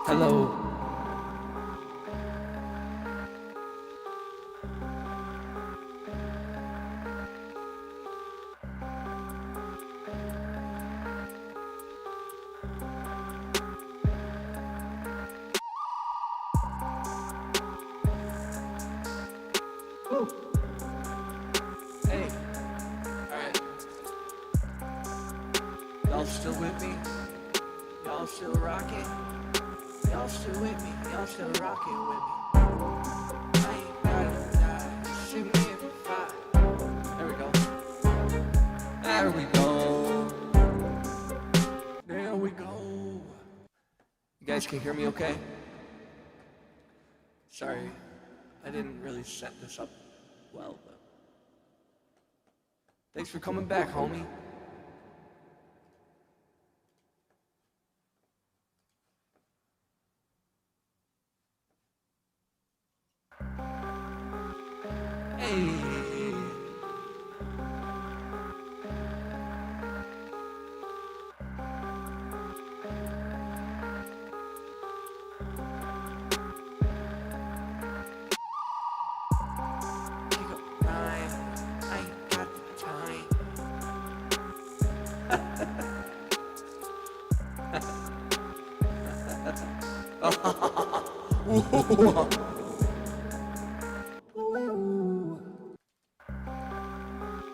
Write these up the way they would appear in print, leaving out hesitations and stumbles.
Hello. Woo. Hey. Alright. Y'all still with me? Y'all still rocking? Y'all still with me? Y'all still rocking with me? I ain't gotta die. Shoot me if you fight. There we go. There we go. There we go. You guys can hear me okay? Sorry, I didn't really set this up well, but thanks for coming back, homie. Hey.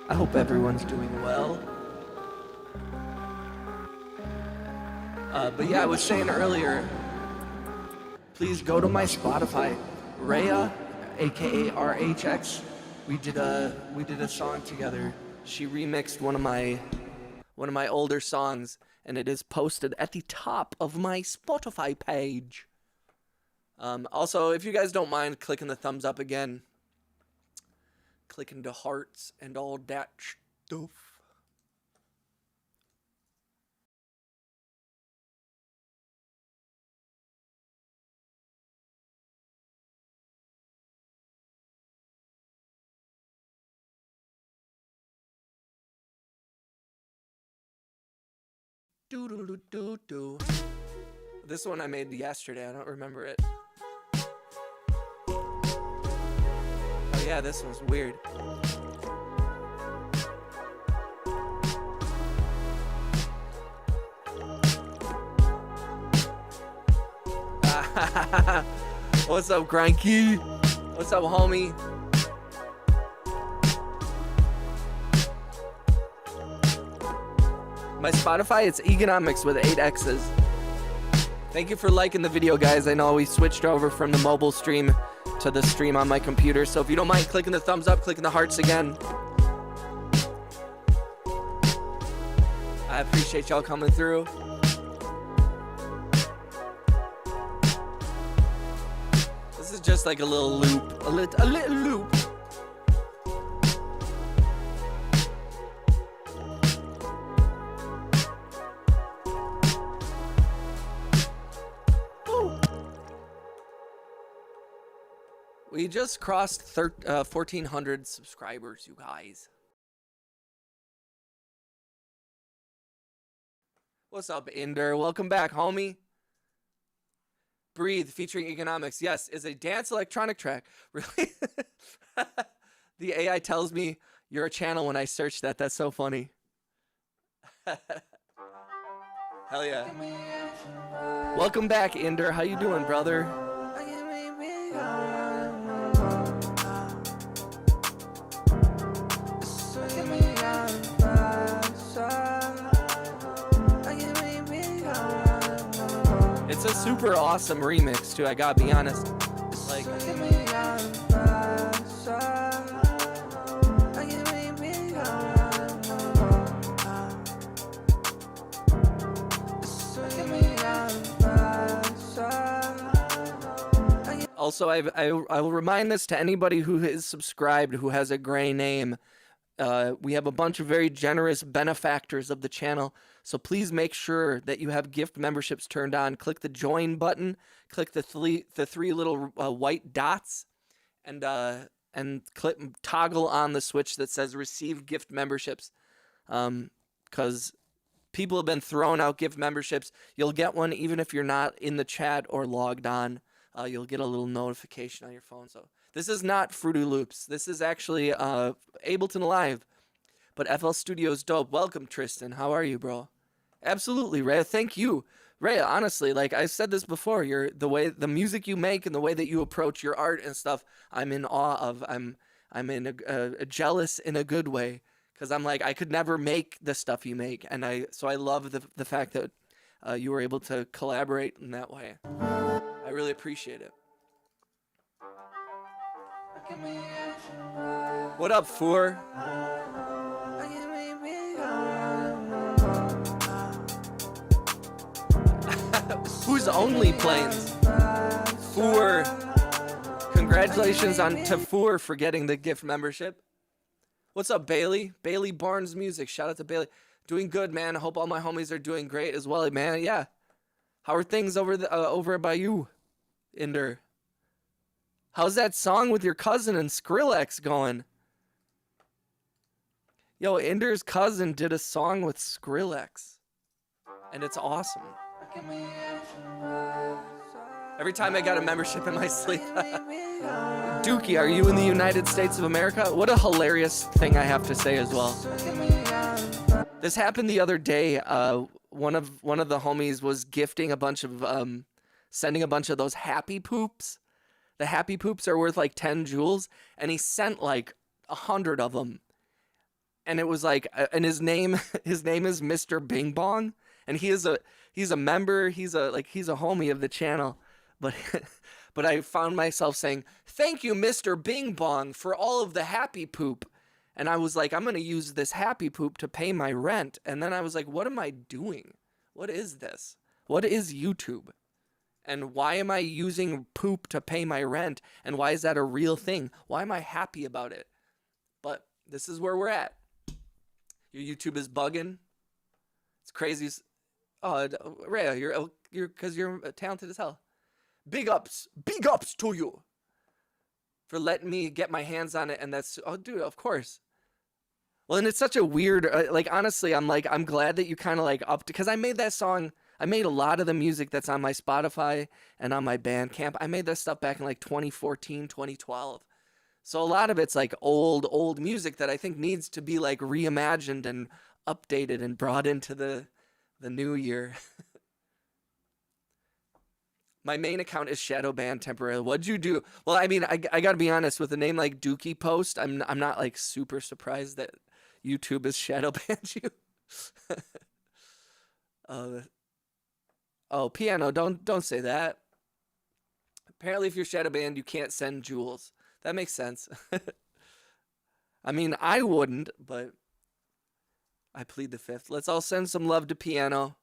I hope everyone's doing well. But yeah, I was saying earlier, please go to my Spotify, Rhea, aka RHX. We did a song together. She remixed one of my older songs, and it is posted at the top of my Spotify page. Also, if you guys don't mind clicking the thumbs up again, clicking the hearts and all that stuff. Do. This one I made yesterday. I don't remember it. Oh yeah, this one's weird. What's up, Cranky? What's up, homie? My Spotify, it's Economics with 8 X's. Thank you for liking the video, guys. I know we switched over from the mobile stream to the stream on my computer, so if you don't mind clicking the thumbs up, clicking the hearts again. I appreciate y'all coming through. This is just like a little loop, a little loop. We just crossed 1,400 subscribers, you guys. What's up, Inder? Welcome back, homie. Breathe, featuring Economics. Yes, is a dance electronic track. Really? The AI tells me you're a channel when I search that. That's so funny. Hell yeah. Welcome back, Inder. How you doing, brother? It's a super awesome remix too, I gotta be honest. Like, also, I will remind this to anybody who is subscribed who has a gray name. We have a bunch of very generous benefactors of the channel, so please make sure that you have gift memberships turned on. Click the join button, click the three little white dots, and click toggle on the switch that says receive gift memberships, because People have been throwing out gift memberships. You'll get one even if you're not in the chat or logged on. You'll get a little notification on your phone. So this is not Fruity Loops. This is actually Ableton Live. But FL Studio's dope. Welcome, Tristan. How are you, bro? Absolutely, Rhea. Thank you. Rhea, honestly, like I said this before, the music you make and the way that you approach your art and stuff, I'm in awe of. I'm in a jealous in a good way, because I'm like, I could never make the stuff you make, and so I love the fact that you were able to collaborate in that way. I really appreciate it. What up, Four? Who's only planes? Four. Congratulations to Four for getting the gift membership. What's up, Bailey? Bailey Barnes Music. Shout out to Bailey. Doing good, man. I hope all my homies are doing great as well, man. Yeah. How are things over by you, Inder? How's that song with your cousin and Skrillex going? Yo, Inder's cousin did a song with Skrillex, and it's awesome. Every time I got a membership in my sleep. Dookie, are you in the United States of America? What a hilarious thing I have to say as well. This happened the other day. One of the homies was gifting a bunch of sending a bunch of those happy poops. The happy poops are worth like 10 jewels, and he sent like 100 of them. And it was like, and his name is Mr. Bing Bong, and he's a member, he's a homie of the channel, but but I found myself saying, "Thank you, Mr. Bing Bong, for all of the happy poop." And I was like, I'm going to use this happy poop to pay my rent. And then I was like, what am I doing? What is this? What is YouTube? And why am I using poop to pay my rent? And why is that a real thing? Why am I happy about it? But this is where we're at. Your YouTube is bugging. It's crazy. Oh, Rhea, you're because you're talented as hell. Big ups to you for letting me get my hands on it. And that's, oh, dude, of course. Well, and it's such a weird, like, honestly, I'm glad that you kind of like upped, because I made that song. I made a lot of the music that's on my Spotify and on my Bandcamp. I made that stuff back in like 2014, 2012. So a lot of it's like old music that I think needs to be like reimagined and updated and brought into the new year. My main account is shadow banned temporarily. What'd you do? Well, I mean, I gotta be honest, with a name like Dookie Post, I'm not like super surprised that YouTube has shadow banned you. Oh, Piano, don't say that. Apparently, if you're shadow banned, you can't send jewels. That makes sense. I mean, I wouldn't, but I plead the fifth. Let's all send some love to Piano.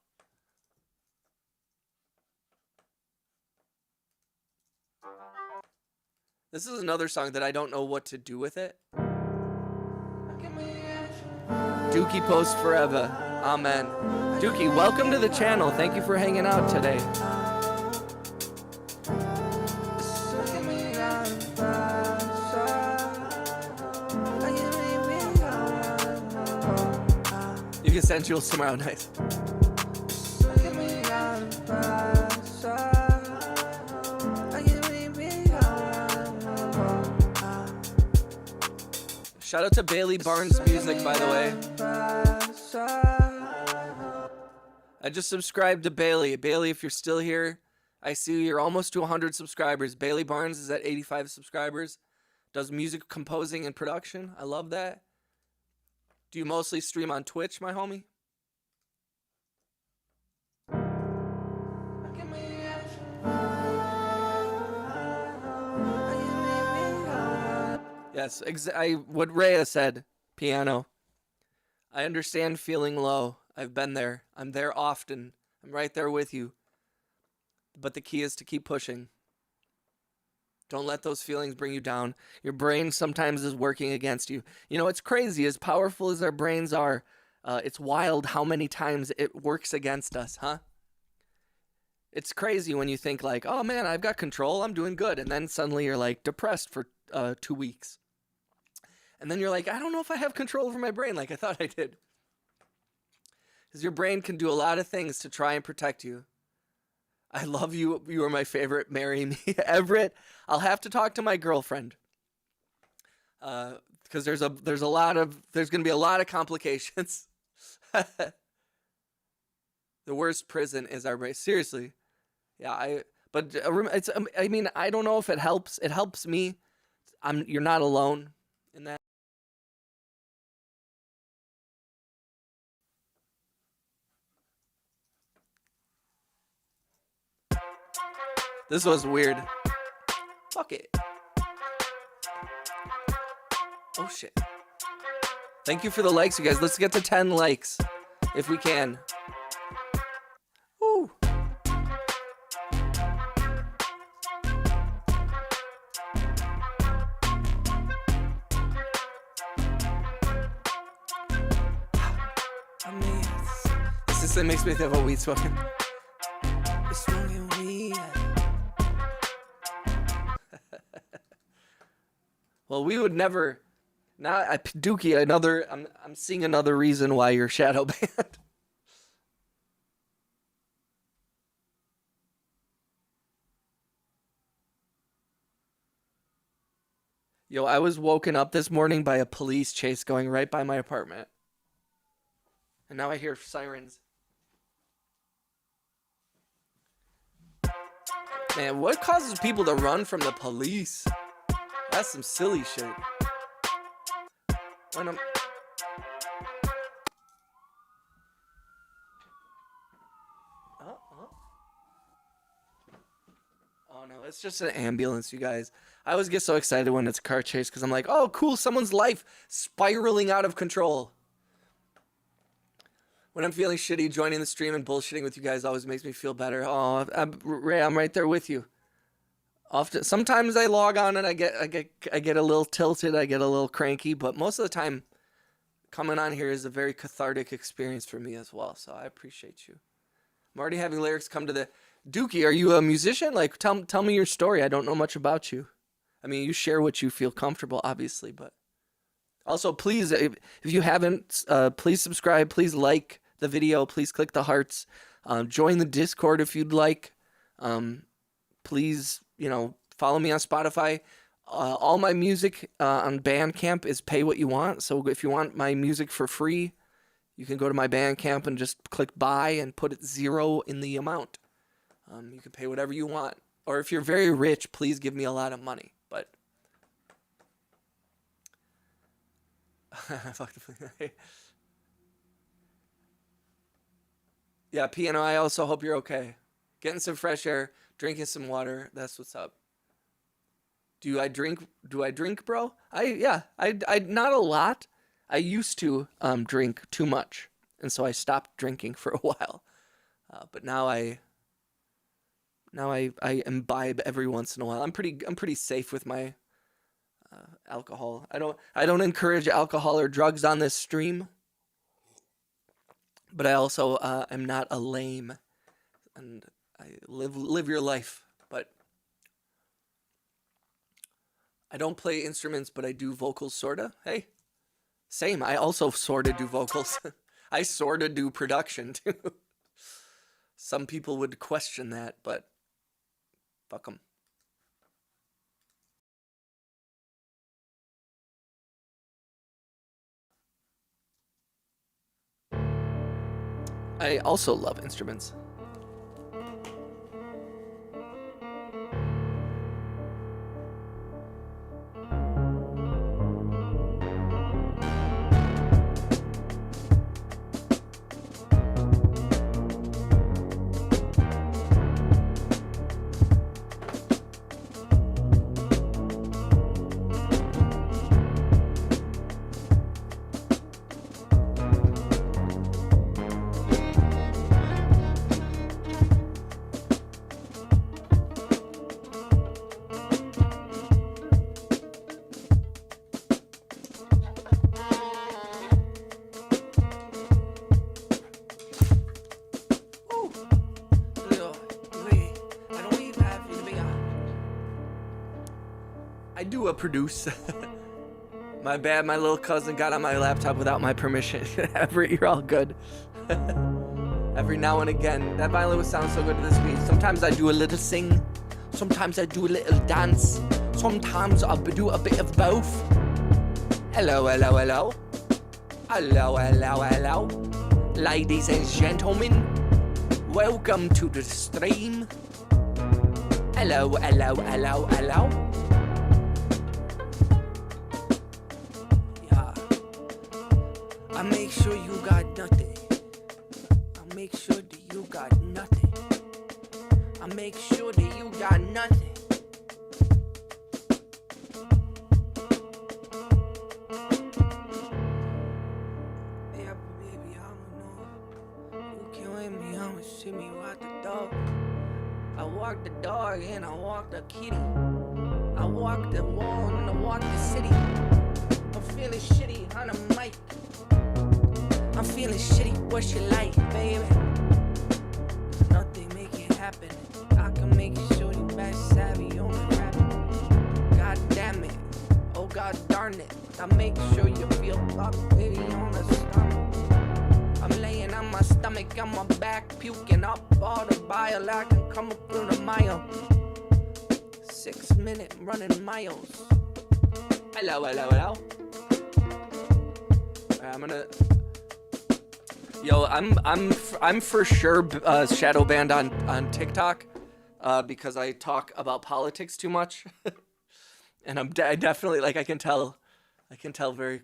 This is another song that I don't know what to do with it. Dookie Post forever. Amen. Dookie, welcome to the channel. Thank you for hanging out today. You can send jewels tomorrow. Nice. Shout out to Bailey Barnes Music, by the way. I just subscribed to Bailey. Bailey, if you're still here, I see you're almost to 100 subscribers. Bailey Barnes is at 85 subscribers. Does music composing and production. I love that. Do you mostly stream on Twitch, my homie? Yes, what Rhea said, Piano. I understand feeling low. I've been there. I'm there often. I'm right there with you. But the key is to keep pushing. Don't let those feelings bring you down. Your brain sometimes is working against you. You know, it's crazy. As powerful as our brains are, it's wild how many times it works against us, huh? It's crazy when you think like, oh man, I've got control. I'm doing good. And then suddenly you're like depressed for 2 weeks. And then you're like, I don't know if I have control over my brain like I thought I did. Because your brain can do a lot of things to try and protect you. I love you. You are my favorite. Marry me. Everett, I'll have to talk to my girlfriend. Because there's going to be a lot of complications. The worst prison is our brain. Seriously. Yeah, I mean, I don't know if it helps. It helps me. You're not alone in that. This was weird. Fuck it. Oh shit. Thank you for the likes, you guys. Let's get to 10 likes if we can. Woo. I mean, this makes me think of weed smoking. Smoking weed. Well, we would never. Now, Dookie, I'm seeing another reason why you're shadow banned. Yo, I was woken up this morning by a police chase going right by my apartment. And now I hear sirens. Man, what causes people to run from the police? That's some silly shit. When I'm... Oh no, it's just an ambulance, you guys. I always get so excited when it's a car chase because I'm like, oh cool, someone's life spiraling out of control. When I'm feeling shitty, joining the stream and bullshitting with you guys always makes me feel better. Oh, Ray, I'm right there with you. Often, sometimes I log on and I get a little tilted, I get a little cranky, but most of the time, coming on here is a very cathartic experience for me as well. So I appreciate you. I'm already having lyrics come to the Dookie. Are you a musician? Like, tell me your story. I don't know much about you. I mean, you share what you feel comfortable, obviously, but also please, if you haven't, please subscribe. Please like the video. Please click the hearts. Join the Discord if you'd like. Please, follow me on Spotify. All my music on Bandcamp is pay what you want. So if you want my music for free, you can go to my Bandcamp and just click buy and put it 0 in the amount. You can pay whatever you want. Or if you're very rich, please give me a lot of money. But yeah, Piano, I also hope you're okay. Getting some fresh air, drinking some water. That's what's up. Do I drink, bro? I not a lot. I used to drink too much, and so I stopped drinking for a while. But now I imbibe every once in a while. I'm pretty safe with my alcohol. I don't encourage alcohol or drugs on this stream. But I also am not a lame, and I live your life. But I don't play instruments, but I do vocals, sorta. Hey, same. I also sorta do vocals. I sorta do production too. Some people would question that, but fuck them. I also love instruments. I do produce. My bad, my little cousin got on my laptop without my permission. Everett, you're all good. Every now and again. That violin would sound so good to this beat. Sometimes I do a little sing. Sometimes I do a little dance. Sometimes I do a bit of both. Hello, hello, hello. Hello, hello, hello. Ladies and gentlemen, welcome to the stream. Hello, hello, hello, hello. Yeah. I make sure you got nothing. I make sure that you got nothing. I make sure that you got nothing. Yeah, baby, I don't know. You can't wait me, I'ma see me walk the dog. I walk the dog and I walk the kitty. I walk the wall and I walk the city. I'm feeling shitty on a mic. I'm feeling shitty, what you like, baby? Nothing make it happen. I can make you sure you back savvy on the rap. God damn it, oh god darn it. I make sure you feel up, baby, on the stomach. I'm laying on my stomach, on my back, puking up all the bile. I can come up through the mile. 6 minute running miles. Hello, hello, hello. Alright, I'm gonna. Yo, I'm for sure shadow banned on TikTok because I talk about politics too much, and I definitely I can tell very.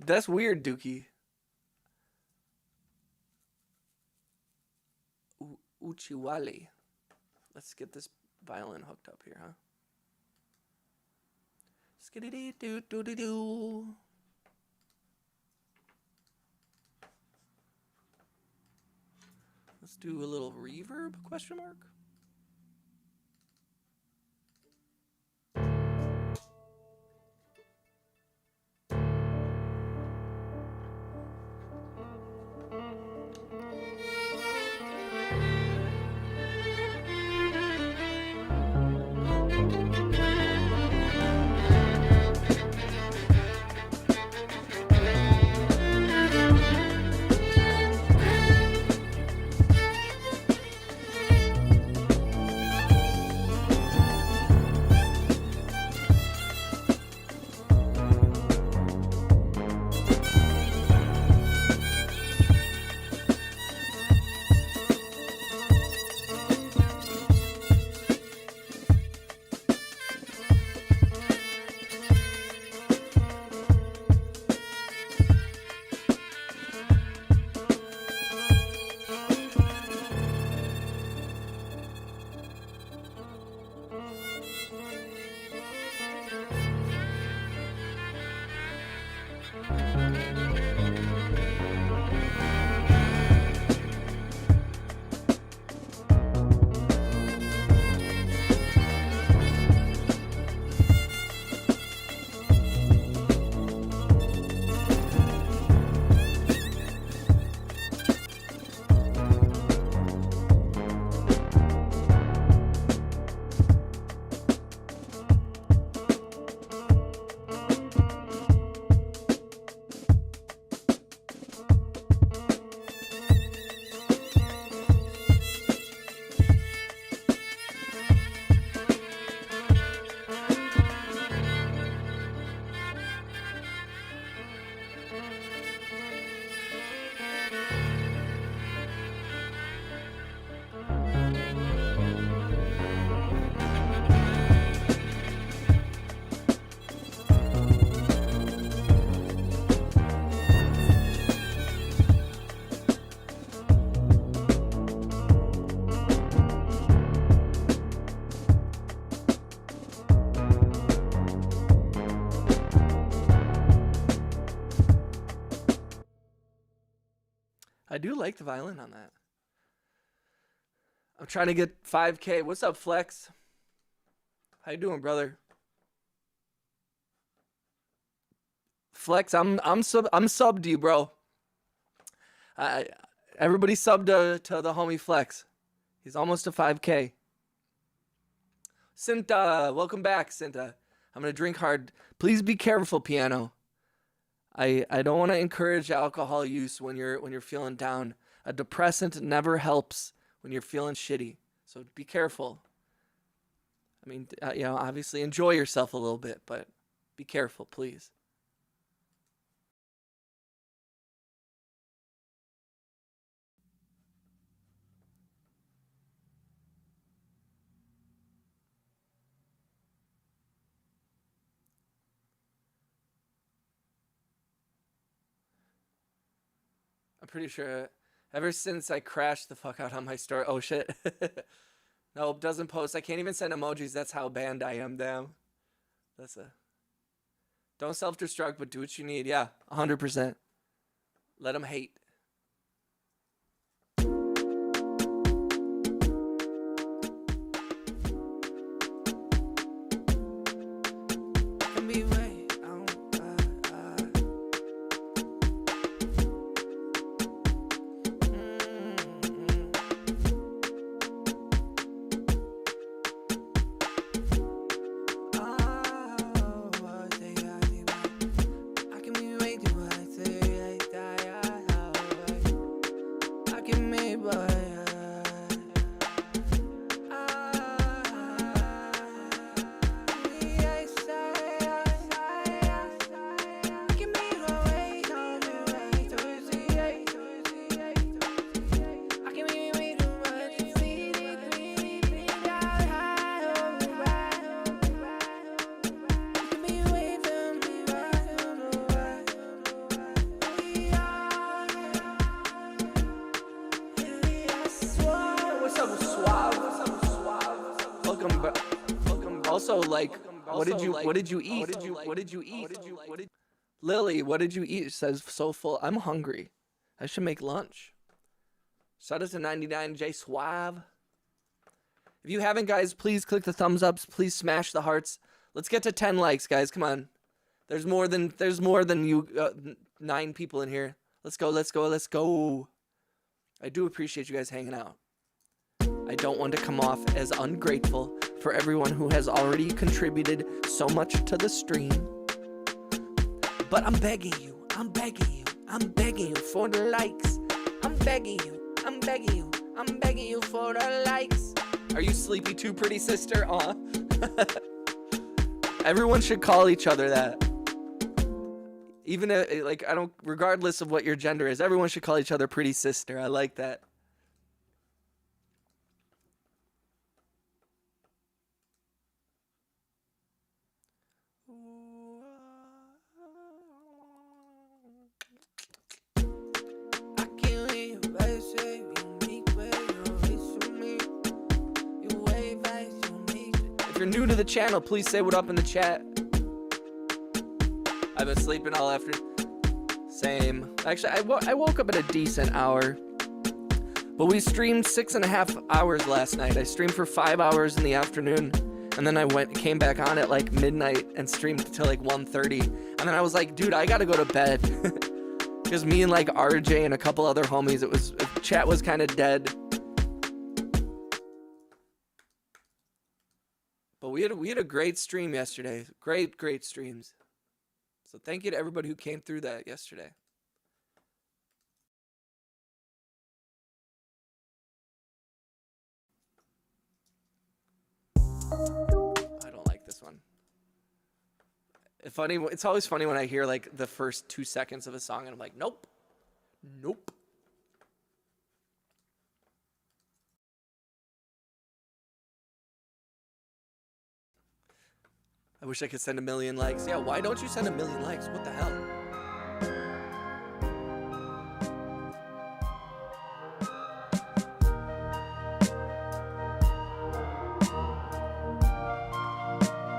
That's weird, Dookie. Uchiwale. Let's get this violin hooked up here, huh? Skiddy-doo-doo-doo-doo. Let's do a little reverb, question mark. I do like the violin on that. I'm trying to get 5K. What's up, Flex? How you doing, brother? Flex, I'm subbed to you, bro. Everybody subbed to the homie Flex. He's almost to 5K. Cinta, welcome back, Cinta. I'm gonna drink hard. Please be careful, piano. I don't want to encourage alcohol use when you're feeling down. A depressant never helps when you're feeling shitty. So be careful. I mean, obviously enjoy yourself a little bit, but be careful, please. I'm pretty sure ever since I crashed the fuck out on my story. Oh shit. Nope, doesn't post. I can't even send emojis. That's how banned I am, damn. Don't self-destruct, but do what you need. Yeah, 100%. Let them hate. Also, like, what did you eat? Lily, what did you eat? It says so full. I'm hungry. I should make lunch. Shout out to 99J Suave. If you haven't, guys, please click the thumbs ups. Please smash the hearts. Let's get to 10 likes, guys. Come on. There's more than you 9 people in here. Let's go. I do appreciate you guys hanging out. I don't want to come off as ungrateful for everyone who has already contributed so much to the stream. But I'm begging you for the likes. I'm begging you for the likes. Are you sleepy too, pretty sister? Aw. Everyone should call each other that. Even regardless of what your gender is, everyone should call each other pretty sister. I like that. If you're new to the channel, please say what up in the chat. I've been sleeping all afternoon. Same. Actually, I woke up at a decent hour. But we streamed 6.5 hours last night. I streamed for 5 hours in the afternoon. And then I came back on at like midnight and streamed till like 1:30. And then I was like, dude, I gotta go to bed. Because me and like RJ and a couple other homies, chat was kind of dead. But we had a great stream yesterday. Great streams. So thank you to everybody who came through that yesterday. I don't like this one. It's always funny when I hear like the first 2 seconds of a song and I'm like, nope. I wish I could send 1 million likes. Yeah, why don't you send 1 million likes? What the hell?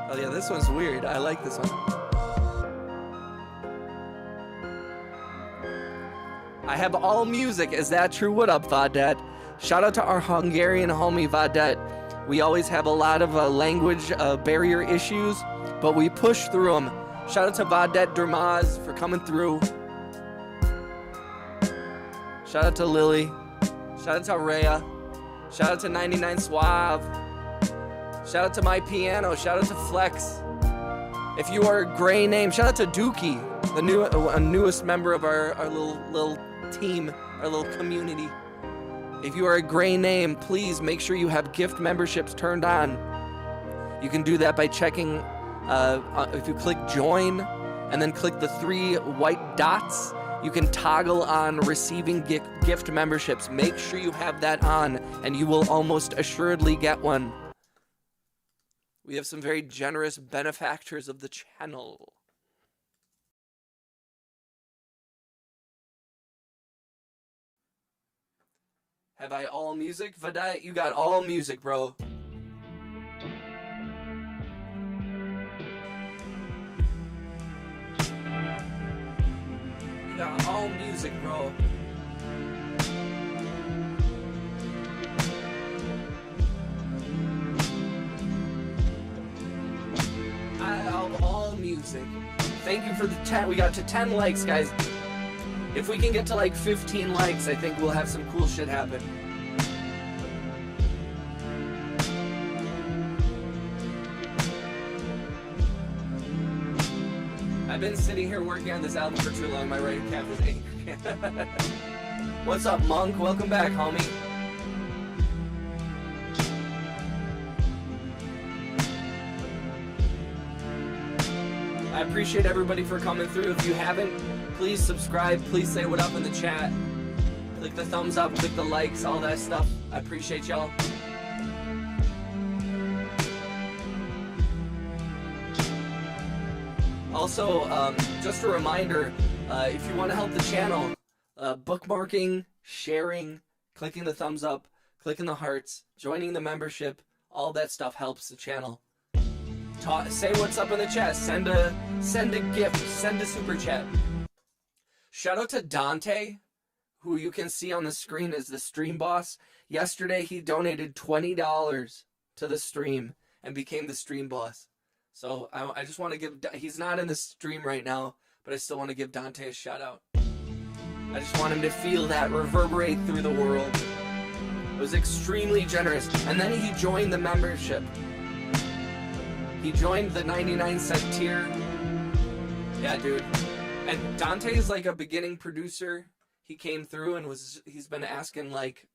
Oh yeah, this one's weird. I like this one. I have all music. Is that true? What up, Vadet? Shout out to our Hungarian homie, Vadet. We always have a lot of language barrier issues, but we push through them. Shout out to Vadet Dermaz for coming through. Shout out to Lily. Shout out to Rhea. Shout out to 99 Suave. Shout out to my piano. Shout out to Flex. If you are a gray name, shout out to Dookie, the newest member of our little team, our little community. If you are a gray name, please make sure you have gift memberships turned on. You can do that by checking, if you click join and then click the 3 white dots, you can toggle on receiving gift memberships. Make sure you have that on and you will almost assuredly get one. We have some very generous benefactors of the channel. Have I all music? Vadai, you got all music, bro. You got all music, bro. I have all music. Thank you for the 10. We got to 10 likes, guys. If we can get to like 15 likes, I think we'll have some cool shit happen. I've been sitting here working on this album for too long. My right calf is angry. What's up, Monk? Welcome back, homie. I appreciate everybody for coming through. If you haven't, please subscribe. Please say what up in the chat. Click the thumbs up, click the likes, all that stuff. I appreciate y'all. Also, just a reminder, if you want to help the channel, bookmarking, sharing, clicking the thumbs up, clicking the hearts, joining the membership, all that stuff helps the channel. Say what's up in the chat. Send a gift. Send a super chat. Shout out to Dante, who you can see on the screen as the stream boss. Yesterday he donated $20 to the stream and became the stream boss. So I just want to give. He's not in the stream right now, but I still want to give Dante a shout out. I just want him to feel that reverberate through the world. It was extremely generous, and then he joined the membership. He joined the 99-cent tier. Yeah, dude. And Dante's like a beginning producer. He came through and he's been asking like,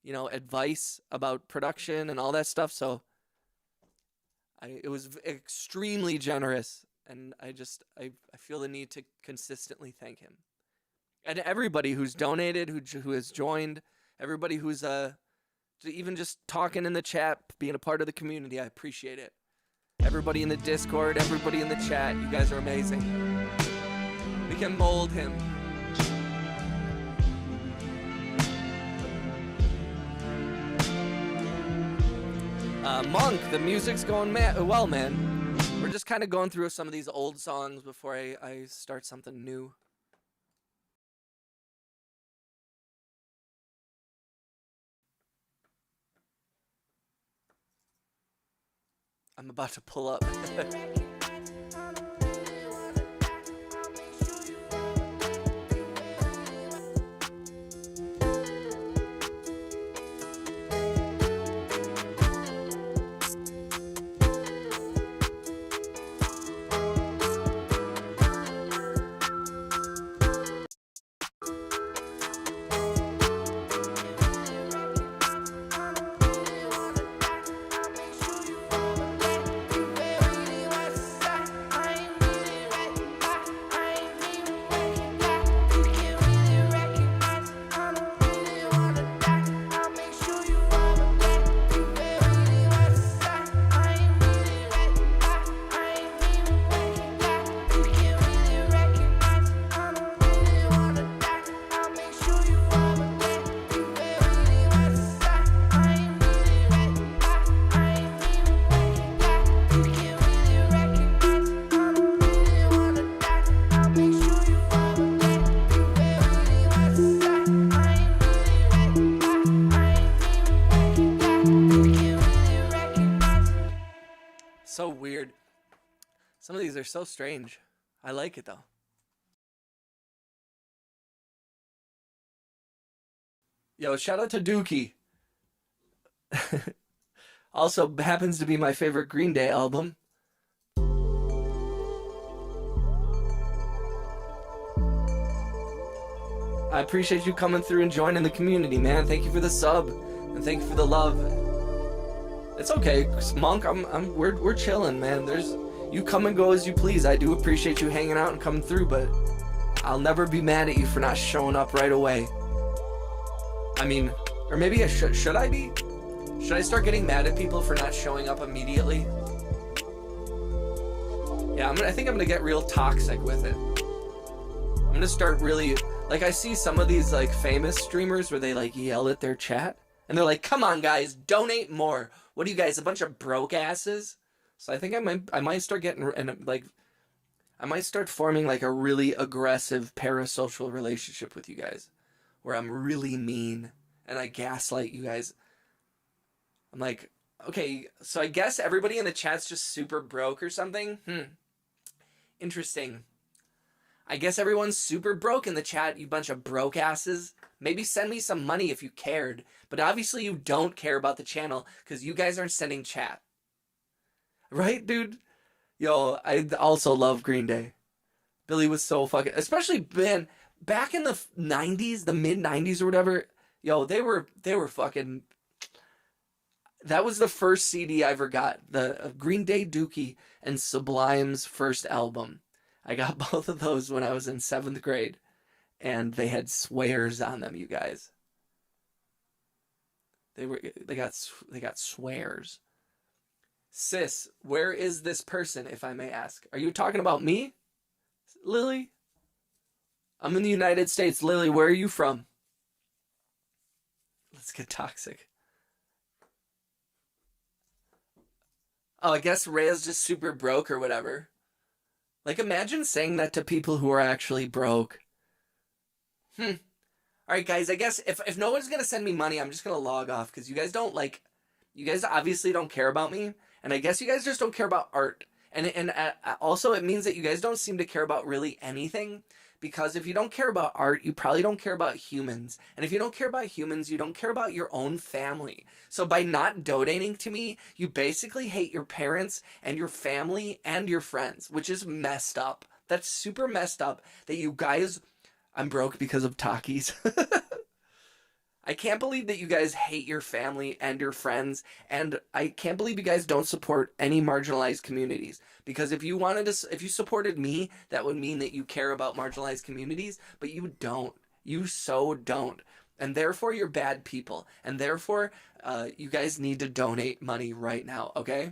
you know, advice about production and all that stuff. So it was extremely generous, and I feel the need to consistently thank him. And everybody who's donated, who has joined, everybody who's even just talking in the chat, being a part of the community, I appreciate it. Everybody in the Discord, everybody in the chat, you guys are amazing. We can mold him. Monk, the music's going well, man. We're just kind of going through some of these old songs before I start something new. I'm about to pull up. So weird. Some of these are so strange. I like it though. Yo, shout out to Dookie. Also happens to be my favorite Green Day album. I appreciate you coming through and joining the community, man. Thank you for the sub, and thank you for the love. It's okay, Monk. We're chilling, man. You come and go as you please. I do appreciate you hanging out and coming through, but I'll never be mad at you for not showing up right away. I mean, or maybe I should I be? Should I start getting mad at people for not showing up immediately? Yeah, I think I'm gonna get real toxic with it. I'm gonna start really, like, I see some of these like famous streamers where they like yell at their chat and they're like, "Come on, guys, donate more. What are you guys, a bunch of broke asses?" So I think I might start getting, and like, I might start forming like a really aggressive parasocial relationship with you guys, where I'm really mean and I gaslight you guys. I'm like, okay, so I guess everybody in the chat's just super broke or something? Interesting. I guess everyone's super broke in the chat, you bunch of broke asses. Maybe send me some money if you cared, but obviously you don't care about the channel because you guys aren't sending chat. Right, dude? Yo, I also love Green Day. Billy was so fucking, especially, man, back in the 90s, the mid 90s or whatever, yo, they were fucking, that was the first CD I ever got, the Green Day Dookie and Sublime's first album. I got both of those when I was in 7th grade, and they had swears on them, you guys. They got swears. Sis, where is this person, if I may ask? Are you talking about me, Lily? I'm in the United States. Lily, where are you from? Let's get toxic. Oh, I guess Rhea's just super broke or whatever. Like, imagine saying that to people who are actually broke. Alright, guys, I guess if no one's gonna send me money, I'm just gonna log off, because you guys you guys obviously don't care about me, and I guess you guys just don't care about art. And also, it means that you guys don't seem to care about really anything, because if you don't care about art, you probably don't care about humans. And if you don't care about humans, you don't care about your own family. So by not donating to me, you basically hate your parents and your family and your friends, which is messed up. That's super messed up that you guys... I'm broke because of Takis. I can't believe that you guys hate your family and your friends, and I can't believe you guys don't support any marginalized communities. Because if you supported me, that would mean that you care about marginalized communities, but you don't. You so don't. And therefore, you're bad people. And therefore, you guys need to donate money right now, okay?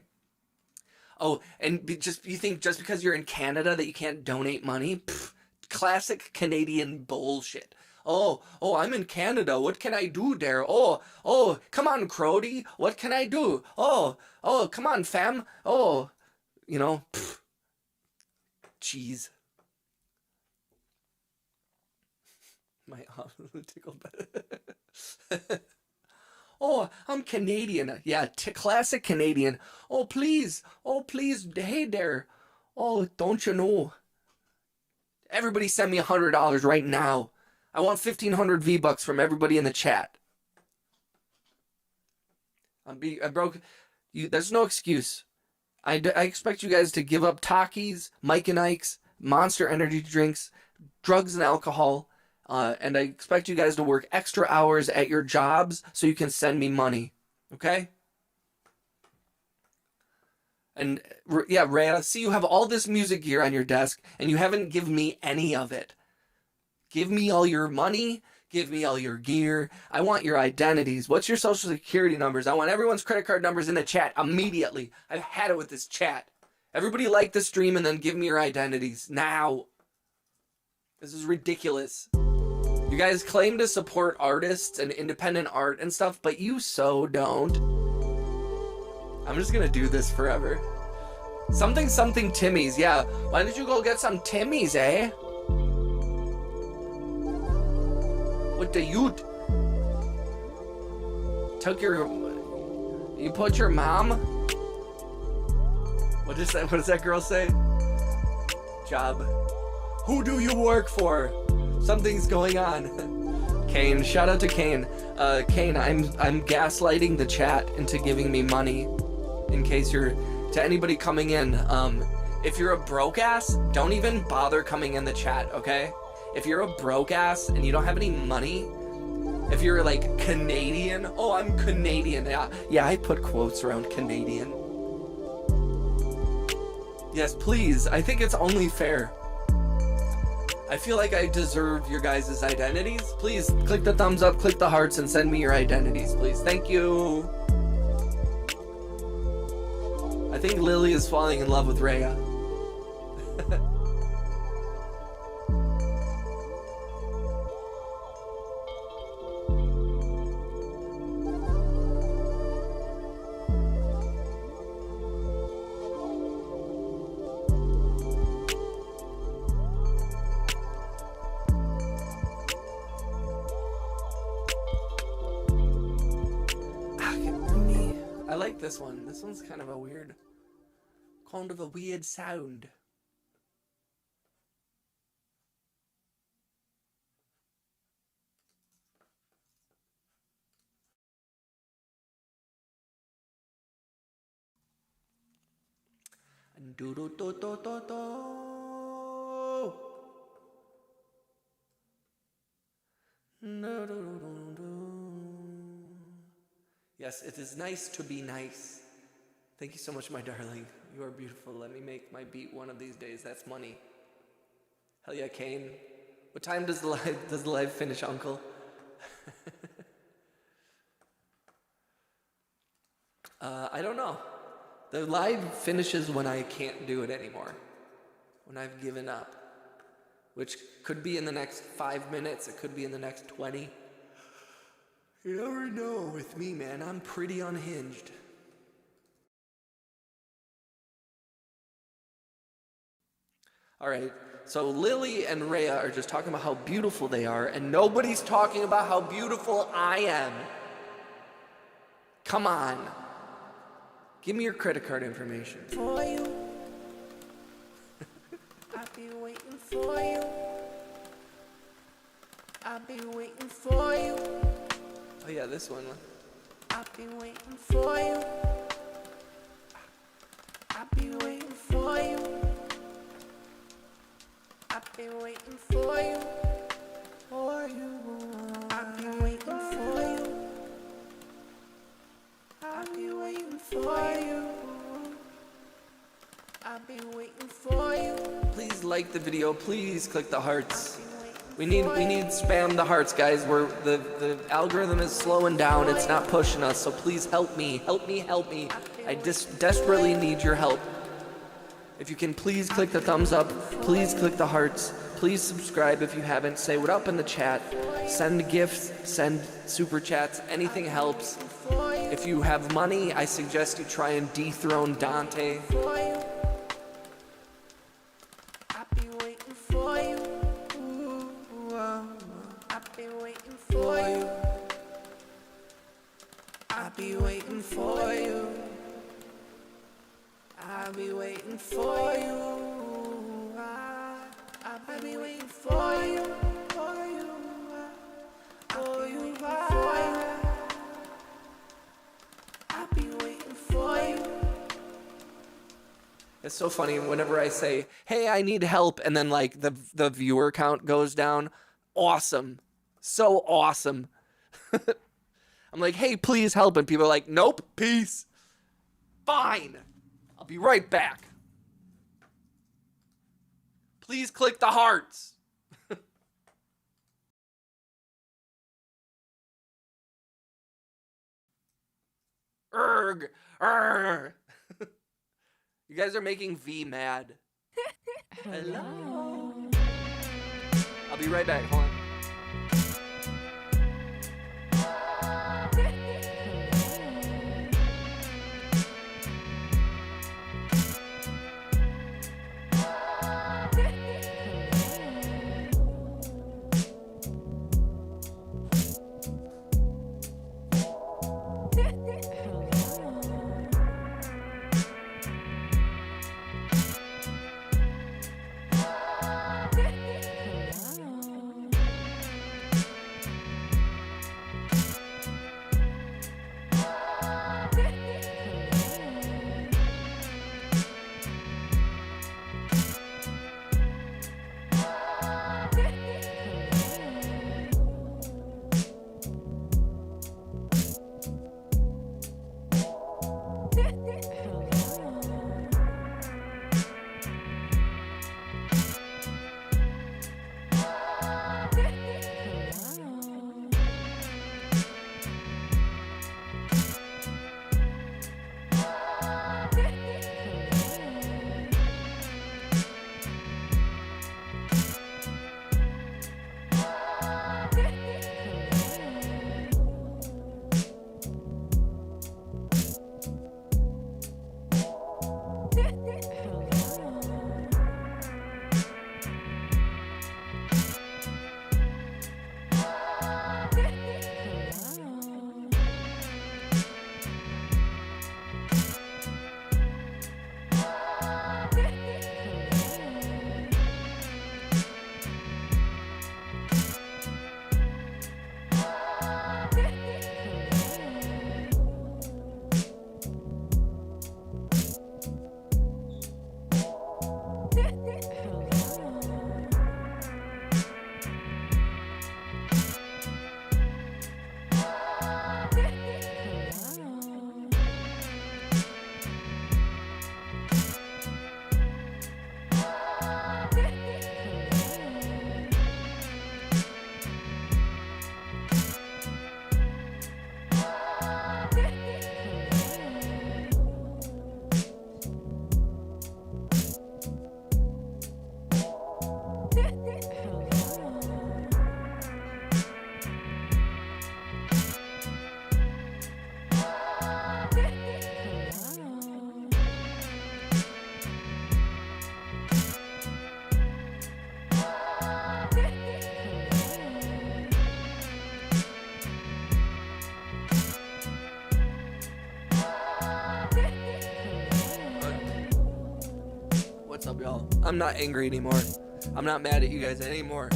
Oh, and you think just because you're in Canada that you can't donate money? Pfft, classic Canadian bullshit. Oh, I'm in Canada. What can I do there? Oh, come on, Crody. What can I do? Oh, come on, fam. Oh, you know, jeez. My arm tickled. Oh, I'm Canadian. Yeah, classic Canadian. Oh, please. Hey there. Oh, don't you know? Everybody send me $100 right now. I want 1,500 V-Bucks from everybody in the chat. I'm broke. There's no excuse. I expect you guys to give up Takis, Mike and Ike's, Monster energy drinks, drugs and alcohol, and I expect you guys to work extra hours at your jobs so you can send me money. Okay? And yeah, Rhea, see, you have all this music gear on your desk, and you haven't given me any of it. Give me all your money. Give me all your gear. I want your identities. What's your social security numbers? I want everyone's credit card numbers in the chat immediately. I've had it with this chat. Everybody like the stream and then give me your identities now. This is ridiculous. You guys claim to support artists and independent art and stuff, but you so don't. I'm just gonna do this forever. Something Timmy's. Yeah, why don't you go get some Timmy's, eh? What the you took you put your mom? What does that girl say? Job. Who do you work for? Something's going on. Kane, shout out to Kane. Kane, I'm gaslighting the chat into giving me money. In case to anybody coming in, if you're a broke ass, don't even bother coming in the chat, okay? if you're a broke ass and you don't have any money, if you're like Canadian, oh, I'm Canadian. Yeah, I put quotes around Canadian. Yes, please. I think it's only fair. I feel like I deserve your guys' identities. Please click the thumbs up, click the hearts, and send me your identities, please. Thank you. I think Lily is falling in love with Rhea. I like this one. This one's kind of a weird sound. Yes, it is nice to be nice. Thank you so much, my darling. You are beautiful. Let me make my beat one of these days. That's money. Hell yeah, Kane. What time does the live finish, Uncle? I don't know. The live finishes when I can't do it anymore. When I've given up. Which could be in the next 5 minutes. It could be in the next 20. You never know with me, man. I'm pretty unhinged. All right, so Lily and Rhea are just talking about how beautiful they are, and nobody's talking about how beautiful I am. Come on. Give me your credit card information. For you. I'll be waiting for you. I'll be waiting for you. Oh yeah, this one. I'll be waiting for you. I'll be waiting for you. I'll be waiting for you. For you. I'll be waiting for you. I'll be waiting for you. I'll be waiting for you. Please like the video. Please click the hearts. We need spam the hearts, guys. The algorithm is slowing down. It's not pushing us. So please help me. Help me. Help me. I desperately need your help. If you can, please click the thumbs up. Please click the hearts. Please subscribe if you haven't. Say what up in the chat. Send gifts. Send super chats. Anything helps. If you have money, I suggest you try and dethrone Dante. I'll be waiting for you. I'll be waiting for you. I'll be waiting for you. I'll be waiting for you. I'll be waiting for you. For you. For you. I'll be waiting for you. It's so funny whenever I say, hey, I need help, and then like the viewer count goes down. Awesome. So awesome. I'm like, hey, please help. And people are like, nope, peace. Fine. I'll be right back. Please click the hearts. Erg. Erg. You guys are making V mad. Hello. I'll be right back. Hold on. y'all. I'm not angry anymore. I'm not mad at you guys anymore.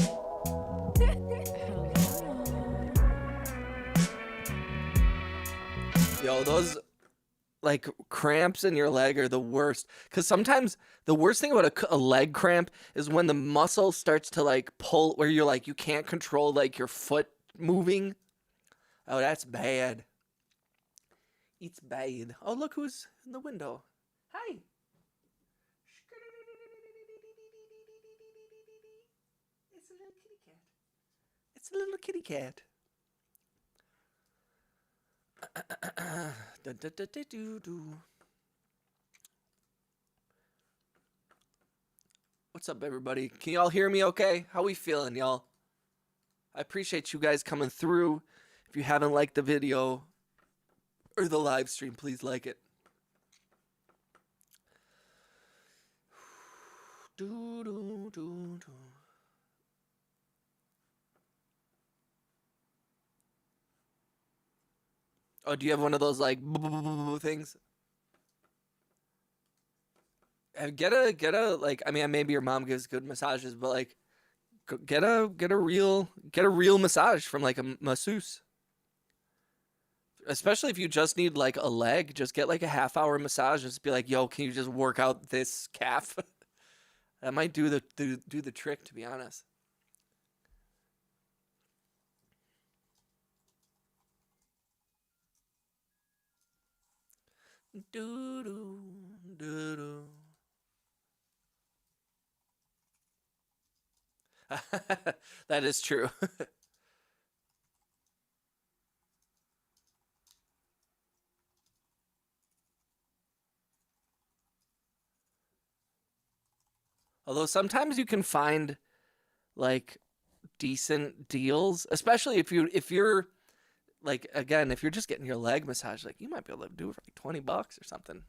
Yo, those like cramps in your leg are the worst. Because sometimes the worst thing about a leg cramp is when the muscle starts to like pull, where you're like, you can't control like your foot moving. Oh, that's bad. It's bad. Oh, look who's in the window. Hi. It's a little kitty cat. It's a little kitty cat. What's up, everybody? Can y'all hear me okay? How we feeling, y'all? I appreciate you guys coming through. If you haven't liked the video or the live stream, please like it. Oh, do you have one of those like things? Get a like. I mean, maybe your mom gives good massages, but like, get a real massage from like a masseuse. Especially if you just need like a leg, just get like a half-hour massage and just be like, "Yo, can you just work out this calf?" That might do the trick, to be honest. Do do do do. That is true. Although sometimes you can find like decent deals, especially if you're like, again, if you're just getting your leg massage, like you might be able to do it for like $20 or something.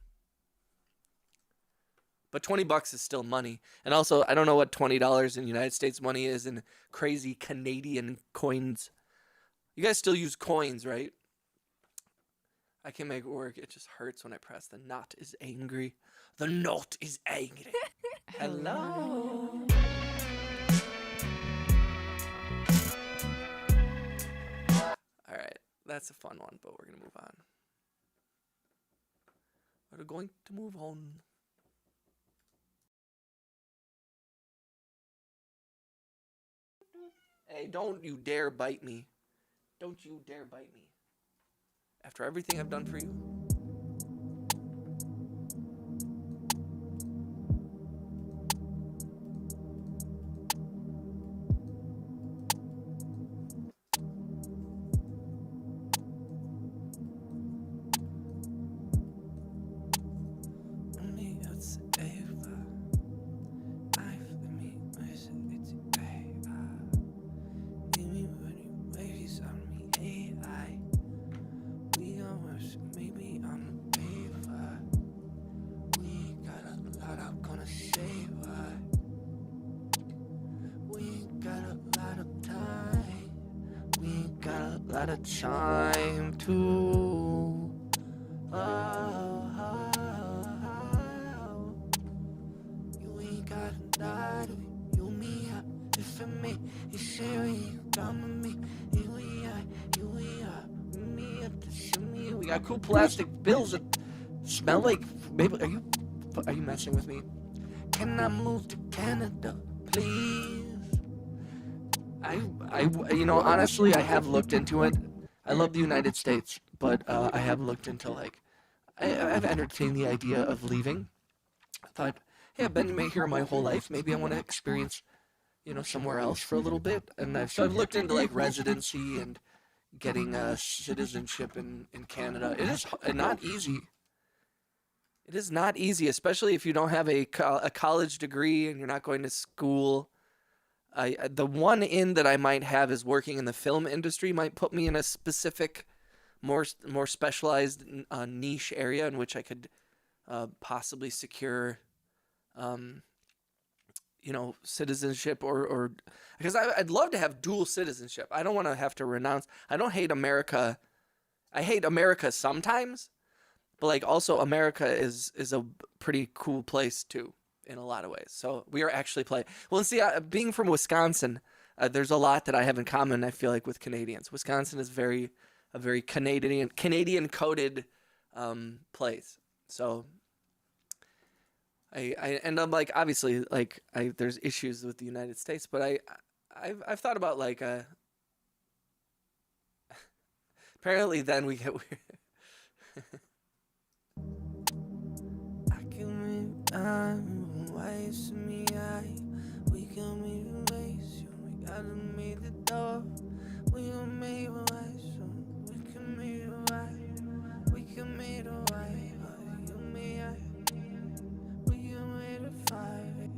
But $20 is still money. And also, I don't know what $20 in United States money is in crazy Canadian coins. You guys still use coins, right? I can make it work. It just hurts when I press. The knot is angry. The knot is angry. Hello. All right. That's a fun one, but we're going to move on. We're going to move on. Hey, don't you dare bite me. Don't you dare bite me. After everything I've done for you. Lot of time to you ain't gotta die to you me up if for me you share you come with me you me up to show me. We got cool plastic bills that smell like maybe. Are you messing with me? Can I move to Canada, please? You know, honestly, I have looked into it. I love the United States, but I have looked into like, I've entertained the idea of leaving. I thought, hey, I've been here my whole life. Maybe I want to experience, you know, somewhere else for a little bit. And I've looked into like residency and getting citizenship in Canada. It is not easy. It is not easy, especially if you don't have a college degree and you're not going to school. The one in that I might have is working in the film industry might put me in a specific, more specialized niche area in which I could possibly secure, you know, citizenship or because I'd love to have dual citizenship. I don't want to have to renounce. I don't hate America. I hate America sometimes, but like also America is a pretty cool place too. in a lot of ways. So we are actually playing. Well, see, being from Wisconsin, there's a lot that I have in common. I feel like with Canadians, Wisconsin is a very Canadian coded place. So and I'm like, obviously, like there's issues with the United States, but I've thought about like apparently then we get weird. I can make ways to me, we can make ways, we gotta make the door. We can make ways, we can make it right. We can make it right. You me, we can make it right.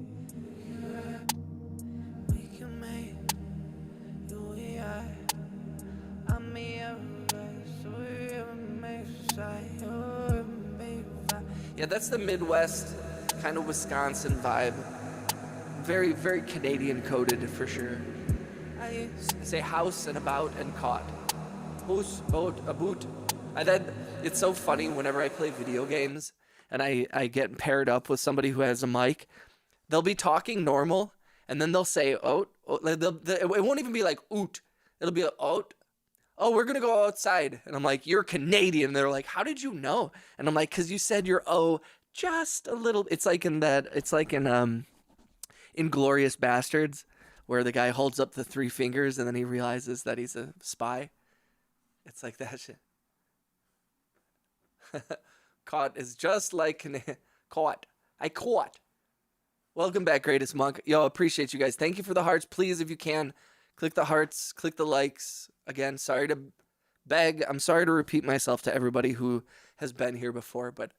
We can make you and I may have rest, so we ever make society, oh, make it right. Yeah, that's the Midwest kind of Wisconsin vibe. Very, very Canadian coded for sure. I say house and about and caught. House, boat, a boot. And then it's so funny whenever I play video games and I get paired up with somebody who has a mic. They'll be talking normal and then they'll say oat. It won't even be like oot. It'll be oat. Oh, we're gonna go outside. And I'm like, you're Canadian. And they're like, how did you know? And I'm like, because you said your O just a little. It's like in Inglorious Bastards, where the guy holds up the 3 fingers and then he realizes that he's a spy. It's like that shit. Caught is just like caught. I caught. Welcome back, Greatest Monk. Yo, appreciate you guys. Thank you for the hearts. Please, if you can, click the hearts, click the likes. Again, sorry to beg. I'm sorry to repeat myself to everybody who has been here before, but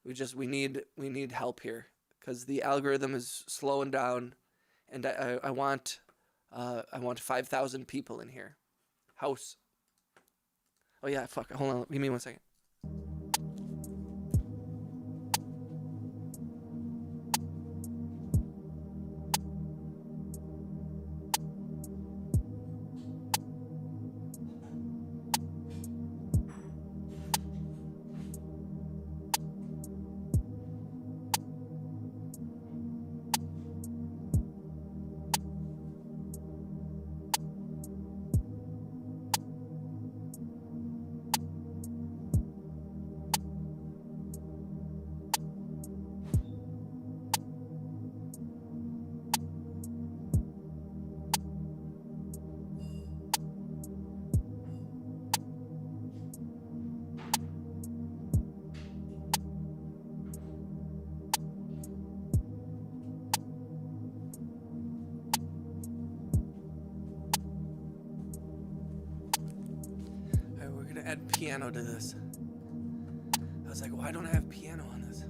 we need help here because the algorithm is slowing down, and I want 5,000 people in here. House. Oh yeah, fuck. Hold on. Give me 1 second. Add piano to this. I was like, why don't I have piano on this?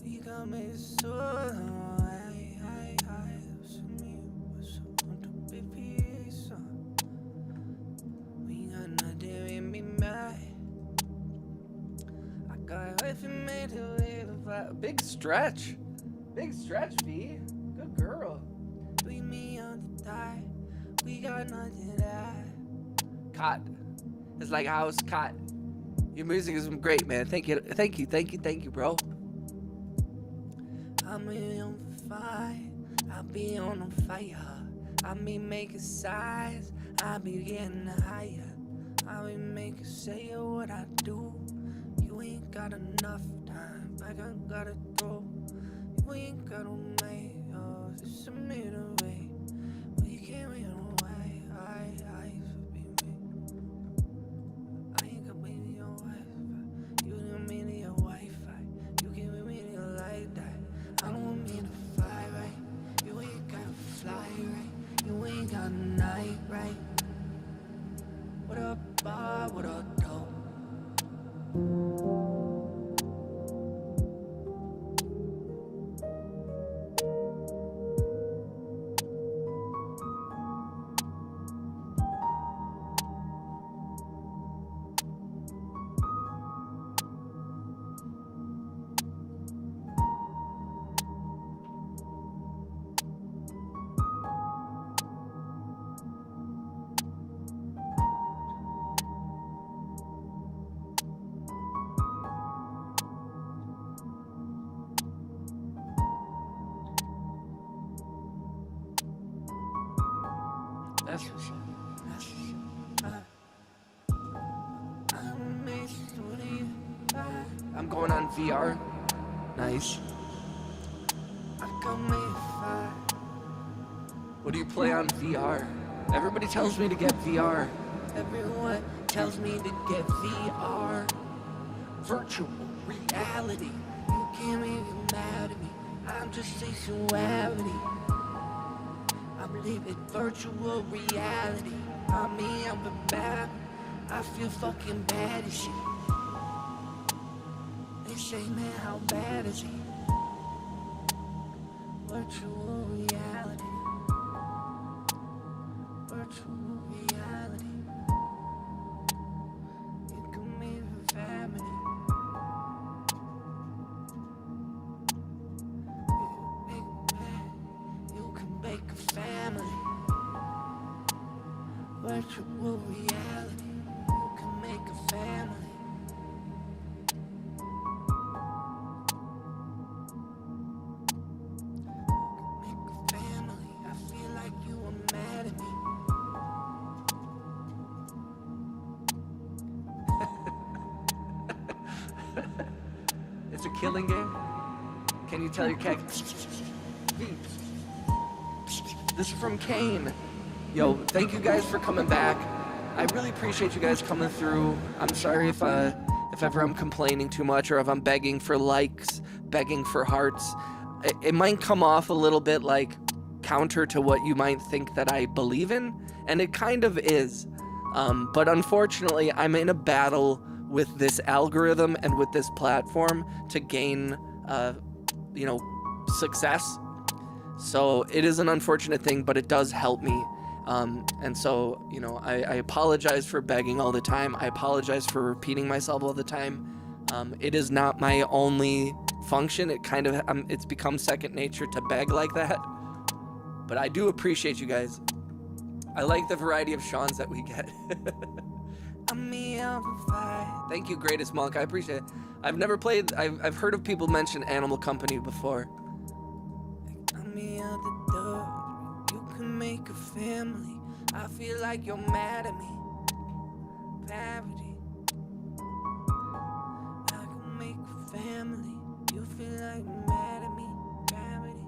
We got me so high. We got nothing in me, man. I got if you made it. Big stretch, V. Good girl. We me on the die. We got nothing to add. Cot. It's like house cot. Your music is great, man. Thank you, bro. I'm on fire. I be on fire. I be making sighs. I be getting higher. I be making say what I do. You ain't got enough time. Like I gotta throw. You ain't gotta make. Oh, just a minute away. We can't wait away. I ain't gonna be your wife. You didn't mean to your wife. You can't be me like that. I don't want me to fly right. You ain't gotta fly right. You ain't got night right. What up, Bob? What up, dope? That's what's up. That's what's up. I'm going on VR. Nice. What do you play on VR? Everybody tells me to get VR. Everyone tells me to get VR. Virtual reality. You can't make me mad at me. I'm just sensuality. I believe in virtual reality. I'm me, I'm a bad. I feel fucking bad as shit. They say, man, how bad is he? Virtual reality. Virtual reality. You can make a family. You can make a family. Virtual reality. You can make a family. It's a killing game. Can you tell your cat? This is from Kane. Yo, thank you guys for coming back. I really appreciate you guys coming through. I'm sorry if ever I'm complaining too much or if I'm begging for likes, begging for hearts. It might come off a little bit like counter to what you might think that I believe in, and it kind of is. But unfortunately, I'm in a battle with this algorithm and with this platform to gain, success. So it is an unfortunate thing, but it does help me. And so, I apologize for begging all the time. I apologize for repeating myself all the time. It is not my only function. It kind of, it's become second nature to beg like that. But I do appreciate you guys. I like the variety of Seans that we get. Thank you, Greatest Monk. I appreciate it. I've never played, I've heard of people mention Animal Company before. You can make a family. I feel like you're mad at me. Gravity. I can make a family. You feel like you're mad at me. Gravity.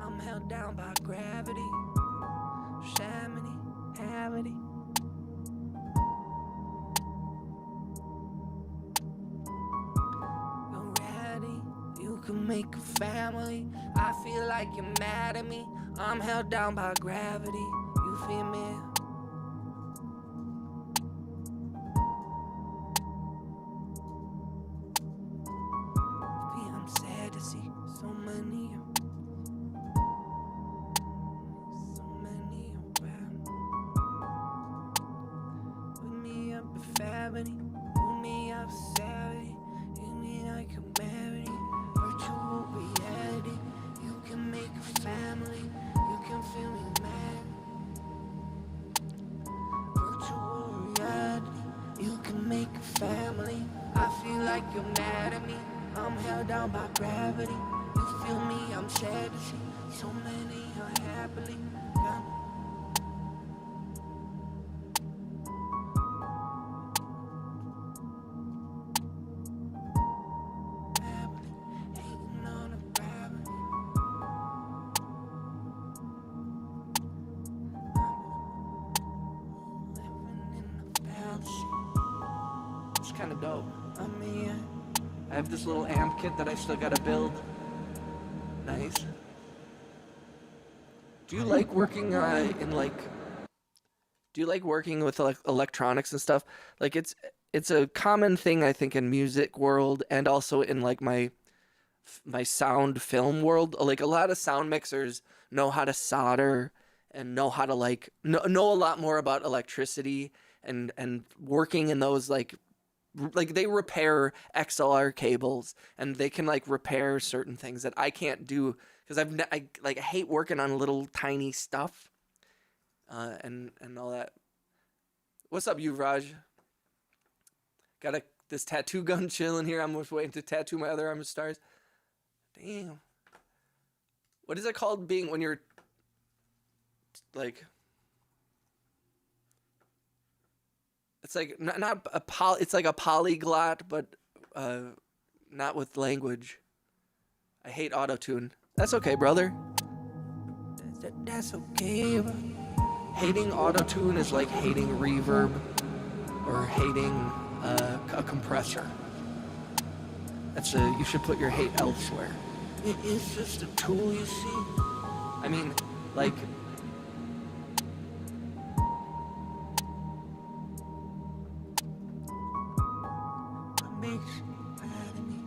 I'm held down by gravity. Shamity. Gravity. You can make a family. I feel like you're mad at me. I'm held down by gravity. You feel me? I'm sad to see so many around. With me up a family. With me up savage. You mean I can marry? Virtual reality, you can make a family, you can feel me mad. Virtual reality, you can make a family. I feel like you're mad at me. I'm held down by gravity. You feel me? I'm sad to see so many unhappily. Kind of dope. I have this little amp kit that I still gotta build. Nice. Do you like working do you like working with electronics and stuff? Like it's a common thing I think in music world and also in like my sound film world. Like a lot of sound mixers know how to solder and know how to know a lot more about electricity and working in those like they repair XLR cables and they can like repair certain things that I can't do because I hate working on little tiny stuff and all that. What's up, Yuvraj? Got a this tattoo gun chilling here. I'm just waiting to tattoo my other arm with stars. Damn. What is it called being when you're like... It's like not a it's like a polyglot, but not with language. I hate autotune. That's okay, brother. That's okay, bro. Hating autotune is like hating reverb or hating a compressor. You should put your hate elsewhere. It is just a tool, you see. I mean, like... What makes you mad at me?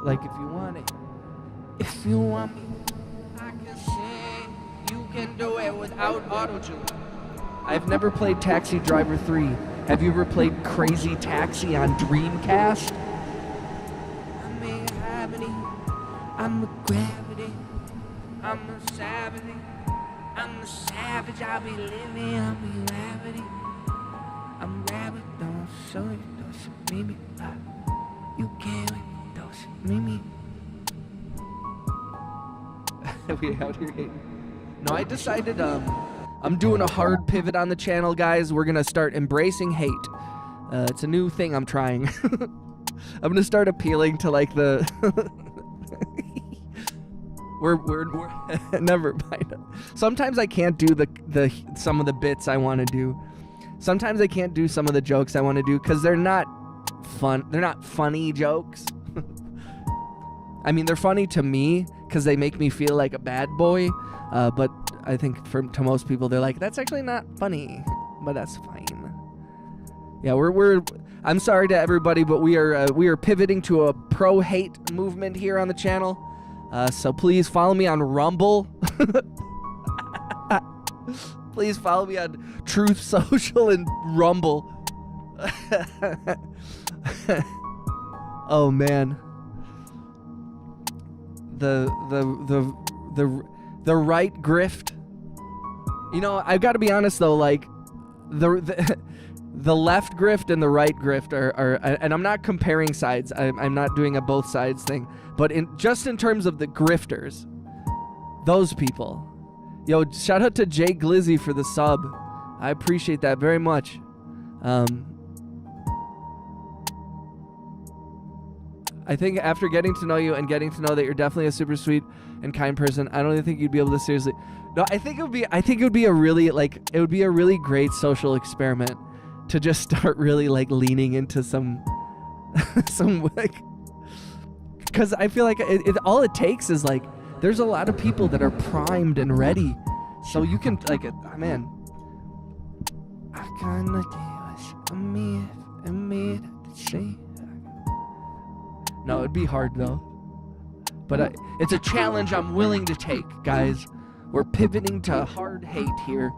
Like, if you want it. If you want me, I can sing. You can do it without autotune. I've never played Taxi Driver 3. Have you ever played Crazy Taxi on Dreamcast? I make it happening. I'm a gravity. I'm a savage. I'm a savage. I'll be living. I'll be gravity. I'm rabbit. Don't show you. Don't show me. You can't wait. Don't show me. We out here hating. No, I decided I'm doing a hard pivot on the channel, guys. We're gonna start embracing hate. It's a new thing I'm trying. I'm gonna start appealing to like the we're never mind. Sometimes I can't do the some of the bits I want to do. Sometimes I can't do some of the jokes I want to do because they're not fun. They're not funny jokes. I mean, they're funny to me because they make me feel like a bad boy, but I think to most people they're like, that's actually not funny, but that's fine. Yeah, I'm sorry to everybody, but we are pivoting to a pro-hate movement here on the channel. So please follow me on Rumble. Please follow me on Truth Social and Rumble. Oh man. The right grift. You know, I've got to be honest though, like the left grift and the right grift are and I'm not comparing sides. I'm not doing a both sides thing, but just in terms of the grifters, those people. Yo, shout out to Jay Glizzy for the sub. I appreciate that very much. I think after getting to know you and getting to know that you're definitely a super sweet and kind person, I don't even think you'd be able to seriously. No, I think it would be a really great social experiment to just start really like leaning into some like, because I feel like all it takes is like there's a lot of people that are primed and ready, so you can like, man. I got nothing to say. No, it'd be hard though. But it's a challenge I'm willing to take, guys. We're pivoting to hard hate here.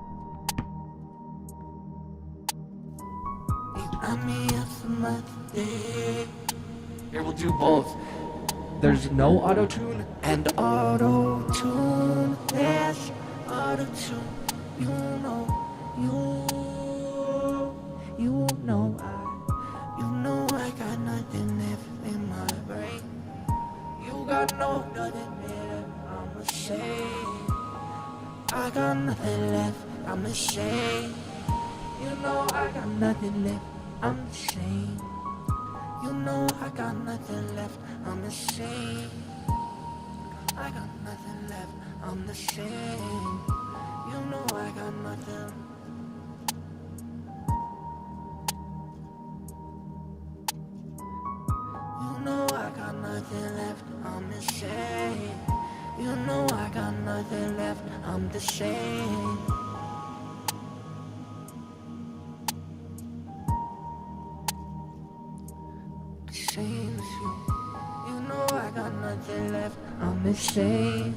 Here, we'll do both. There's no auto-tune and Auto-tune. There's auto-tune. You know I got nothing left in my brain. You got nothing left, I'ma say. I got nothing left, I'ma say. You know I got nothing left, I'm the same. You know I got nothing left, I'm the same. I got nothing left, I'm the same. You know I got nothing. You know I got nothing left, I'm the same. You know I got nothing left, I'm the same. The same as you. You know I got nothing left, I'm the same.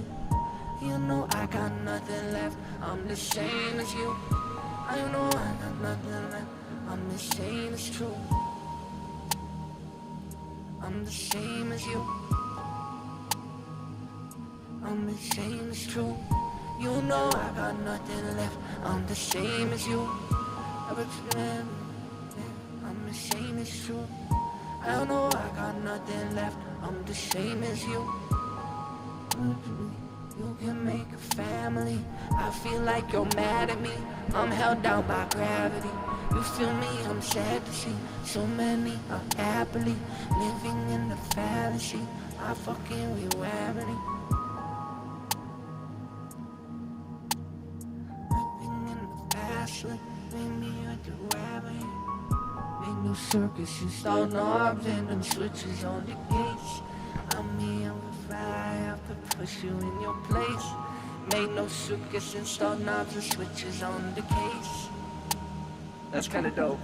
You know I got nothing left, I'm the same as you. I know I got nothing left, I'm the same as true. I'm the same as you. I'm the same as true. You know I got nothing left. I'm the same as you. But I'm the same as true. I know I got nothing left. I'm the same as you. You can make a family. I feel like you're mad at me. I'm held down by gravity. You feel me? I'm sad to see so many are happily living in the fallacy. I fucking reality. Living in the fast lane, maybe you're the gravity. Ain't no circus, install knobs and them switches on the gates. I'm me, I'm a fly, I have to push you in your place. Made no circus, install knobs and switches on the case. That's kind of dope.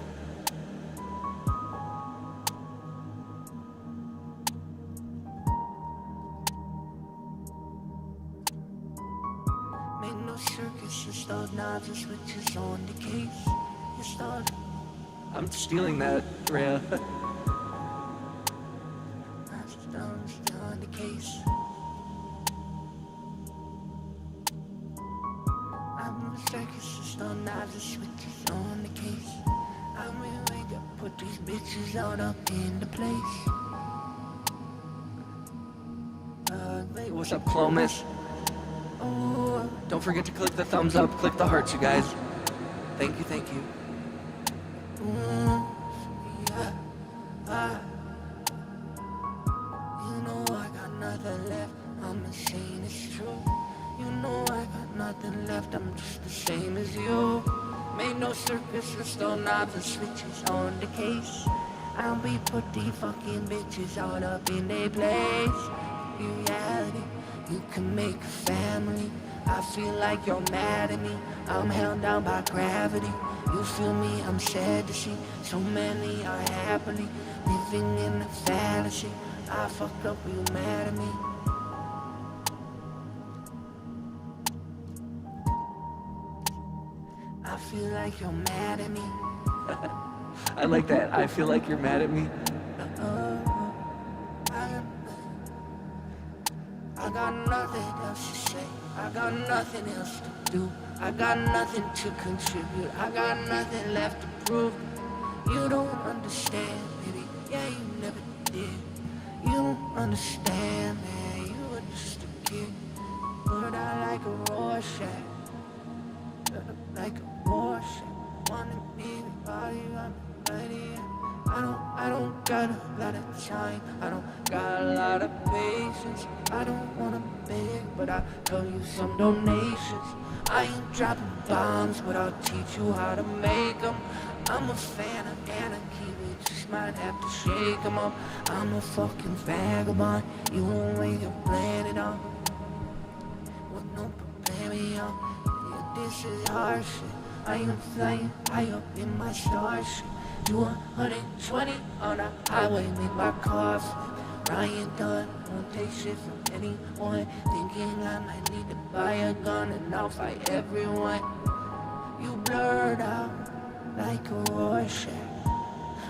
Made no circus, install knobs and switches on the case. Installed. I'm stealing that, Rhea. Still on the case. I'm a circus, install knobs and switches on the case. I'm ready to put these bitches all up in the place. Hey, what's up, Clomis? Oh, Don't forget to click the thumbs up, click the hearts, you guys. Thank you, thank you. yeah. You know I got nothing left. I'm insane, it's true. You know I got nothing left. I'm just the same as you. Made no circus, install knobs and switches on the case. I'll be put these fucking bitches all up in their place. Reality, you can make a family. I feel like you're mad at me. I'm held down by gravity. You feel me? I'm sad to see so many are happily living in a fantasy. I fucked up, you mad at me? I feel like you're mad at me. I like that. I feel like you're mad at me. I got nothing else to say. I got nothing else to do. I got nothing to contribute. I got nothing left to prove. You don't understand, baby. Yeah, you never did. You don't understand, man. You were just a kid. But I like a Rorschach. Like a Rorschach. Wanna be the body, I'm ready. I don't got a lot of time. I don't got a lot of patience. I don't wanna beg, but I'll tell you some donations. I ain't dropping bombs, but I'll teach you how to make them. I'm a fan of anarchy, we just might have to shake them up. I'm a fucking vagabond, you won't lay your planet on. Well, no, prepare me on. Yeah, this is hard shit. I am flying high up in my starship. 220 on a highway, make my car flip. Ryan Dunn, won't take shit from anyone. Thinking I might need to buy a gun and I'll fight everyone. You blurred out like a Rorschach.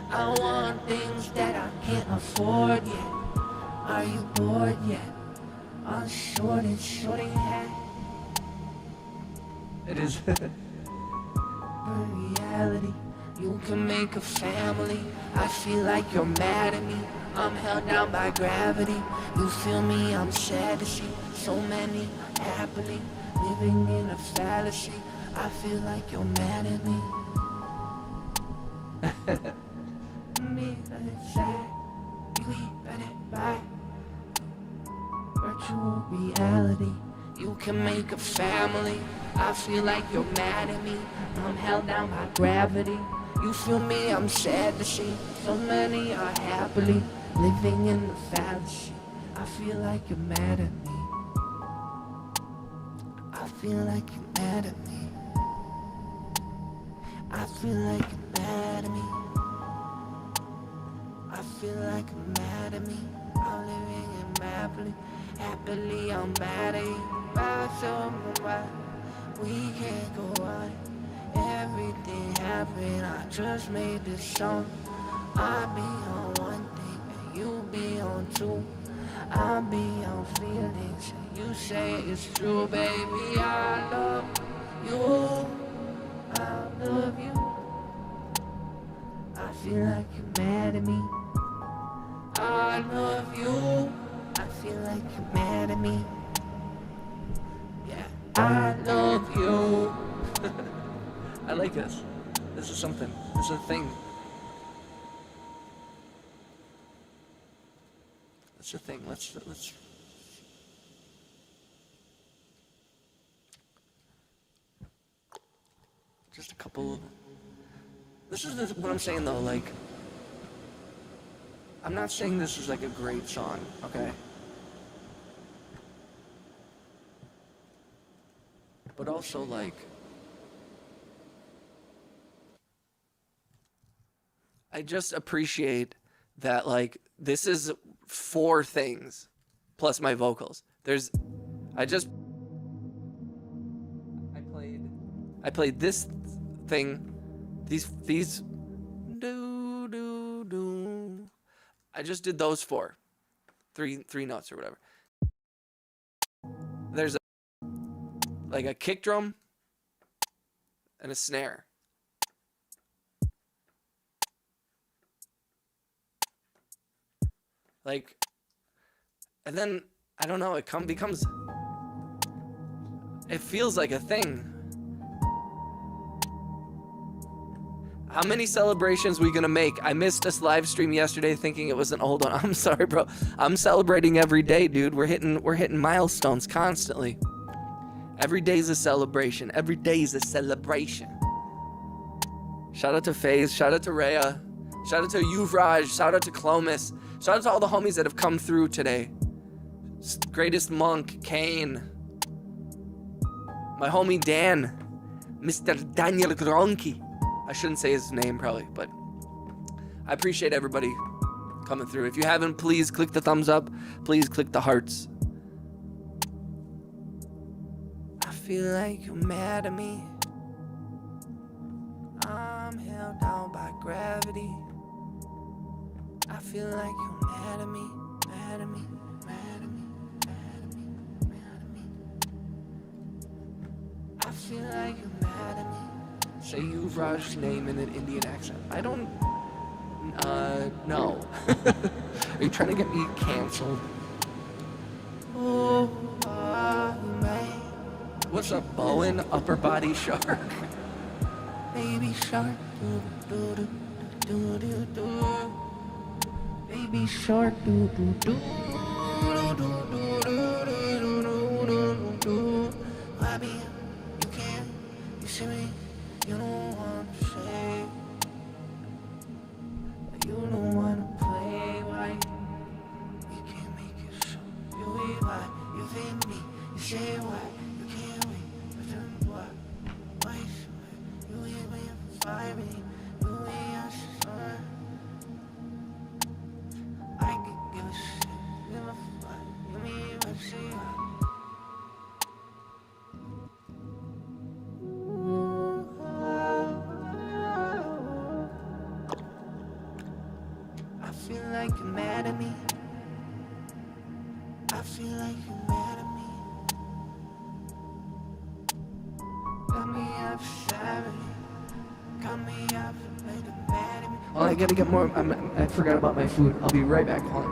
I want things that I can't afford yet. Are you bored yet? On shorty hat. It is. Reality, you can make a family. I feel like you're mad at me. I'm held down by gravity. You feel me? I'm sad to see so many happily living in a fallacy. I feel like you're mad at me. Me, it's sad. You let it by. Virtual reality. You can make a family. I feel like you're mad at me. I'm held down by gravity. You feel me? I'm sad to see so many are happily living in the fantasy. I feel like you're mad at me. I feel like you're mad at me. I feel like you're mad at me. I feel like you're mad at me. I'm living in happily I'm mad at you. We can't go on. Everything happened, I just made this song. I be on one thing and you be on two. I'll be your feelings. You say it's true, baby. I love you. I love you. I feel like you're mad at me. I love you. I feel like you're mad at me. Yeah, I love you. I like this. This is something. This is a thing. That's a thing. Let's. Just a couple. This is what I'm saying though. Like, I'm not saying this is like a great song. Okay. But also like. I just appreciate that, like, this is 4 things plus my vocals. I played this thing, these do. I just did those 4, three notes or whatever. There's like a kick drum and a snare. Like, and then, I don't know, it becomes, it feels like a thing. How many celebrations we gonna make? I missed this live stream yesterday thinking it was an old one. I'm sorry, bro. I'm celebrating every day, dude. We're hitting milestones constantly. Every day's a celebration. Every day's a celebration. Shout out to FaZe, shout out to Rhea, shout out to Yuvraj, shout out to Clomis. Shout out to all the homies that have come through today. Greatest Monk, Kane. My homie Dan. Mr. Daniel Gronki. I shouldn't say his name probably, but I appreciate everybody coming through. If you haven't, please click the thumbs up. Please click the hearts. I feel like you're mad at me. I'm held down by gravity. I feel like you're mad at me, mad at me, mad at me, mad at me, mad at me. I feel like you're mad at me. Say Yuvraj's name in an Indian accent. I don't, no. Are you trying to get me canceled? Oh, What's up, Bowen? Upper body shark. baby shark, do do do do do do. Baby shark, do do do do do do do do do do. I mean, you can't, you see me, you don't want to say, you don't want to play. Why? You can't make it so. You wait, why? You think me, you say why? You can't wait, but then what? Why? You ain't waiting for 5 minutes. You ain't asked for. I could give a shit, give a fuck. You mean what you say? I feel like you're mad at me. I feel like you're mad at me. Got me up savage. Got me up like you're mad at me. Oh, I gotta get more. I forgot about my food. I'll be right back. Hold on.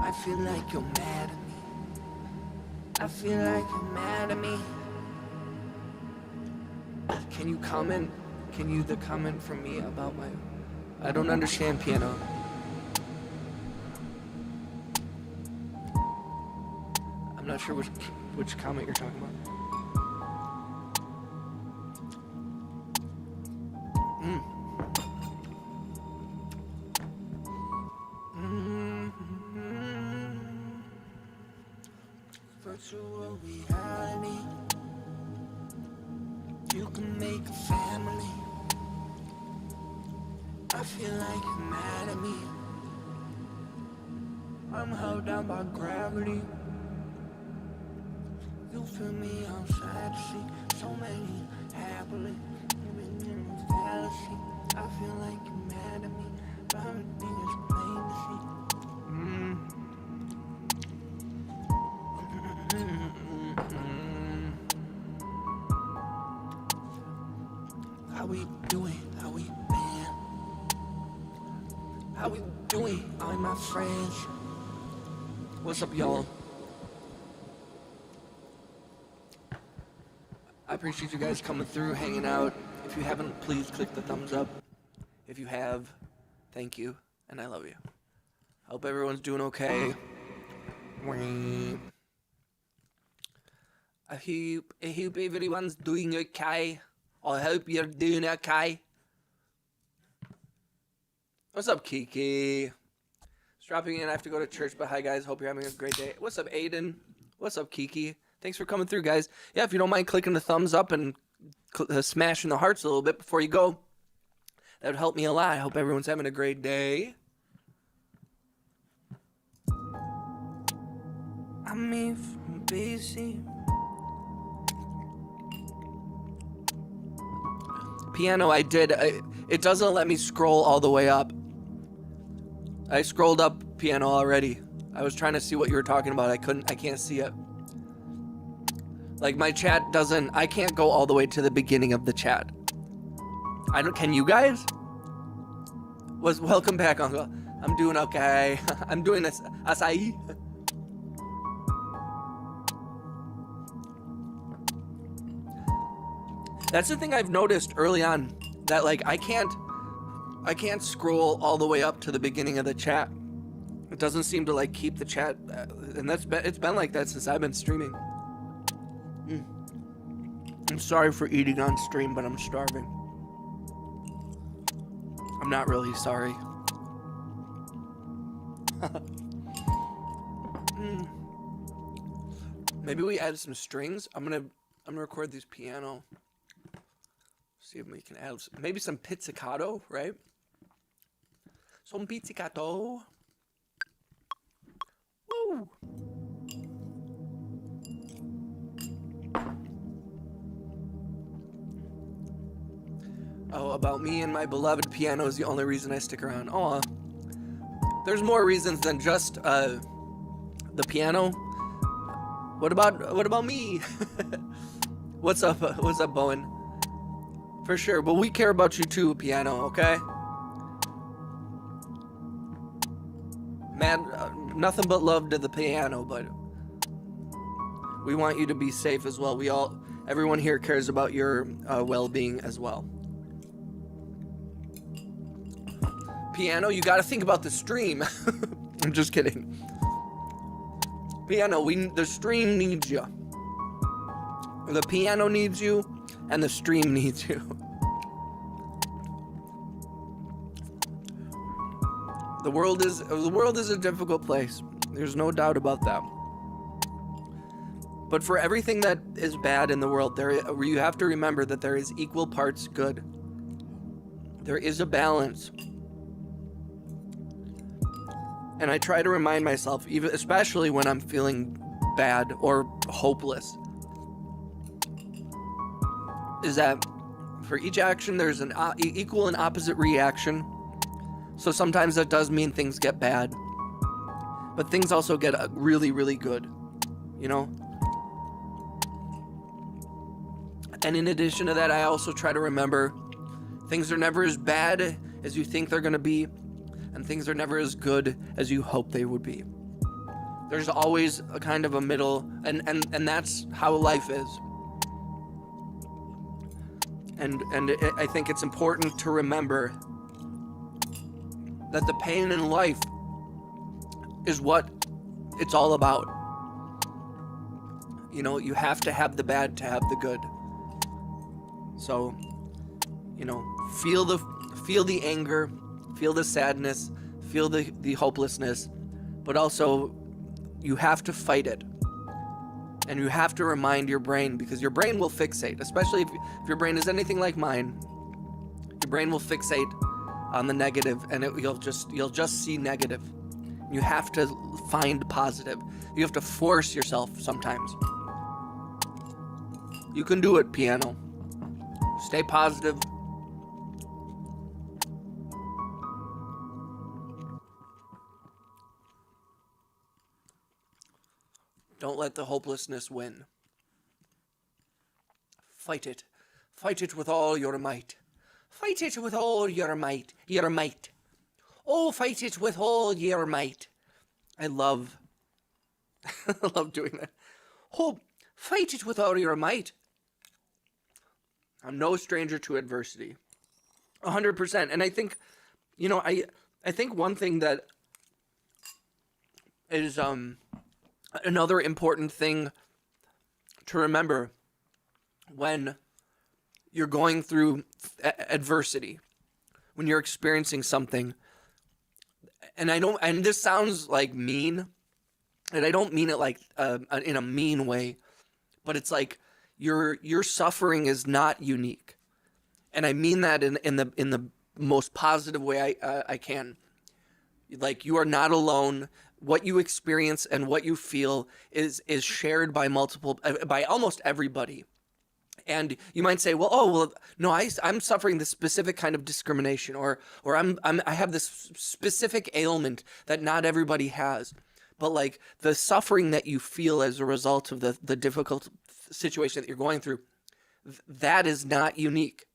I feel like you're mad at me. I feel like you're mad at me. Can you comment? Can you comment from me about my... I don't understand piano. I'm not sure which comment you're talking about. Virtual reality. You can make a family. I feel like you're mad at me. I'm held down by gravity. You feel me outside the sea. So many happily living in a fallacy. I feel like you're mad at me, but everything is plain to see. How we doing? How we been? How we doing? All my friends. What's up, y'all? I appreciate you guys coming through, hanging out. If you haven't, please click the thumbs up. If you have, thank you, and I love you. Hope everyone's doing okay. I hope everyone's doing okay. I hope you're doing okay. What's up, Kiki? Just dropping in. I have to go to church, but hi, guys. Hope you're having a great day. What's up, Aiden? What's up, Kiki? Thanks for coming through, guys. Yeah, if you don't mind clicking the thumbs up and smashing the hearts a little bit before you go, that would help me a lot. I hope everyone's having a great day. I'm me from BC. Piano, I did. It doesn't let me scroll all the way up. I scrolled up piano already. I was trying to see what you were talking about. I can't see it. Like my chat doesn't, I can't go all the way to the beginning of the chat. Can you guys? Welcome back, Uncle. I'm doing okay. I'm doing this acai. That's the thing I've noticed early on, that like I can't scroll all the way up to the beginning of the chat. It doesn't seem to like keep the chat, and it's been like that since I've been streaming. I'm sorry for eating on stream, but I'm starving. I'm not really sorry. Maybe we add some strings. I'm gonna record these piano. See if we can add maybe some pizzicato, right? Some pizzicato. Woo! Oh, about me and my beloved piano is the only reason I stick around. Aw. There's more reasons than just the piano. What about me? What's up, Bowen? For sure, but we care about you too, piano, okay? Man, nothing but love to the piano, but we want you to be safe as well. Everyone here cares about your well-being as well. Piano, you gotta think about the stream. I'm just kidding. Piano, the stream needs you. The piano needs you, and the stream needs you. The world is a difficult place. There's no doubt about that. But for everything that is bad in the world, you have to remember that there is equal parts good. There is a balance. And I try to remind myself, especially when I'm feeling bad or hopeless, is that for each action, there's an equal and opposite reaction. So sometimes that does mean things get bad, but things also get really, really good, you know? And in addition to that, I also try to remember things are never as bad as you think they're going to be, and things are never as good as you hope they would be. There's always a kind of a middle, and that's how life is. And I think it's important to remember that the pain in life is what it's all about. You know, you have to have the bad to have the good. So, you know, feel the anger, feel the sadness, feel the hopelessness, but also you have to fight it. And you have to remind your brain, because your brain will fixate, especially if your brain is anything like mine. Your brain will fixate on the negative, and you'll just see negative. You have to find positive. You have to force yourself sometimes. You can do it, piano. Stay positive. Don't let the hopelessness win. Fight it. Fight it with all your might. Fight it with all your might. Your might. Oh, fight it with all your might. I love doing that. Oh, fight it with all your might. I'm no stranger to adversity. 100%. And I think, you know, I think one thing that is another important thing to remember when you're going through adversity, when you're experiencing something, and this sounds like mean, and I don't mean it like in a mean way, but it's like your suffering is not unique, and I mean that in the most positive way I can. Like, you are not alone. What you experience and what you feel is shared by almost everybody. And you might say, well, no, I'm suffering this specific kind of discrimination, or I have this specific ailment that not everybody has. But like, the suffering that you feel as a result of the difficult situation that you're going through, that is not unique.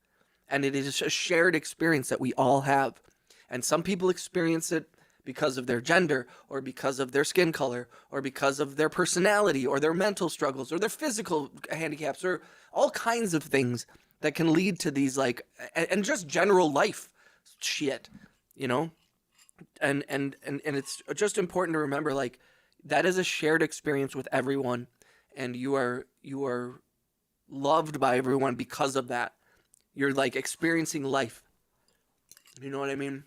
And it is a shared experience that we all have. And some people experience it because of their gender, or because of their skin color, or because of their personality, or their mental struggles, or their physical handicaps, or all kinds of things that can lead to these, like, and just general life shit, you know? And it's just important to remember, like, that is a shared experience with everyone, and you are loved by everyone because of that. You're, like, experiencing life. You know what I mean?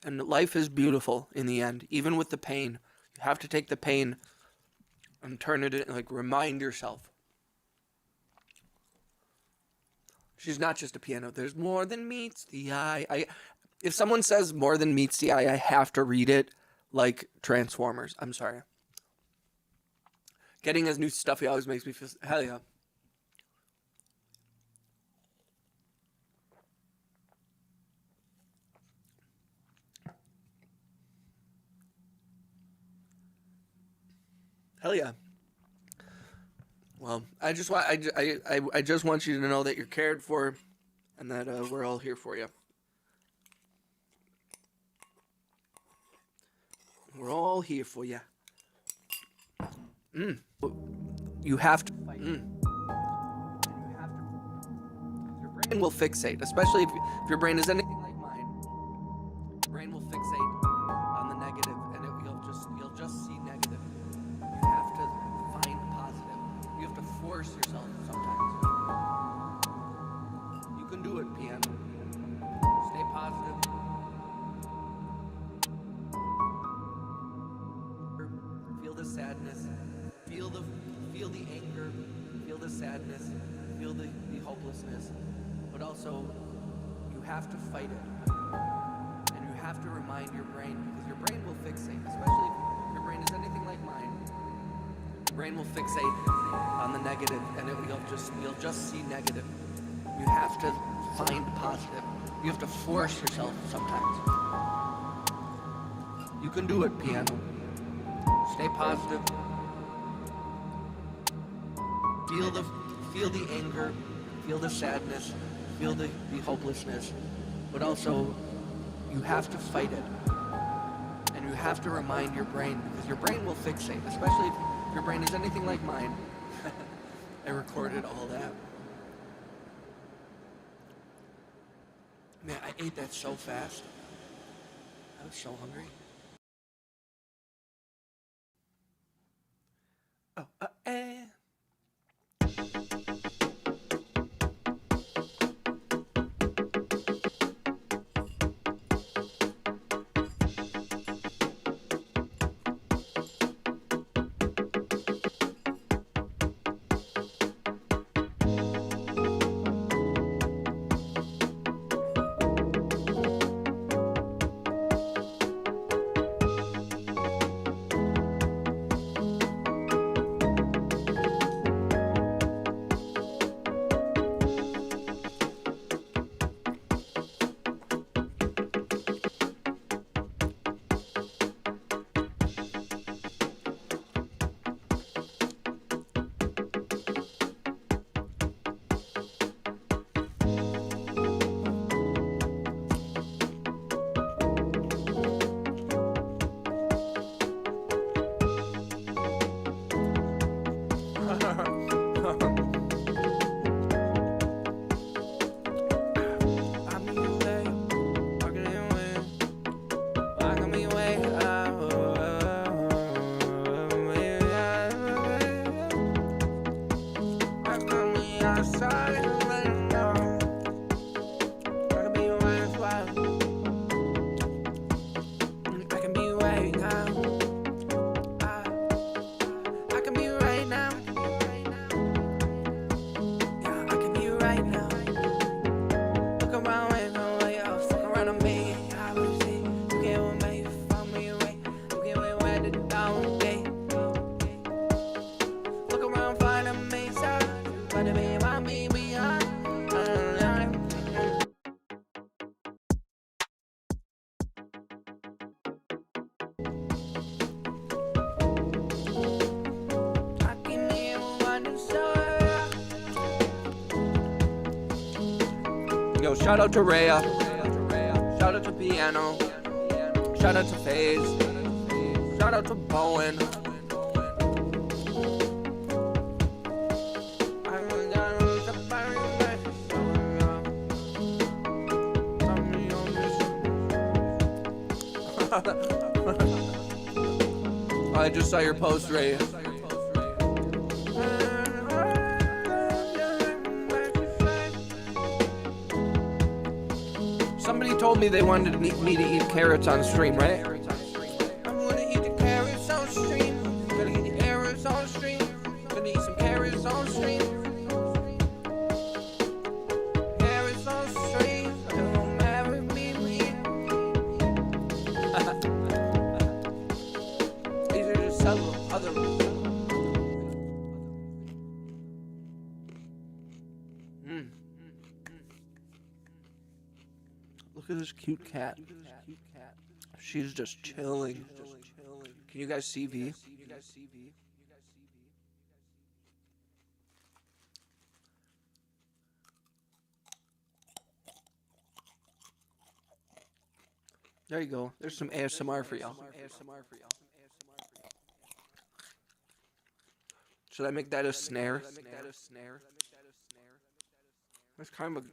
And life is beautiful in the end, even with the pain. You have to take the pain and turn it in, like, remind yourself. She's not just a piano. There's more than meets the eye. If someone says more than meets the eye, I have to read it like Transformers. I'm sorry. Getting his new stuff, he always makes me feel, hell yeah. Hell yeah. Well, I just want you to know that you're cared for, and that we're all here for you. We're all here for you. You have to fight. You have to. Your brain will fixate, especially if your brain is anything like mine. Your brain will fixate on the negative, and you'll just see negative. You have to find positive. You have to force yourself sometimes. You can do it, piano. Stay positive. Feel the sadness. Feel the anger. Feel the sadness. Feel the hopelessness. But also, you have to fight it. And you have to remind your brain, because your brain will fixate, especially if your brain is anything like mine. Your brain will fixate on the negative, and you'll just see negative. You have to find positive. You have to force yourself sometimes. You can do it, piano. Stay positive. Feel the anger, feel the sadness, feel the hopelessness, but also you have to fight it, and you have to remind your brain, because your brain will fixate, especially if your brain is anything like mine. I recorded all that. Man, I ate that so fast. I was so hungry. Oh, eh. Yo, shout out to Rhea. Shout out to Piano. Shout out to FaZe. Shout out to Bowen. I just saw your post, Rhea. Somebody told me they wanted me to eat carrots on stream, right? I'm gonna eat the carrots on stream. Gonna eat the carrots on stream. Gonna eat some carrots on stream. Carrots on stream. Don't marry me. These are just some other. Look at this cute cat. She's just chilling. Can you guys see V? There you go. There's some ASMR for y'all. Should I make that a snare? That's kind of a...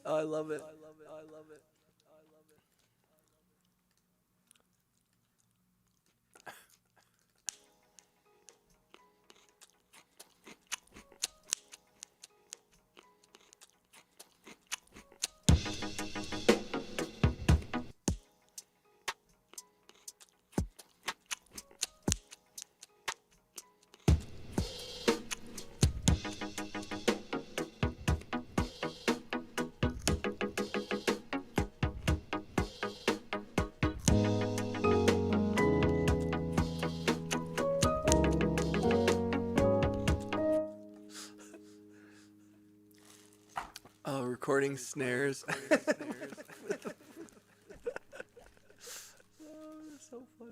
Oh, I love it. Oh, recording snares. Oh, that's so funny.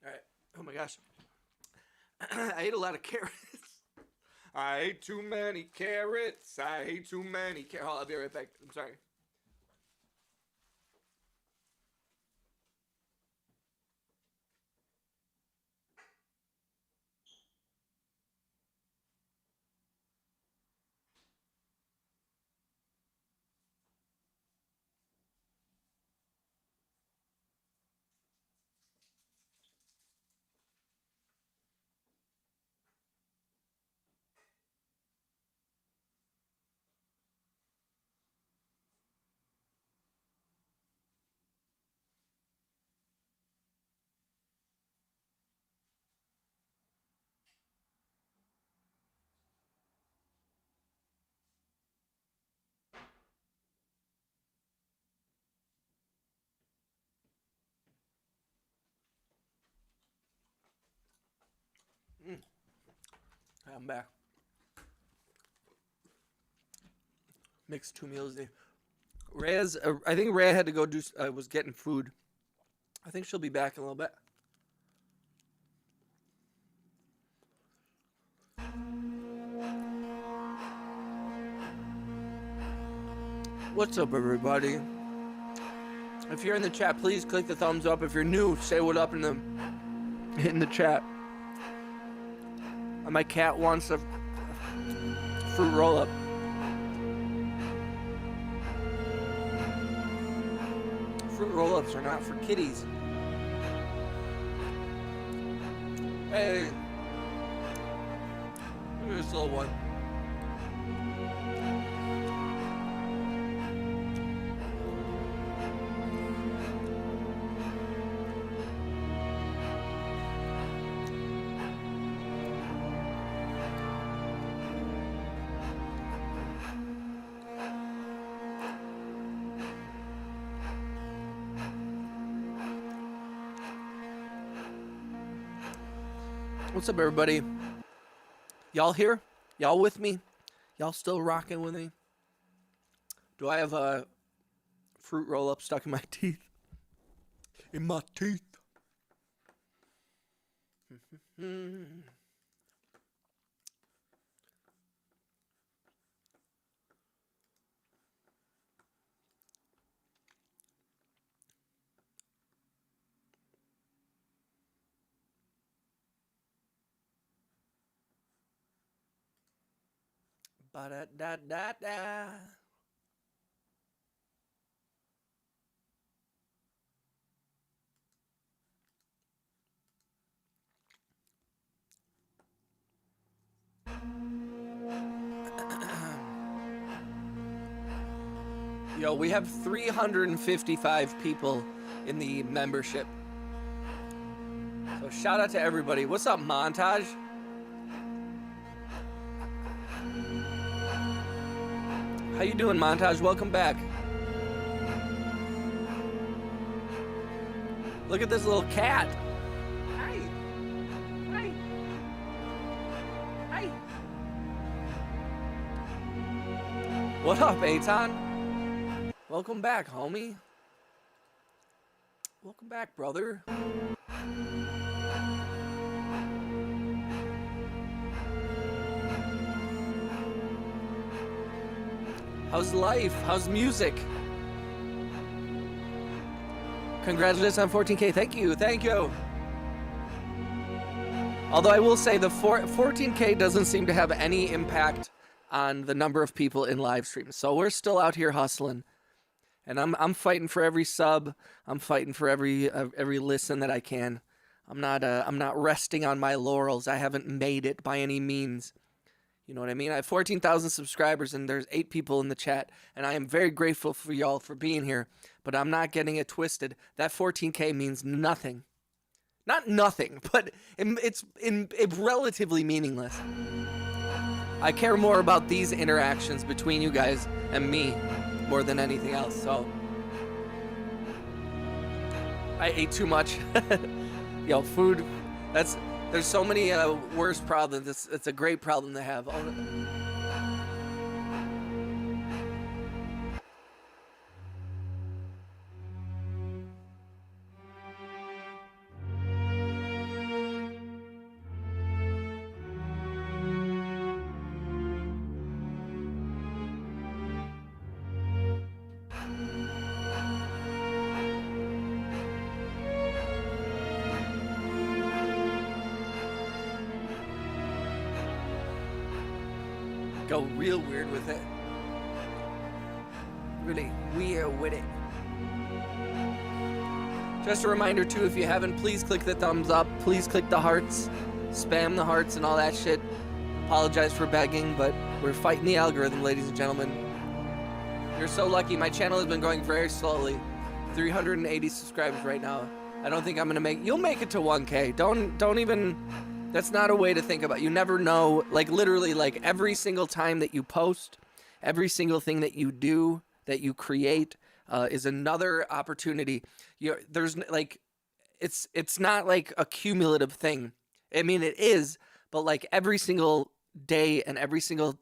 All right. Oh my gosh. I ate a lot of carrots. I ate too many carrots. I ate too many carrots. I'll be right back. I'm sorry. I'm back. Mixed 2 meals a day. I think Rhea had to go do, was getting food. I think she'll be back in a little bit. What's up, everybody? If you're in the chat, please click the thumbs up. If you're new, say what up in the chat. My cat wants a fruit roll-up. Fruit roll-ups are not for kitties. Hey, look at this little one. What's up, everybody? Y'all here? Y'all with me? Y'all still rocking with me? Do I have a fruit roll-up stuck in my teeth? In my teeth. Ba-da-da-da-da. Yo, we have 355 people in the membership. So shout out to everybody. What's up, Montage? How you doing, Montage? Welcome back. Look at this little cat. Hi. Hi. Hi. What up, Eitan? Welcome back, homie. Welcome back, brother. How's life? How's music? Congratulations on 14K. Thank you. Thank you. Although I will say the 14K doesn't seem to have any impact on the number of people in live streams. So we're still out here hustling. And I'm fighting for every sub. I'm fighting for every listen that I can. I'm not resting on my laurels. I haven't made it by any means. You know what I mean? I have 14,000 subscribers and there's 8 people in the chat. And I am very grateful for y'all for being here. But I'm not getting it twisted. That 14K means nothing. Not nothing, but it's relatively meaningless. I care more about these interactions between you guys and me more than anything else. So I ate too much. Yo, food, there's so many worse problems. It's a great problem to have. Go real weird with it. Really weird with it. Just a reminder too, if you haven't, please click the thumbs up. Please click the hearts. Spam the hearts and all that shit. Apologize for begging, but we're fighting the algorithm, ladies and gentlemen. You're so lucky. My channel has been going very slowly. 380 subscribers right now. I don't think I'm gonna you'll make it to 1K. Don't even, that's not a way to think about it. You never know. Like literally, like every single time that you post, every single thing that you do, that you create, is another opportunity. There's like, it's not like a cumulative thing. I mean, it is, but like every single day and every single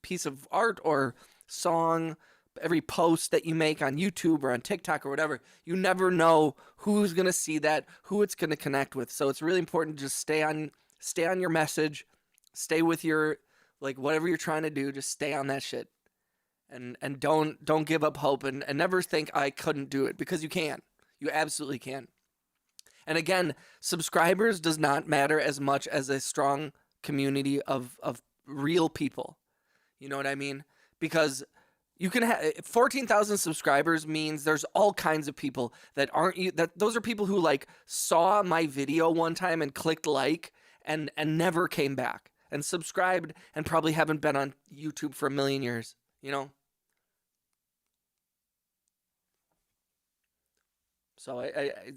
piece of art or song, every post that you make on YouTube or on TikTok or whatever, you never know who's going to see that, who it's going to connect with. So it's really important to just stay on your message, stay with your, like, whatever you're trying to do, just stay on that shit. And don't give up hope, and never think I couldn't do it, because you can. You absolutely can. And again, subscribers does not matter as much as a strong community of real people. You know what I mean? Because you can have 14,000 subscribers means there's all kinds of people that aren't you, that those are people who like saw my video one time and clicked like and never came back and subscribed and probably haven't been on YouTube for a million years, you know? So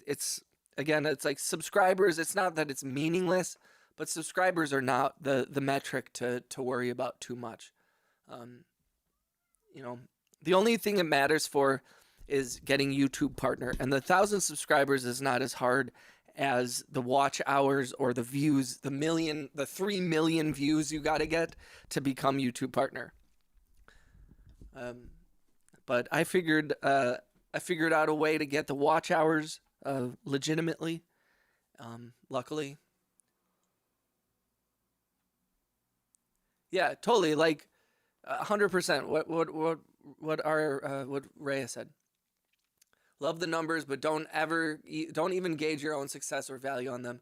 it's, again, it's like subscribers, it's not that it's meaningless, but subscribers are not the metric to worry about too much. You know, the only thing it matters for is getting YouTube partner, and the 1,000 subscribers is not as hard as the watch hours or the views, the 3 million views you got to get to become YouTube partner. But I figured out a way to get the watch hours legitimately. Luckily, yeah, totally. Like 100%. What Rhea said. Love the numbers, but don't even gauge your own success or value on them.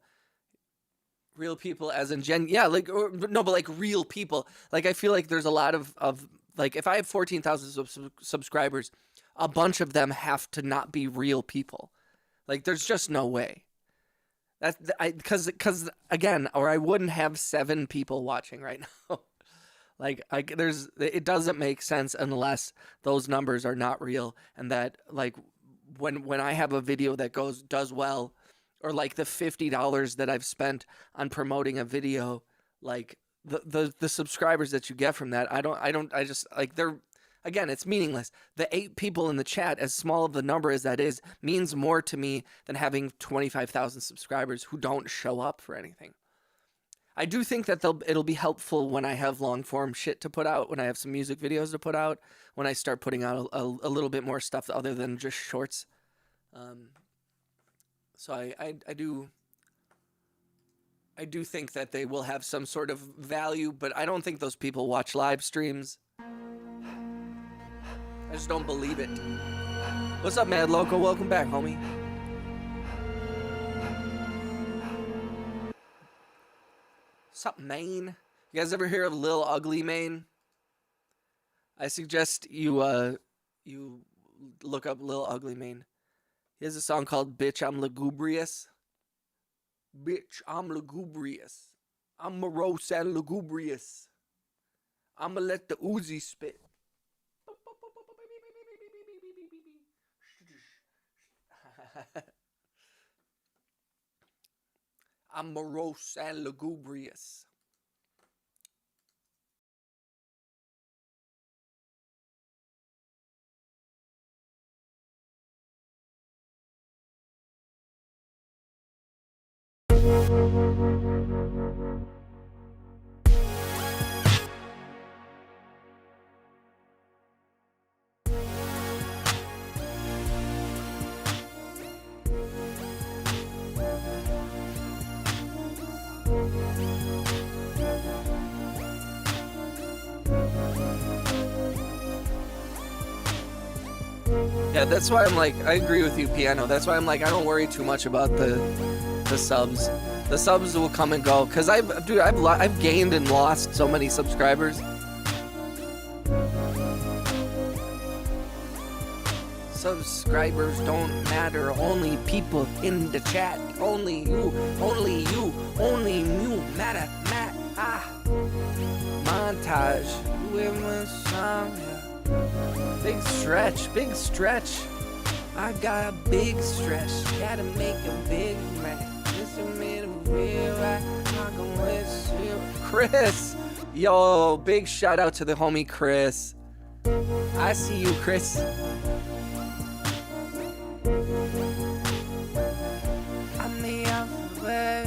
Real people, as in yeah, like no, but like real people. Like I feel like there's a lot of like if I have 14,000 subscribers, a bunch of them have to not be real people. Like there's just no way. Because again, or I wouldn't have 7 people watching right now. It doesn't make sense unless those numbers are not real, and that like when I have a video that does well, or like the $50 that I've spent on promoting a video, like the subscribers that you get from that, I just like they're, again, it's meaningless. The 8 people in the chat, as small of the number as that is, means more to me than having 25,000 subscribers who don't show up for anything. I do think that it'll be helpful when I have long form shit to put out, when I have some music videos to put out, when I start putting out a little bit more stuff other than just shorts. So I do think that they will have some sort of value, but I don't think those people watch live streams. I just don't believe it. What's up, Mad Loco? Welcome back, homie. What's up, Maine? You guys ever hear of Lil Ugly Mane? I suggest you look up Lil Ugly Mane. He has a song called Bitch, I'm Lugubrious. Bitch, I'm lugubrious. I'm morose and lugubrious. I'ma let the Uzi spit. I'm morose and lugubrious. Yeah, that's why I'm like, I agree with you, Piano. That's why I'm like, I don't worry too much about the subs. The subs will come and go, because I've gained and lost so many subscribers. Subscribers don't matter, only people in the chat. Only you matter. Montage. Big stretch. I got a big stretch. Gotta make a big man. This is made of real right. I'm going with you. Chris! Yo, big shout out to the homie Chris. I see you, Chris. I'm the alphabet.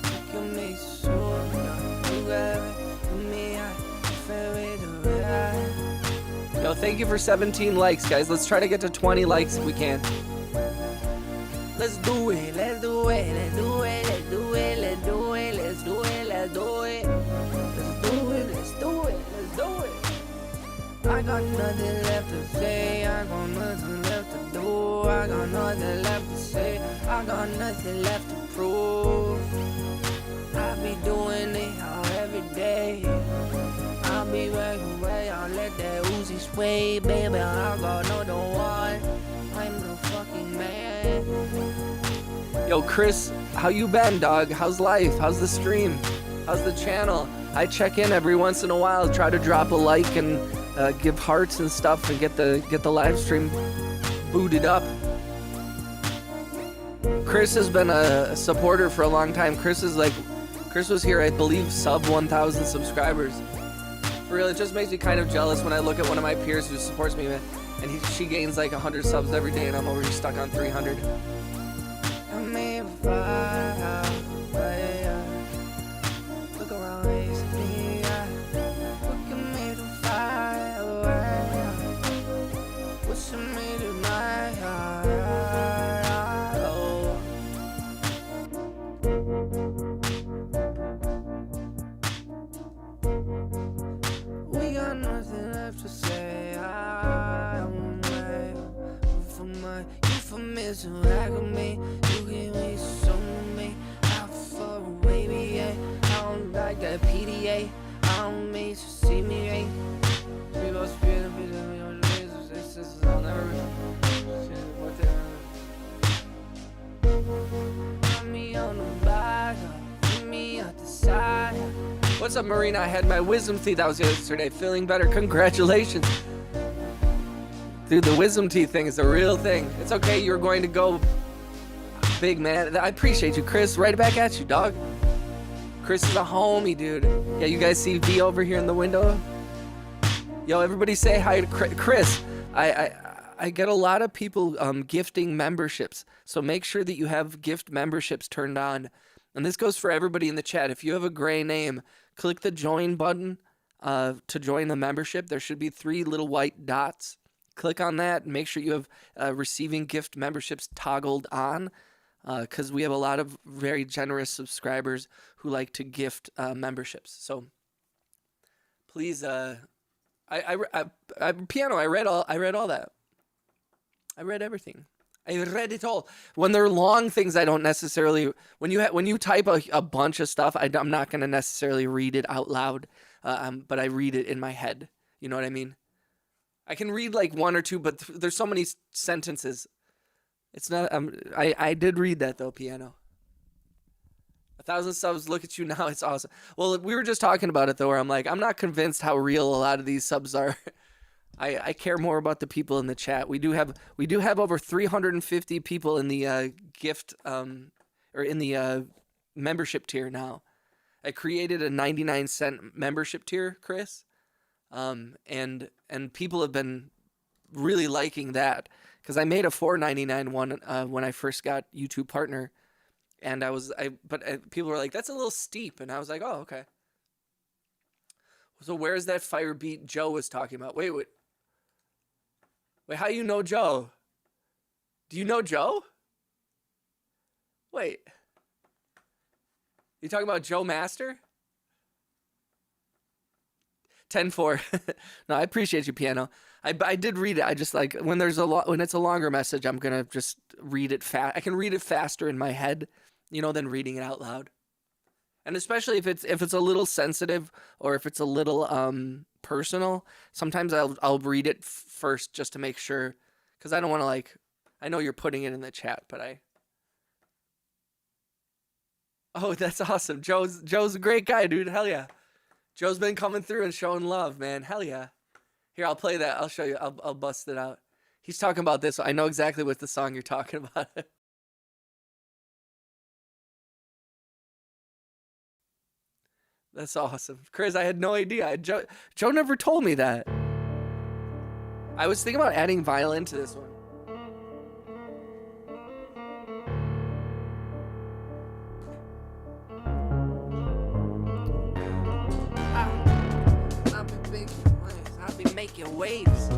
You can make Thank you for 17 likes, guys. Let's try to get to 20 likes if we can. Let's do it, let's do it, let's do it, let's do it, let's do it, let's do it, let's do it. Let's do it, let's do it, let's do it. I got nothing left to say, I got nothing left to do, I got nothing left to say, I got nothing left to prove. I be doing it all every day. I'll be back away, I'll let that Uzi sway, baby. I got no the one. I'm the fucking man. Yo, Chris, how you been, dog? How's life? How's the stream? How's the channel? I check in every once in a while, try to drop a like and give hearts and stuff, and get the live stream booted up. Chris has been a supporter for a long time. Chris was here, I believe, sub 1,000 subscribers. For real, it just makes me kind of jealous when I look at one of my peers who supports me, and she gains like 100 subs every day, and I'm over here stuck on 300. I may fly away. Look around, it's me. Look at me to fly away. What's it made of my heart? We got nothing left to say. I don't know. For my, you for me, so I got me. You give me some of me. I'm far away, yeah. I don't like that PDA. I don't make you see me, eh? People spit a bit of me on the razors. This is I'll never be. Put me on the bottom. Put me at the side. What's up, Marina? I had my wisdom teeth out yesterday. Feeling better. Congratulations. Dude, the wisdom teeth thing is a real thing. It's okay. You're going to go big, man. I appreciate you, Chris. Right back at you, dog. Chris is a homie, dude. Yeah, you guys see V over here in the window? Yo, everybody say hi to Chris. I get a lot of people gifting memberships. So make sure that you have gift memberships turned on. And this goes for everybody in the chat. If you have a gray name, click the join button to join the membership. There should be 3 little white dots. Click on that and make sure you have receiving gift memberships toggled on, because we have a lot of very generous subscribers who like to gift memberships. So please, piano. I read all that. I read everything. I read it all. When they're long things, I don't necessarily. When you type a bunch of stuff, I'm not going to necessarily read it out loud, but I read it in my head. You know what I mean? I can read like 1 or 2, but there's so many sentences. It's not. I did read that though, piano. 1,000 subs. Look at you now. It's awesome. Well, we were just talking about it though, where I'm like, I'm not convinced how real a lot of these subs are. I care more about the people in the chat. We do have over 350 people in the gift or in the membership tier now. I created a 99-cent membership tier, Chris, and people have been really liking that, because I made a $4.99 one when I first got YouTube Partner, and people were like, that's a little steep, and I was like, oh, okay. So where's that fire beat Joe was talking about? Wait, how you know Joe? Do you know Joe? Wait. You talking about Joe Master? 10-4. No, I appreciate you, piano. I did read it. I just like when it's a longer message, I'm gonna just read it fast. I can read it faster in my head, than reading it out loud. And especially if it's a little sensitive or if it's a little personal, sometimes I'll read it first just to make sure, because I don't want to I know you're putting it in the chat, but oh, that's awesome. Joe's a great guy, dude. Hell yeah. Joe's been coming through and showing love, man. Hell yeah. Here, I'll play that. I'll show you. I'll bust it out. He's talking about this. I know exactly what the song you're talking about. That's awesome. Chris, I had no idea. Joe never told me that. I was thinking about adding violin to this one. I'll be making waves.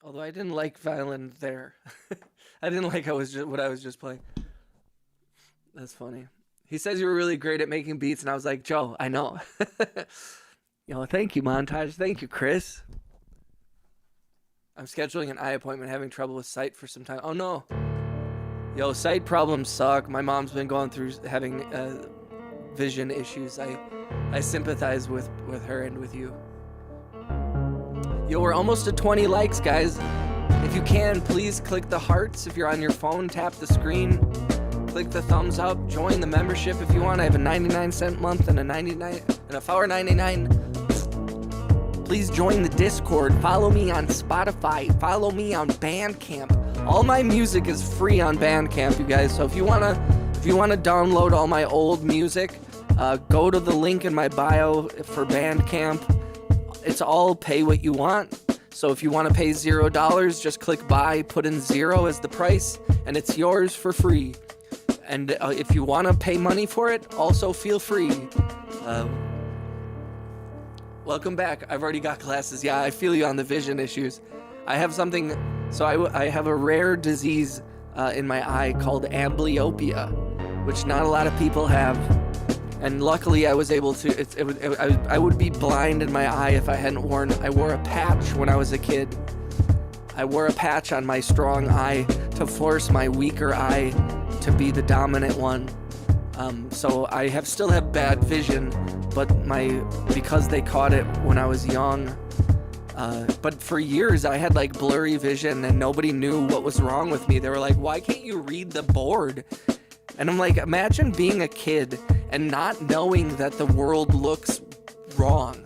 Although I didn't like violin there. I didn't like what I was just playing. That's funny. He says you were really great at making beats, and I was like, Joe, I know. Thank you, Montage. Thank you, Chris. I'm scheduling an eye appointment, having trouble with sight for some time. Oh, no. Yo, sight problems suck. My mom's been going through having vision issues. I sympathize with her and with you. Yo, we're almost at 20 likes, guys. If you can, please click the hearts. If you're on your phone, tap the screen. Click the thumbs up. Join the membership if you want. I have a 99-cent month and a $1.99. Please join the Discord. Follow me on Spotify. Follow me on Bandcamp. All my music is free on Bandcamp, you guys. So if you wanna download all my old music, go to the link in my bio for Bandcamp. It's all pay what you want. So if you want to pay $0, just click buy, put in 0 as the price, and it's yours for free. And if you want to pay money for it, also feel free. Welcome back. I've already got glasses. Yeah, I feel you on the vision issues. I have something, so I have a rare disease in my eye called amblyopia, which not a lot of people have. And luckily I was able to, I would be blind in my eye if I wore a patch when I was a kid. I wore a patch on my strong eye to force my weaker eye to be the dominant one. So I still have bad vision, but because they caught it when I was young. But for years I had like blurry vision and nobody knew what was wrong with me. They were like, why can't you read the board? And I'm like, imagine being a kid and not knowing that the world looks wrong.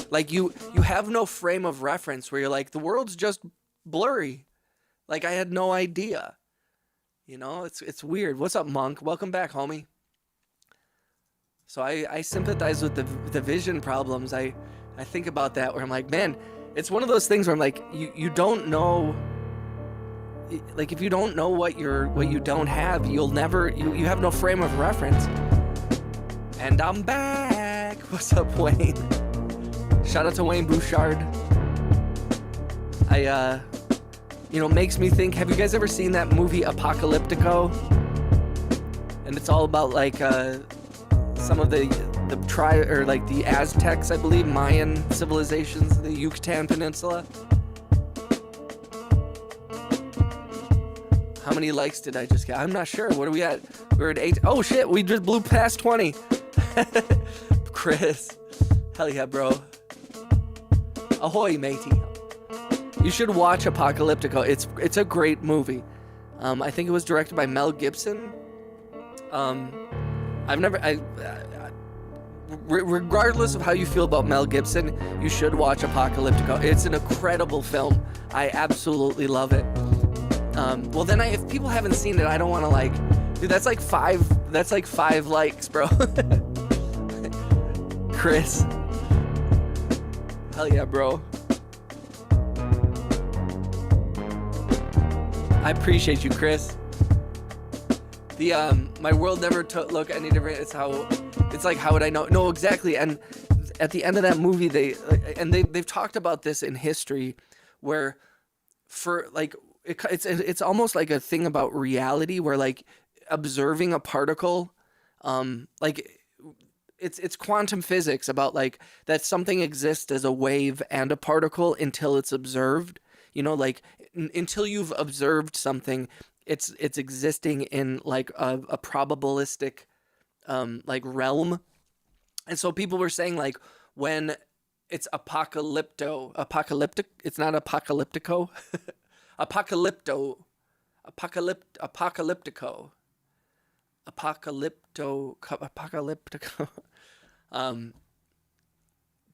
Like you have no frame of reference where you're like, the world's just blurry. Like I had no idea. It's weird. What's up, Monk? Welcome back, homie. So I sympathize with the vision problems. I think about that where I'm like, man, it's one of those things where I'm like, you don't know. Like if you don't know what you don't have, you'll never, you have no frame of reference. And I'm back. What's up, Wayne? Shout out to Wayne Bouchard. Makes me think, have you guys ever seen that movie Apocalyptico? And it's all about like some of the Aztecs, I believe, Mayan civilizations, the Yucatan Peninsula. How many likes did I just get? I'm not sure. What are we at? We're at 8. Oh shit, we just blew past 20. Chris. Hell yeah, bro. Ahoy, matey. You should watch Apocalyptico. It's a great movie. I think it was directed by Mel Gibson. Regardless of how you feel about Mel Gibson, you should watch Apocalyptico. It's an incredible film. I absolutely love it. Well then if people haven't seen it, I don't want to like, dude, that's like five likes, bro. Chris. Hell yeah, bro. I appreciate you, Chris. My world never look any different. It's like, how would I know? No, exactly. And at the end of that movie, they've talked about this in history where for like, it's almost like a thing about reality where like observing a particle, like it's quantum physics about like that something exists as a wave and a particle until it's observed, like until you've observed something, it's existing in like a probabilistic, like realm. And so people were saying like when it's apocalyptic, it's not apocalyptico. Apocalyptico.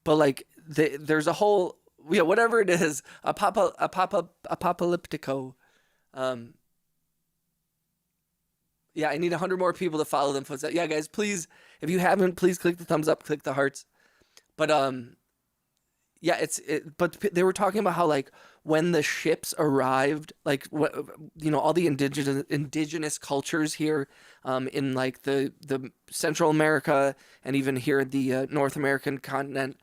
But like there's a whole, whatever it is, apocalyptico. Yeah, I need 100 more people to follow them. Yeah, guys, please, if you haven't, please click the thumbs up, click the hearts. But yeah, but they were talking about how like when the ships arrived, like all the indigenous cultures here, in like the Central America and even here at the North American continent,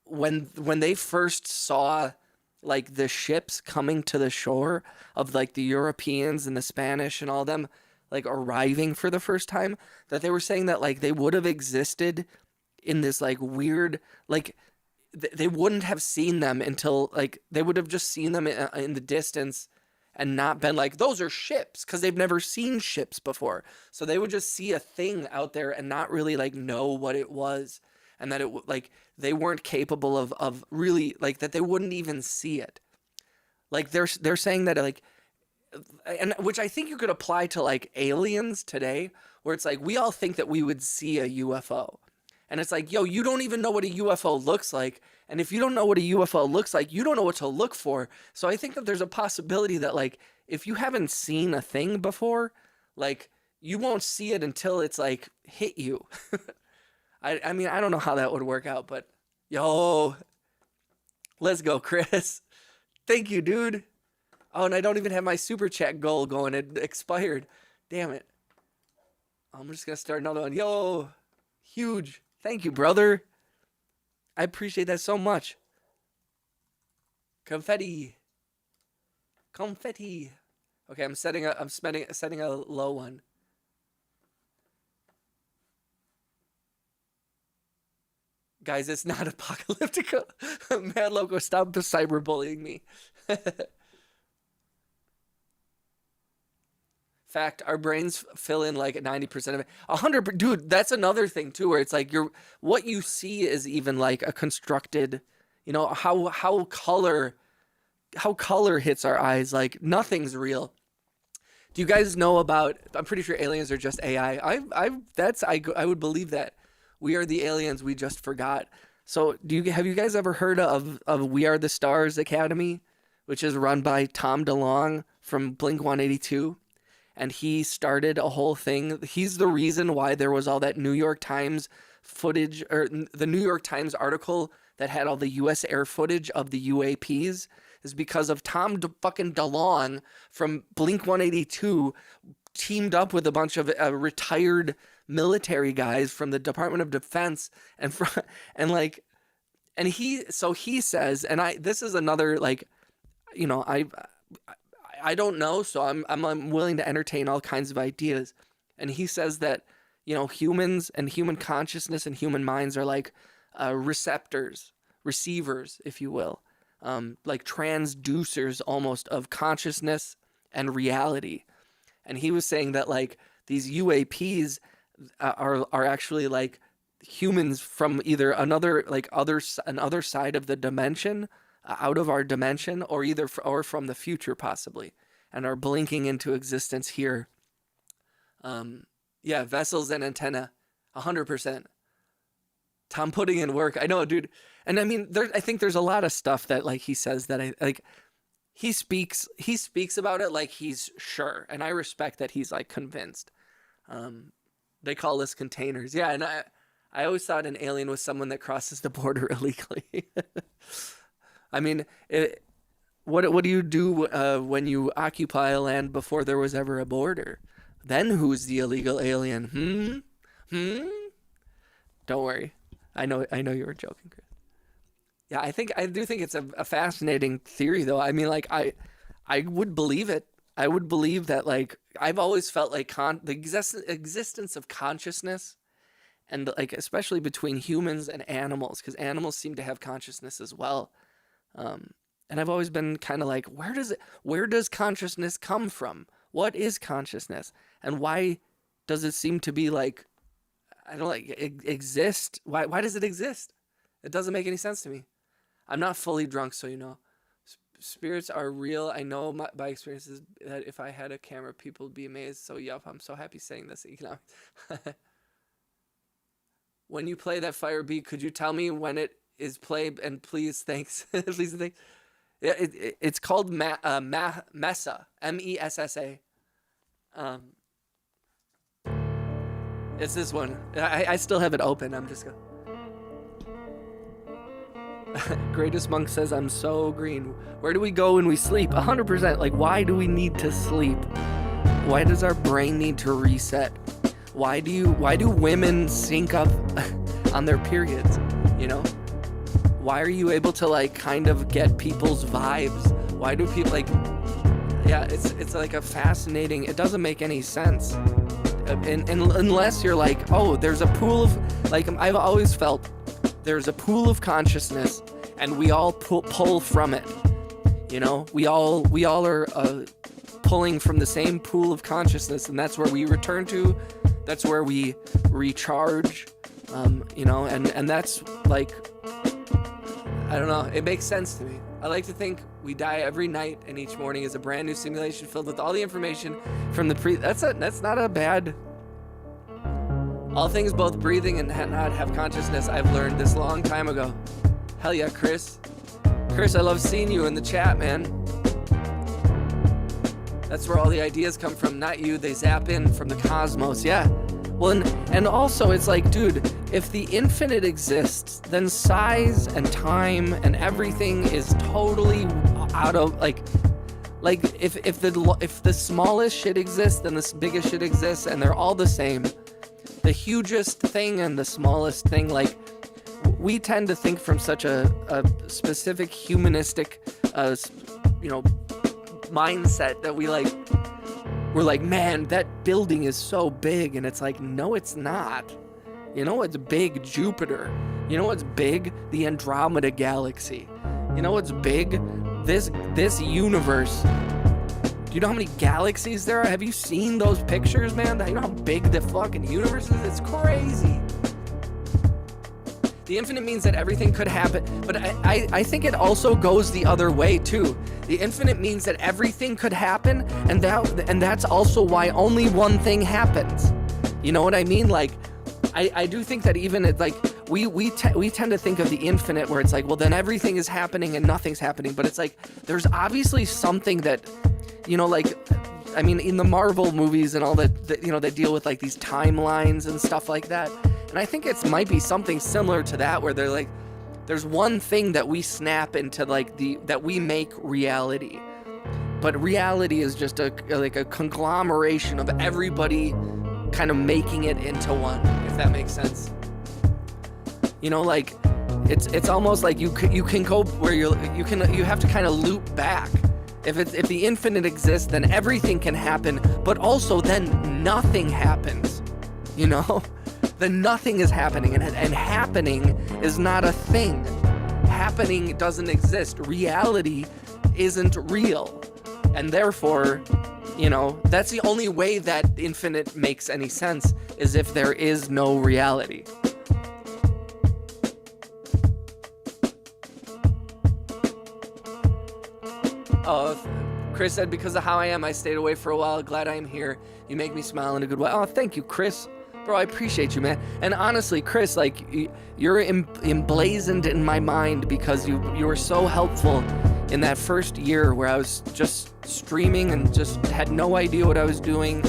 when they first saw like the ships coming to the shore of like the Europeans and the Spanish and all them like arriving for the first time, that they were saying that like they would have existed in this like weird, like they wouldn't have seen them until like they would have just seen them in the distance and not been like, those are ships, because they've never seen ships before. So they would just see a thing out there and not really like know what it was, and that it like they weren't capable of really like that they wouldn't even see it. Like they're saying that like, and which I think you could apply to like aliens today, where it's like we all think that we would see a UFO. And it's like, yo, you don't even know what a UFO looks like. And if you don't know what a UFO looks like, you don't know what to look for. So I think that there's a possibility that, like, if you haven't seen a thing before, like, you won't see it until it's, like, hit you. I mean, I don't know how that would work out, but, yo, let's go, Chris. Thank you, dude. Oh, and I don't even have my super chat goal going. It expired. Damn it. I'm just going to start another one. Yo, huge. Thank you, brother. I appreciate that so much. Confetti. Confetti. Okay, I'm setting a low one. Guys, it's not apocalyptic. Mad Loco, stop the cyberbullying me. Fact, our brains fill in like 90% of it. 100%, dude, that's another thing too, where it's like what you see is even like a constructed, you know, how color hits our eyes, like nothing's real. Do you guys know about, I'm pretty sure aliens are just AI. I would believe that. We are the aliens we just forgot. So have you guys ever heard of We Are the Stars Academy, which is run by Tom DeLonge from Blink-182? And he started a whole thing. He's the reason why there was all that New York Times footage, or the New York Times article that had all the U.S. air footage of the UAPs, is because of Tom fucking DeLonge from Blink-182 teamed up with a bunch of retired military guys from the Department of Defense and he says, and this is another, like, you know, I don't know, so I'm willing to entertain all kinds of ideas. And he says that, you know, humans and human consciousness and human minds are like receivers, if you will, like transducers almost of consciousness and reality. And he was saying that like these UAPs are actually like humans from either another side of the dimension, out of our dimension, or from the future possibly, and are blinking into existence here. Yeah, vessels and antenna, 100%. Tom putting in work. I know, dude. And I mean, I think there's a lot of stuff that like he says that I like. He speaks about it like he's sure, and I respect that he's like convinced. They call us containers. Yeah, and I always thought an alien was someone that crosses the border illegally. I mean, what do you do when you occupy a land before there was ever a border? Then who's the illegal alien? Don't worry. I know you were joking, Chris. Yeah, I do think it's a fascinating theory, though. I mean, like, I would believe it. I would believe that, like, I've always felt like the existence of consciousness, and like especially between humans and animals, because animals seem to have consciousness as well. And I've always been kind of like, where does consciousness come from? What is consciousness, and why does it seem to be like, I don't like exist? Why does it exist? It doesn't make any sense to me. I'm not fully drunk, so you know. Spirits are real. I know by experiences that if I had a camera, people would be amazed. So, yup, I'm so happy saying this. When you play that fire beat, could you tell me when it is played? And please, thanks. Please, thanks. Yeah, it's called Messa. MESSA. It's this one. I still have it open. I'm just going. Greatest Monk says, I'm so green. Where do we go when we sleep? 100%. Like, why do we need to sleep? Why does our brain need to reset? Why do women sync up on their periods? You know? why are you able to like kind of get people's vibes? Why do people like, yeah, it's like a fascinating, it doesn't make any sense. And unless you're like, oh, there's a pool of, like, I've always felt there's a pool of consciousness and we all pull from it. You know, we all are pulling from the same pool of consciousness, and that's where we return to. That's where we recharge. You know, and that's like, I don't know, it makes sense to me. I like to think we die every night and each morning is a brand new simulation filled with all the information from the that's not a bad. All things both breathing and not have consciousness, I've learned this long time ago. Hell yeah, Chris. Chris, I love seeing you in the chat, man. That's where all the ideas come from, not you. They zap in from the cosmos, yeah. Well, and also it's like, dude, if the infinite exists, then size and time and everything is totally out of, like if the smallest shit exists, then the biggest shit exists, and they're all the same. The hugest thing and the smallest thing, like, we tend to think from such a specific humanistic, you know, mindset that we're like, man, that building is so big, and it's like, no, it's not. You know what's big? Jupiter. You know what's big? The Andromeda Galaxy. You know what's big? This universe. Do you know how many galaxies there are? Have you seen those pictures, man? You know how big the fucking universe is? It's crazy. The infinite means that everything could happen, but I think it also goes the other way too. The infinite means that everything could happen, and that's also why only one thing happens. You know what I mean? Like, I do think that even it, like, we tend to think of the infinite where it's like, well, then everything is happening and nothing's happening, but it's like there's obviously something that, you know, like, I mean, in the Marvel movies and all that, you know, they deal with like these timelines and stuff like that. And I think it might be something similar to that, where they're like, there's one thing that we snap into, like, that we make reality. But reality is just a conglomeration of everybody kind of making it into one, if that makes sense. You know, like, it's almost like you can go where you have to kind of loop back. If the infinite exists, then everything can happen, but also then nothing happens. You know? Then nothing is happening, and happening is not a thing. Happening doesn't exist. Reality isn't real. And therefore, you know, that's the only way that infinite makes any sense, is if there is no reality. Oh, Chris said, because of how I am, I stayed away for a while. Glad I am here. You make me smile in a good way. Oh, thank you, Chris. Bro, I appreciate you, man. And honestly, Chris, like, you're emblazoned in my mind because you were so helpful in that first year where I was just streaming and just had no idea what I was doing,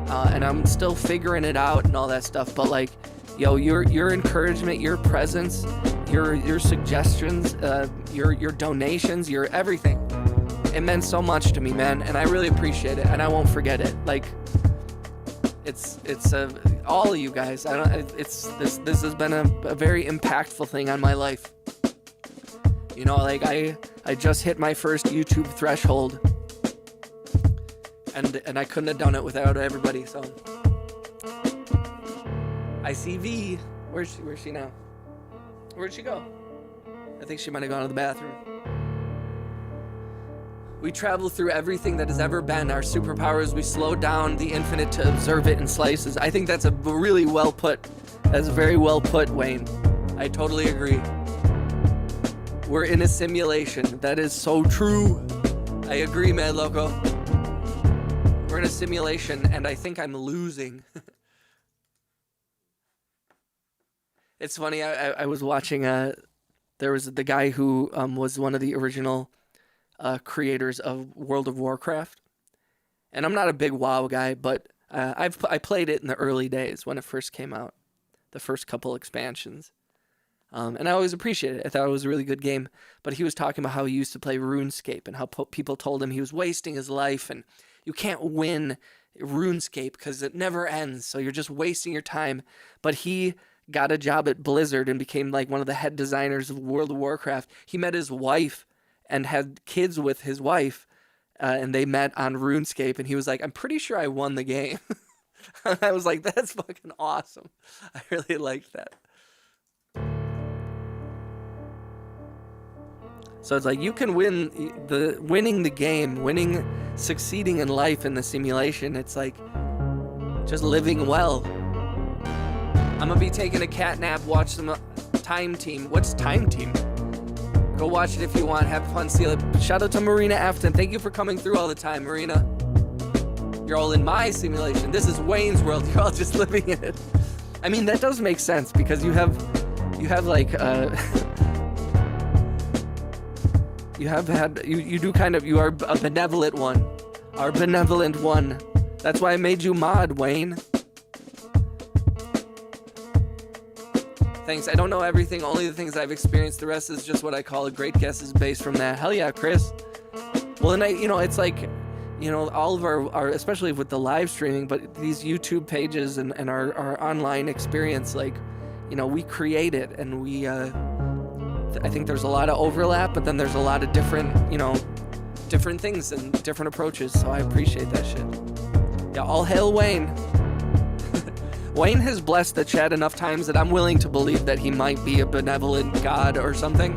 and I'm still figuring it out and all that stuff. But like, yo, your encouragement, your presence, your suggestions, your donations, your everything, it meant so much to me, man. And I really appreciate it, and I won't forget it. Like, it's all of you guys. This has been a very impactful thing on my life. You know, like, I just hit my first YouTube threshold, and I couldn't have done it without everybody. So I see V. Where's she now? Where'd she go? I think she might have gone to the bathroom. We travel through everything that has ever been. Our superpower is we slow down the infinite to observe it in slices. I think that's a really well put. That's very well put, Wayne. I totally agree. We're in a simulation. That is so true. I agree, Mad Loco. We're in a simulation, and I think I'm losing. It's funny, I was watching, there was the guy who was one of the original creators of World of Warcraft. And I'm not a big WoW guy, but I played it in the early days when it first came out, the first couple expansions. And I always appreciated it. I thought it was a really good game. But he was talking about how he used to play RuneScape and how people told him he was wasting his life, and you can't win RuneScape because it never ends, so you're just wasting your time. But he got a job at Blizzard and became like one of the head designers of World of Warcraft. He met his wife and had kids with his wife, and they met on RuneScape. And he was like, "I'm pretty sure I won the game." And I was like, "That's fucking awesome." I really liked that. So it's like you can winning the game, succeeding in life in the simulation. It's like just living well. I'm gonna be taking a cat nap, watch some Time Team. What's Time Team? Go watch it if you want. Have fun, see it. Shout out to Marina Afton. Thank you for coming through all the time, Marina. You're all in my simulation. This is Wayne's world. You're all just living in it. I mean, that does make sense because you have like you do kind of, you are a benevolent one. Our benevolent one. That's why I made you mod, Wayne. Thanks. I don't know everything, only the things I've experienced. The rest is just what I call a great guess is based from that. Hell yeah, Chris. Well, and it's like, all of our especially with the live streaming, but these YouTube pages and our online experience, like, we create it, and we, I think there's a lot of overlap, but then there's a lot of different, different things and different approaches. So I appreciate that shit. Yeah, all hail Wayne. Wayne has blessed the chat enough times that I'm willing to believe that he might be a benevolent god or something.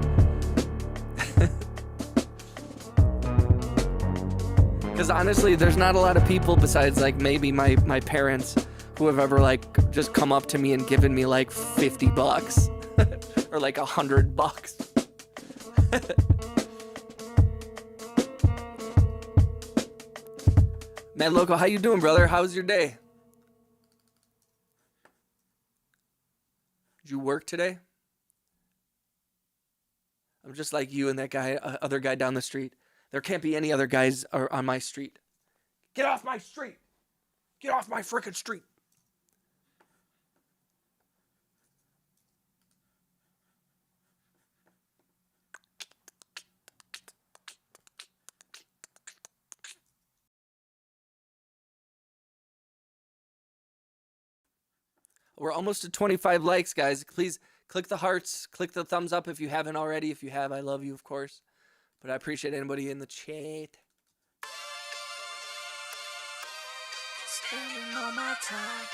Because honestly, there's not a lot of people besides like maybe my parents who have ever like just come up to me and given me like $50 or like $100. Man, Loco, how you doing, brother? How's your day? Did you work today? I'm just like you and that guy, other guy down the street. There can't be any other guys on my street. Get off my street! Get off my frickin' street! We're almost at 25 likes, guys. Please click the hearts, click the thumbs up if you haven't already. If you have, I love you, of course. But I appreciate anybody in the chat. Spending all my time.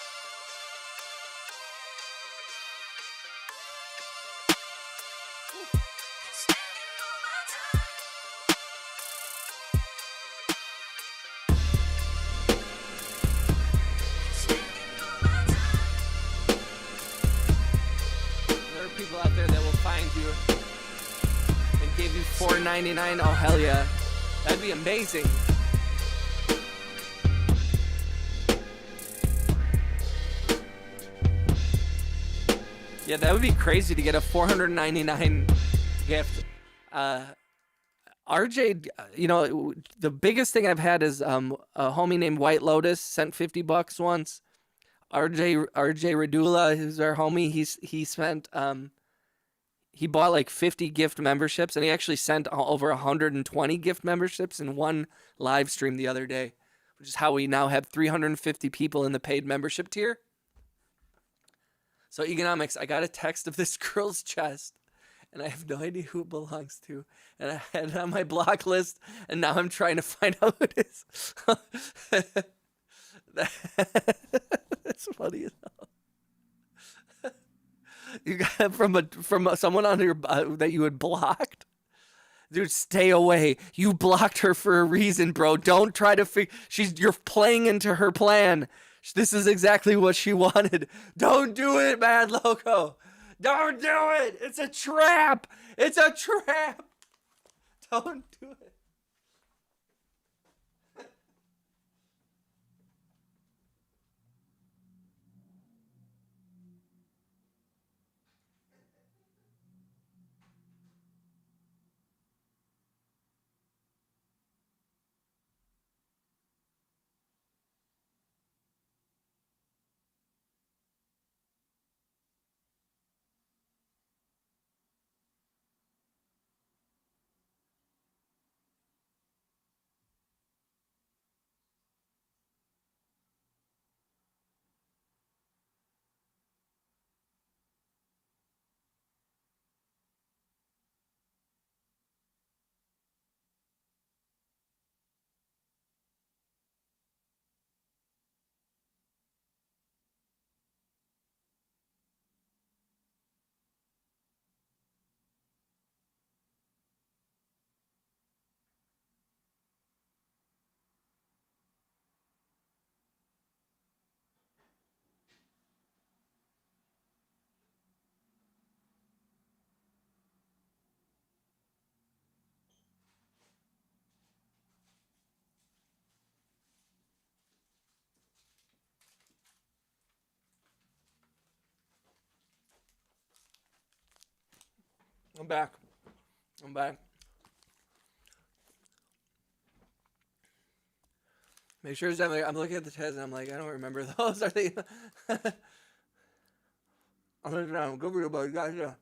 There are people out there that will find you and give you $4.99. Oh, hell yeah. That'd be amazing. Yeah, that would be crazy to get a $499 gift. RJ, the biggest thing I've had is a homie named White Lotus sent $50 once. RJ Radula, who's our homie, he spent he bought like 50 gift memberships, and he actually sent over 120 gift memberships in one live stream the other day, which is how we now have 350 people in the paid membership tier. So economics, I got a text of this girl's chest, and I have no idea who it belongs to. And I had it on my block list, and now I'm trying to find out who it is. That's funny as hell. You got it from someone on your that you had blocked? Dude, stay away. You blocked her for a reason, bro. Don't try to you're playing into her plan. This is exactly what she wanted. Don't do it, Mad Loco. Don't do it. It's a trap. It's a trap. Don't do it. I'm back. I'm back. Make sure I'm looking at the test and I'm like, I don't remember those. Are they? I'm looking down. Go for it, buddy. Gotcha.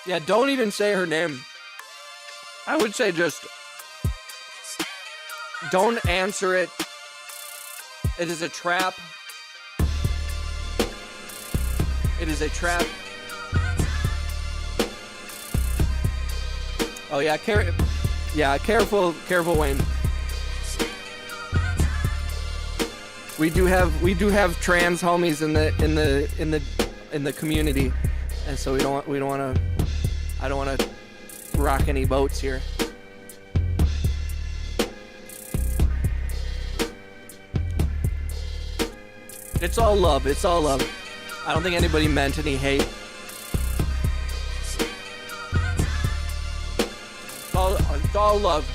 Yeah, don't even say her name. I would say just don't answer it. It is a trap. It is a trap. Oh yeah, careful, Wayne. We do have trans homies in the community, and so we don't want to. I don't want to rock any boats here. It's all love. It's all love. I don't think anybody meant any hate. It's all love.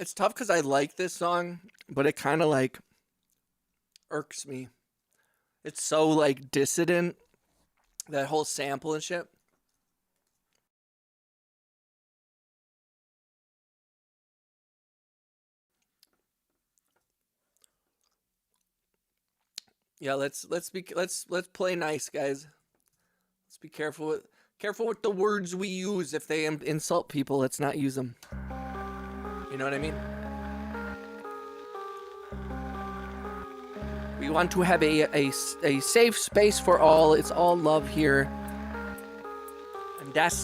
It's tough because I like this song, but it kind of like irks me. It's so like dissident, that whole sample and shit. Yeah, let's play nice, guys. Let's be careful with the words we use. If they insult people, let's not use them. You know what I mean? We want to have a safe space for all. It's all love here.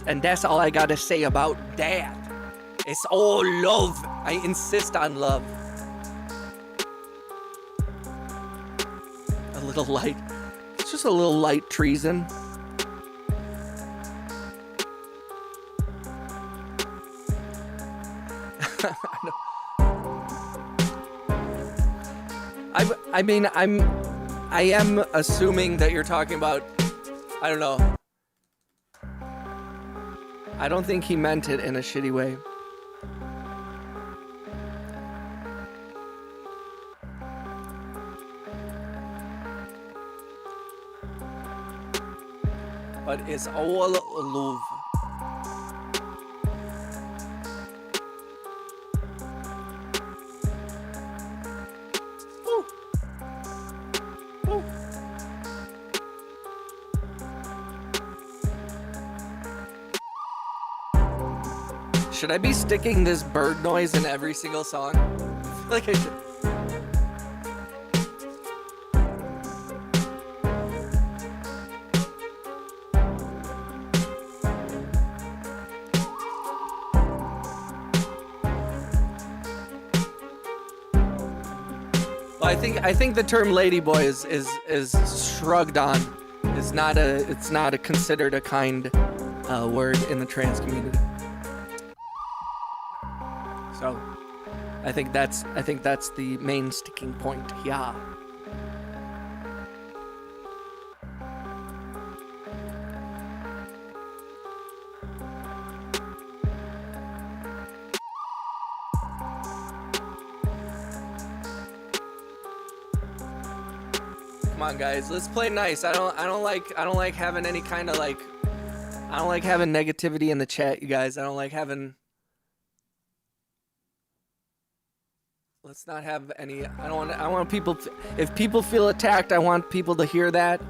And that's all I gotta say about that. It's all love. I insist on love. A little light. It's just a little light treason. I am assuming that you're talking about, I don't know. I don't think he meant it in a shitty way. But it's all love. Should I be sticking this bird noise in every single song? Like I should. Well, I think the term ladyboy is shrugged on. It's not considered a kind word in the trans community. So, I think that's the main sticking point. Yeah. Come on, guys, let's play nice. I don't like having any kind of like. I don't like having negativity in the chat, you guys. I don't like having. Let's not have any. I want people. If people feel attacked, I want people to hear that.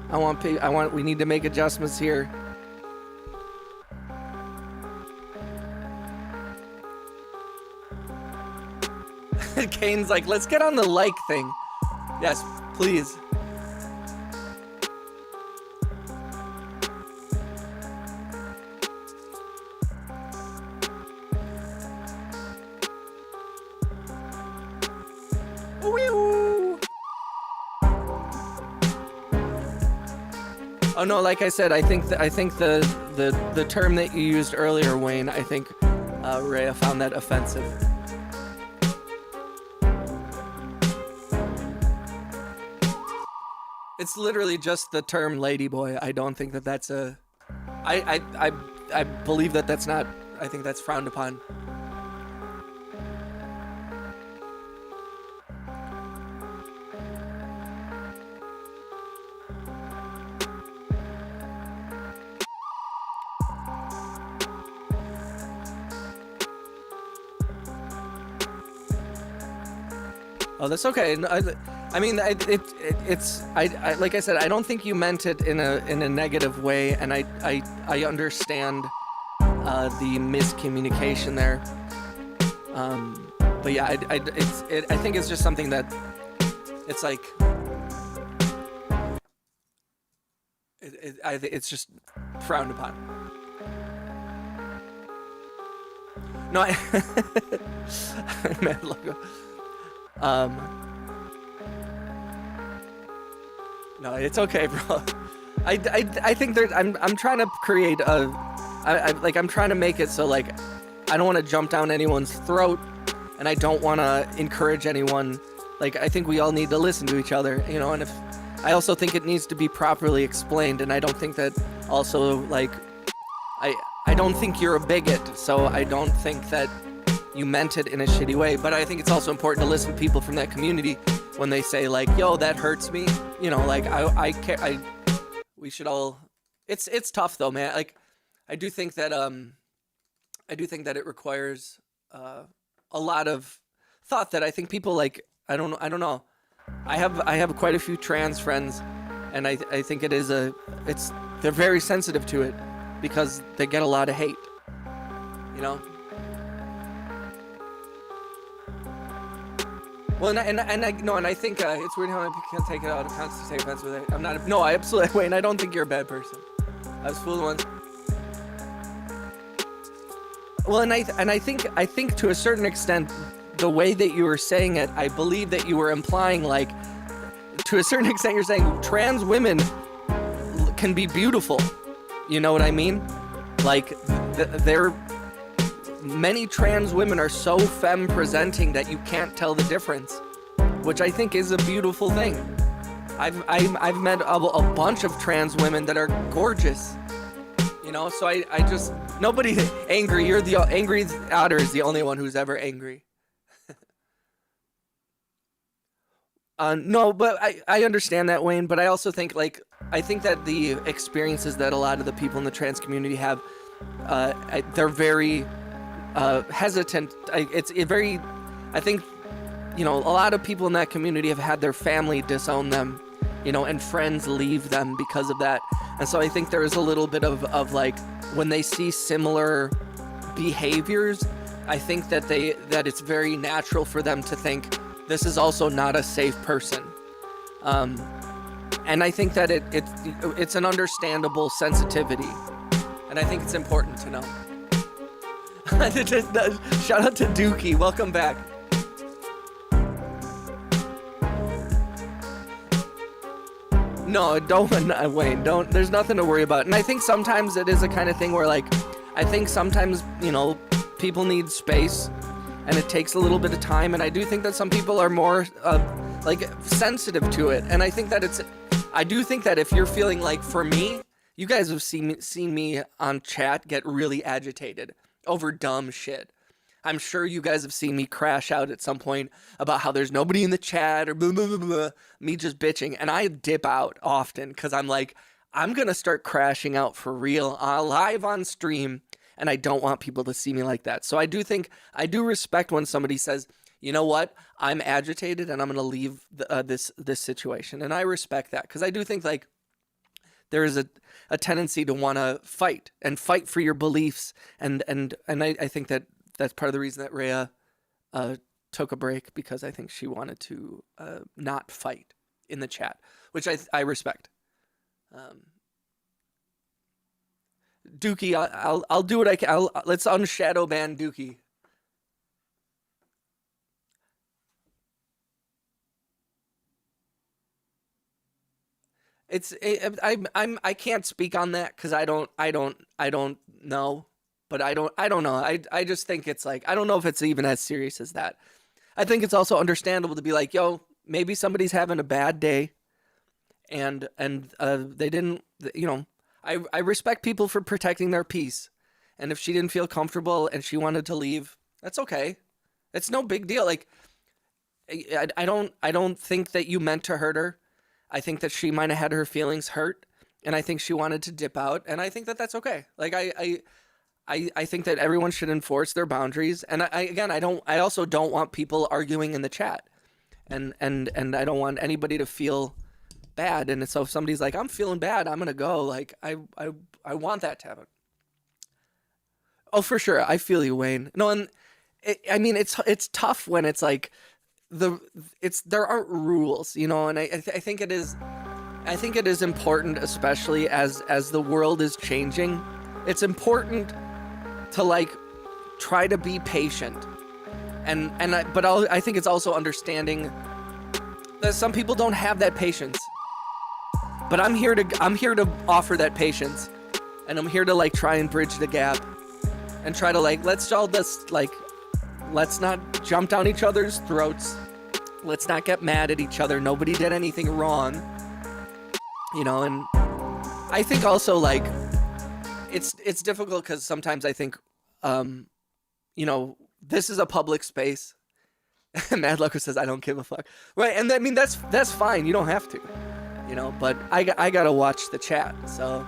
We need to make adjustments here. Kane's like, let's get on the like thing. Yes, please. Oh no, like I said, I think the term that you used earlier, Wayne, I think Rhea found that offensive. It's literally just the term ladyboy. I don't think that that's a. I believe that that's not. I think that's frowned upon. Oh, that's okay. No, I mean, it's like I said, I don't think you meant it in a negative way, and I understand the miscommunication there. But yeah, I think it's just something that it's like it's just frowned upon. No, Mad logo. No, it's okay, bro. I think there. I'm trying to create a. I'm trying to make it so like, I don't want to jump down anyone's throat, and I don't want to encourage anyone. Like, I think we all need to listen to each other, you know. And if I also think it needs to be properly explained, and I don't think that also like, I don't think you're a bigot, so I don't think that you meant it in a shitty way. But I think it's also important to listen to people from that community when they say like, yo, that hurts me, you know. Like we should all. It's tough though, man. Like, I do think that it requires a lot of thought that I think people like. I don't know. I have quite a few trans friends, and I think they're very sensitive to it because they get a lot of hate, you know. Well, and I think it's weird how I can't take it out of context to take offense with it. I'm not. No, I absolutely. Wait, and I don't think you're a bad person. I was fooled once. Well, and I think to a certain extent, the way that you were saying it, I believe that you were implying like, to a certain extent, you're saying trans women can be beautiful. You know what I mean? Like, many trans women are so femme presenting that you can't tell the difference, which I think is a beautiful thing. I've met a bunch of trans women that are gorgeous, you know. So I just, nobody angry. You're the angry otter is the only one who's ever angry. No, but I understand that, Wayne. But I also think I think that the experiences that a lot of the people in the trans community have, they're very hesitant. I think, you know, a lot of people in that community have had their family disown them, you know, and friends leave them because of that. And so I think there is a little bit of like, when they see similar behaviors, I think that it's very natural for them to think this is also not a safe person. And I think that it's an understandable sensitivity, and I think it's important to know. Shout out to Dookie, welcome back. No, don't, Wayne, don't, there's nothing to worry about. And I think sometimes it is a kind of thing where like, I think sometimes, you know, people need space and it takes a little bit of time. And I do think that some people are more like sensitive to it. And I think that I do think that if you're feeling like, for me, you guys have seen me on chat get really agitated over dumb shit. I'm sure you guys have seen me crash out at some point about how there's nobody in the chat or blah, blah, blah, blah, me just bitching. And I dip out often because I'm like, I'm going to start crashing out for real live on stream. And I don't want people to see me like that. So I do respect when somebody says, you know what, I'm agitated and I'm going to leave this situation. And I respect that because I do think like there is a tendency to want to fight for your beliefs. And I think that that's part of the reason that Rhea took a break, because I think she wanted to not fight in the chat, which I respect. Dookie, I'll do what I can. Let's unshadow ban Dookie. I can't speak on that because I don't know. But I don't know. I just think it's like, I don't know if it's even as serious as that. I think it's also understandable to be like, yo, maybe somebody's having a bad day and they didn't, you know, I respect people for protecting their peace. And if she didn't feel comfortable and she wanted to leave, that's okay. It's no big deal. Like, I don't think that you meant to hurt her. I think that she might have had her feelings hurt, and I think she wanted to dip out, and I think that that's okay. Like, I think that everyone should enforce their boundaries, and I also don't want people arguing in the chat, and I don't want anybody to feel bad. And so if somebody's like, I'm feeling bad, I'm gonna go, like, I want that to happen. Oh, for sure, I feel you, Wayne. No, and I mean, it's tough when it's like there aren't rules, you know, and I think it is. I think it is important, especially as the world is changing. It's important to, like, try to be patient, but I think it's also understanding that some people don't have that patience. But I'm here to offer that patience, and I'm here to, like, try and bridge the gap, and try to, like, let's not jump down each other's throats. Let's not get mad at each other. Nobody did anything wrong. You know, and I think also, like, it's difficult because sometimes I think, you know, this is a public space. Mad Loco says, I don't give a fuck. Right, and I mean, that's fine. You don't have to, you know, but I gotta watch the chat, so.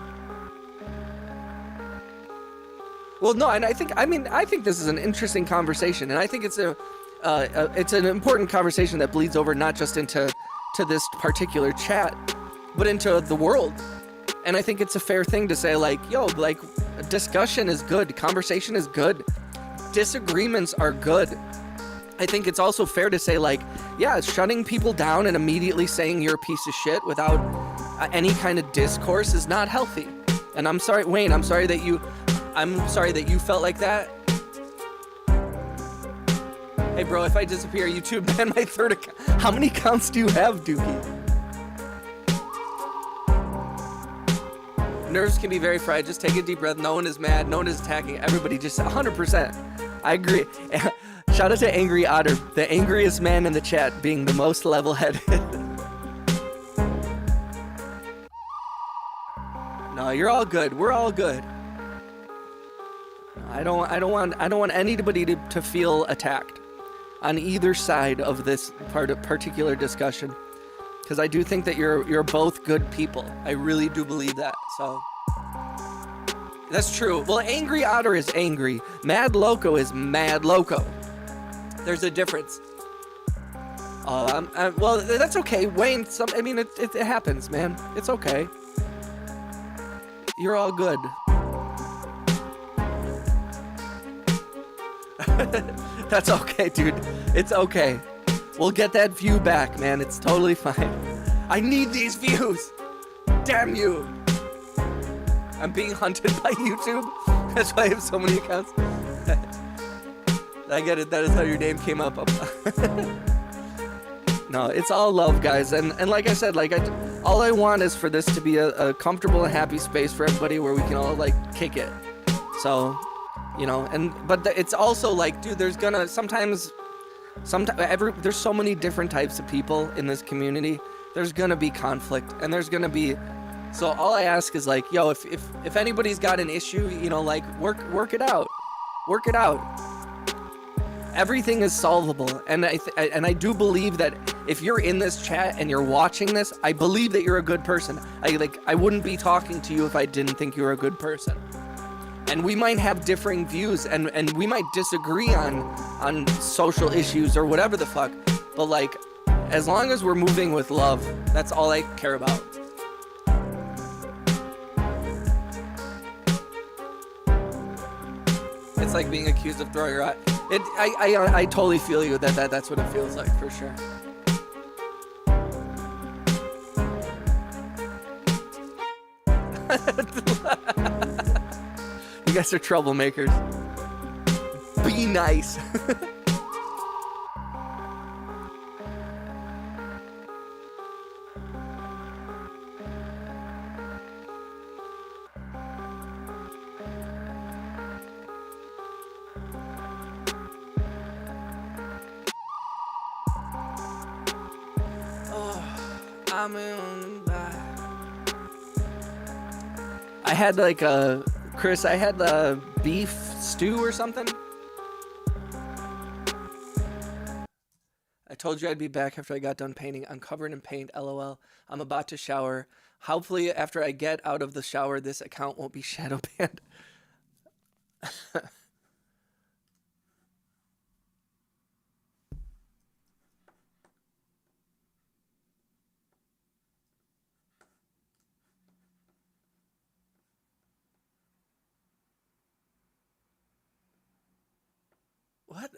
Well, no, and I think this is an interesting conversation, and I think it's an important conversation that bleeds over not just into this particular chat, but into the world. And I think it's a fair thing to say, like, yo, like, discussion is good, conversation is good, disagreements are good. I think it's also fair to say, like, yeah, shutting people down and immediately saying you're a piece of shit without any kind of discourse is not healthy. And I'm sorry, Wayne, I'm sorry that you felt like that. Hey, bro, if I disappear, YouTube ban my third account. How many accounts do you have, Dookie? Nerves can be very fried. Just take a deep breath. No one is mad. No one is attacking. Everybody just 100%. I agree. Shout out to Angry Otter, the angriest man in the chat, being the most level-headed. No, you're all good. We're all good. I don't want anybody to feel attacked on either side of this particular discussion, because I do think that you're both good people. I really do believe that. So that's true. Well, Angry Otter is angry. Mad Loco is Mad Loco. There's a difference. Well, that's okay, Wayne. I mean, it happens, man. It's okay. You're all good. That's okay, dude. It's okay. We'll get that view back, man. It's totally fine. I need these views. Damn you. I'm being hunted by YouTube. That's why I have so many accounts. I get it. That is how your name came up. No, it's all love, guys. And like I said, like, all I want is for this to be a comfortable and happy space for everybody where we can all, like, kick it. So, you know, but it's also like, dude, there's gonna sometimes there's so many different types of people in this community. There's gonna be conflict, and there's gonna be. So all I ask is, like, yo, if anybody's got an issue, you know, like, work it out, work it out. Everything is solvable, and I do believe that if you're in this chat and you're watching this, I believe that you're a good person. I wouldn't be talking to you if I didn't think you were a good person. And we might have differing views, and we might disagree on social issues or whatever the fuck, but, like, as long as we're moving with love, that's all I care about. It's like being accused of throwing your eye. I totally feel you that's what it feels like, for sure. You guys are troublemakers. Be nice. I'm in on the back. I had like a Chris. I had the beef stew or something. I told you I'd be back after I got done painting. I'm covered in paint. LOL. I'm about to shower. Hopefully, after I get out of the shower, this account won't be shadow banned. What?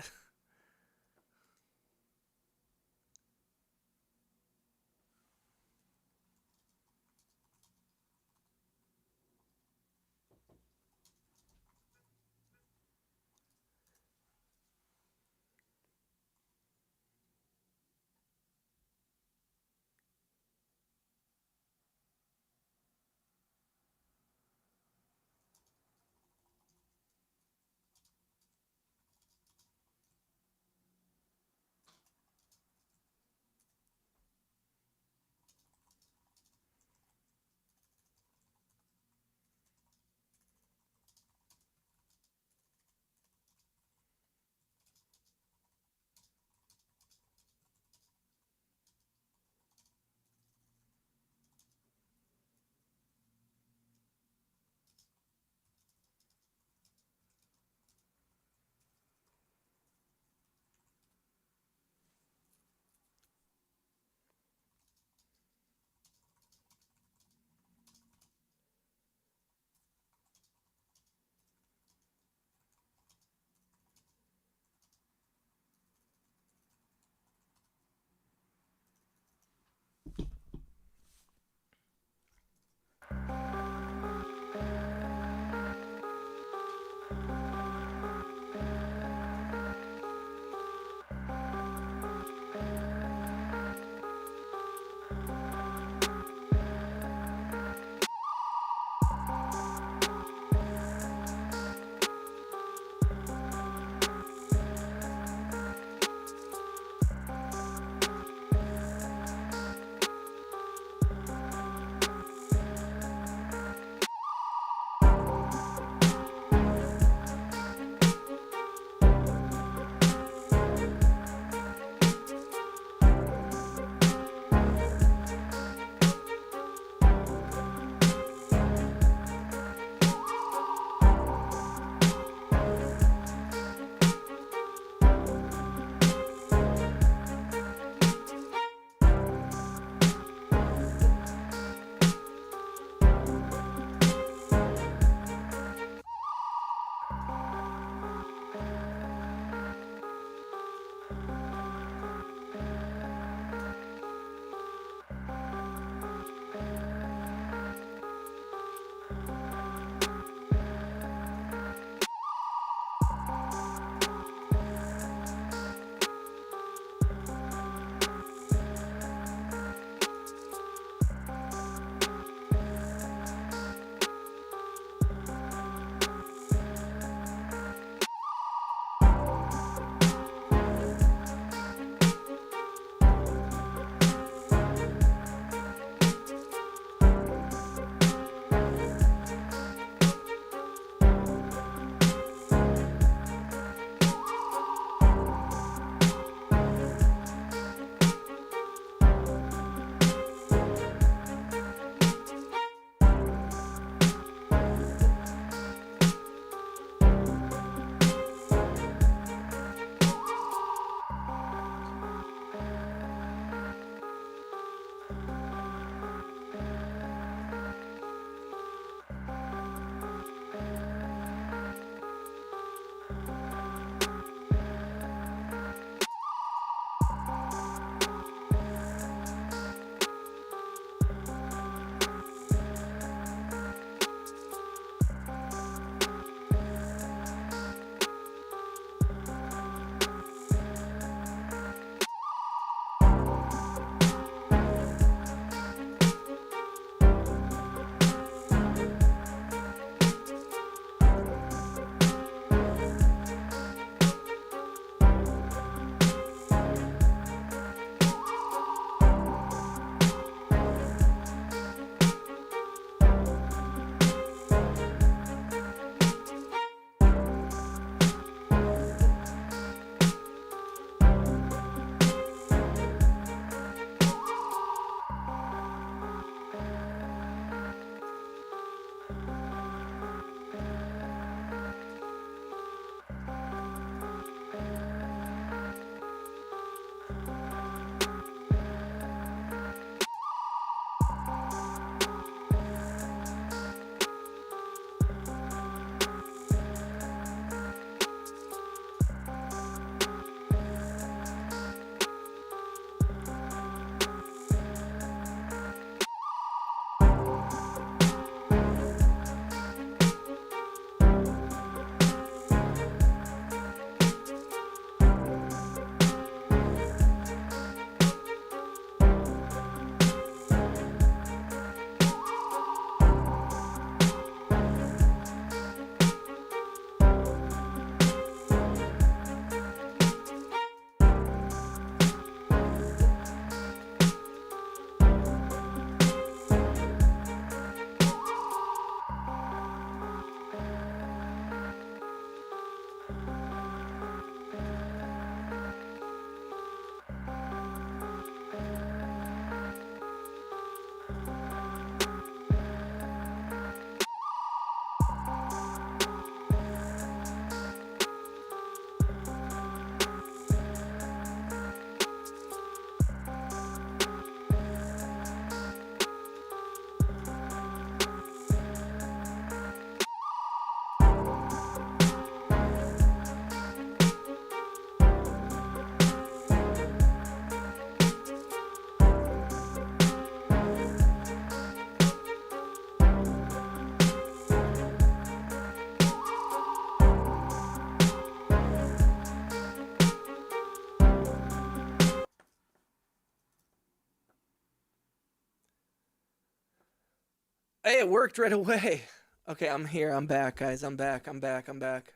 Hey, it worked right away. Okay, I'm here. I'm back, guys. I'm back. I'm back. I'm back.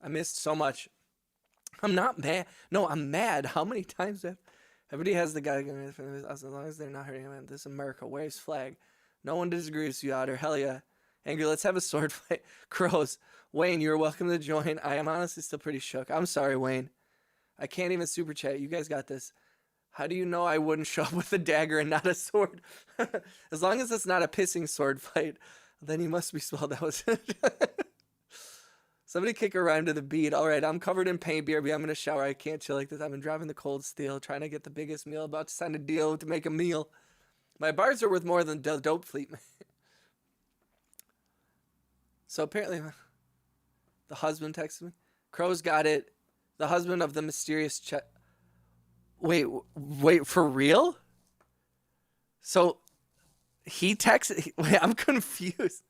I missed so much. I'm not mad. No, I'm mad. How many times have everybody has the guy as long as they're not hurting him? This is America. Where's flag? No one disagrees with you, Otter. Hell yeah. Angry, let's have a sword fight. Crows. Wayne, you're welcome to join. I am honestly still pretty shook. I'm sorry, Wayne. I can't even super chat. You guys got this. How do you know I wouldn't show up with a dagger and not a sword? As long as it's not a pissing sword fight, then you must be swell. That was Somebody kick a rhyme to the beat. All right, I'm covered in paint, BRB. I'm in a shower. I can't chill like this. I've been driving the cold steel, trying to get the biggest meal, about to sign a deal to make a meal. My bars are worth more than Dope Fleet. So apparently, the husband texted me. Crow's got it. The husband of the mysterious Wait, for real? So he texted. Wait, I'm confused.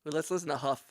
Well, let's listen to Huff.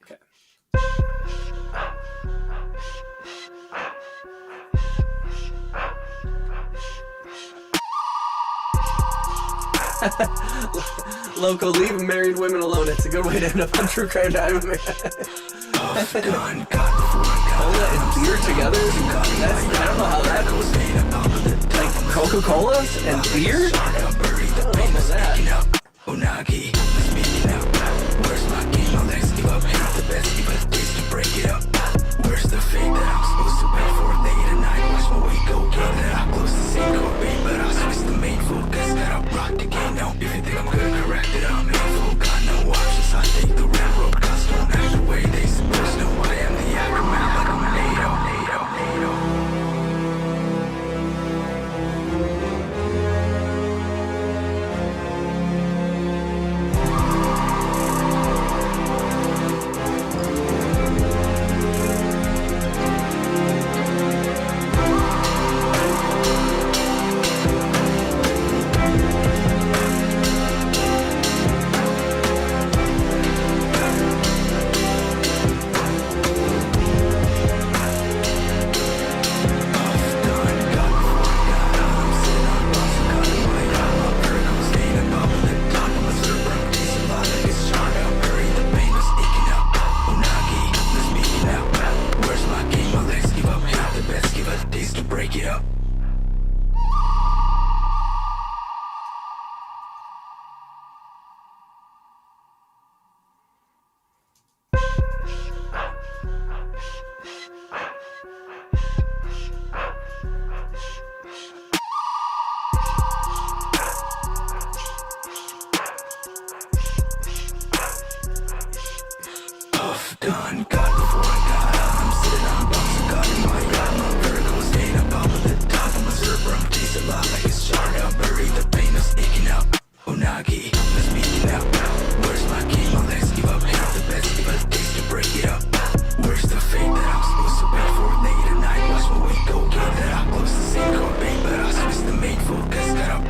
Okay. Local, leave married women alone. It's a good way to end up on true crime diamond. Cola and beer together? That's, I don't know how that goes. Like Coca-Cola and beer? I don't know that. Unagi, speaking out. Where's my game? I'll next give up. Hate the best, give us days to break it up. Where's the fate that I'm supposed to wait for late at night? Watch my way go, game that I close the same core beat, but I'll switch the main focus that I rock the game now. If you think I'm good, correct it, I'm in full. Got no options, I take the railroad. Cause don't act the way they supposed to. I am the aftermath like I'm a NATO.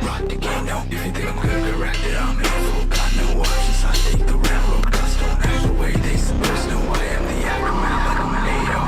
up, rock the game now. If you think I'm good, correct it, I'm evil. Got no options, I take the railroad. Cause don't act the way they supposed to. I am the aftermath like I'm NATO.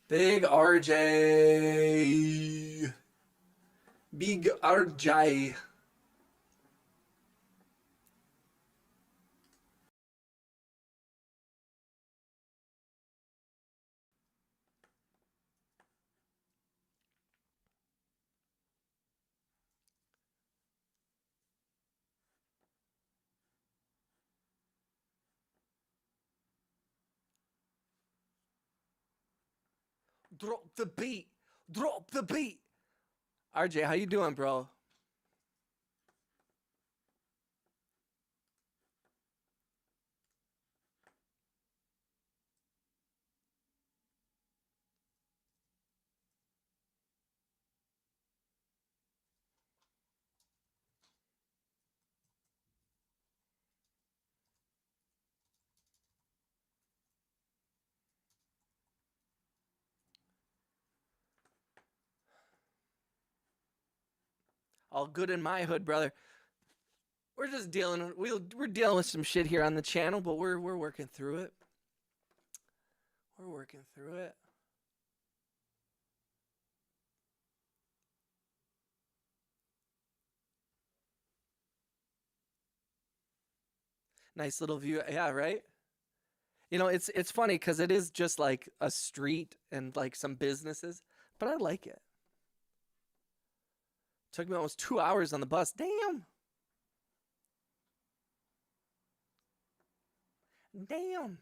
Big RJ. Big RJ. Drop the beat. Drop the beat. RJ, how you doing, bro? All good in my hood, brother. We're just dealing. We're dealing with some shit here on the channel, but we're working through it. We're working through it. Nice little view. Yeah, right? You know, it's funny because it is just like a street and like some businesses, but I like it. Took me almost 2 hours on the bus. Damn. Damn.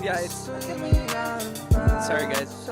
Yeah, it's... Sorry, guys.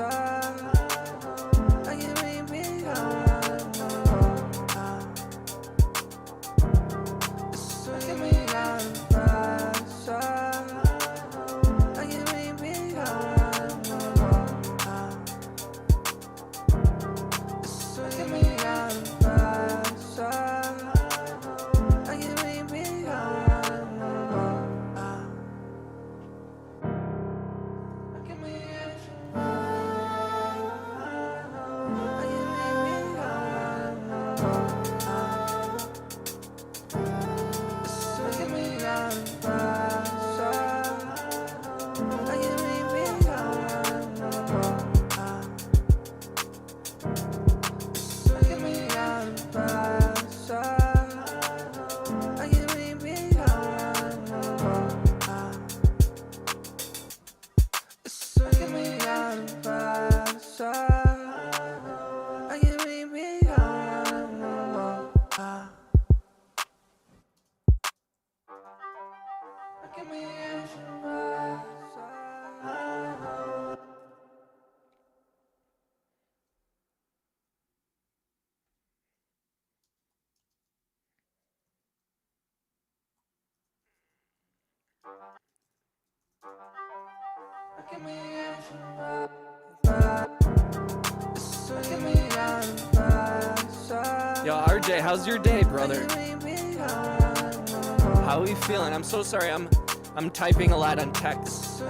Yo, RJ, how's your day, brother? How are you feeling? I'm so sorry. I'm typing a lot on text.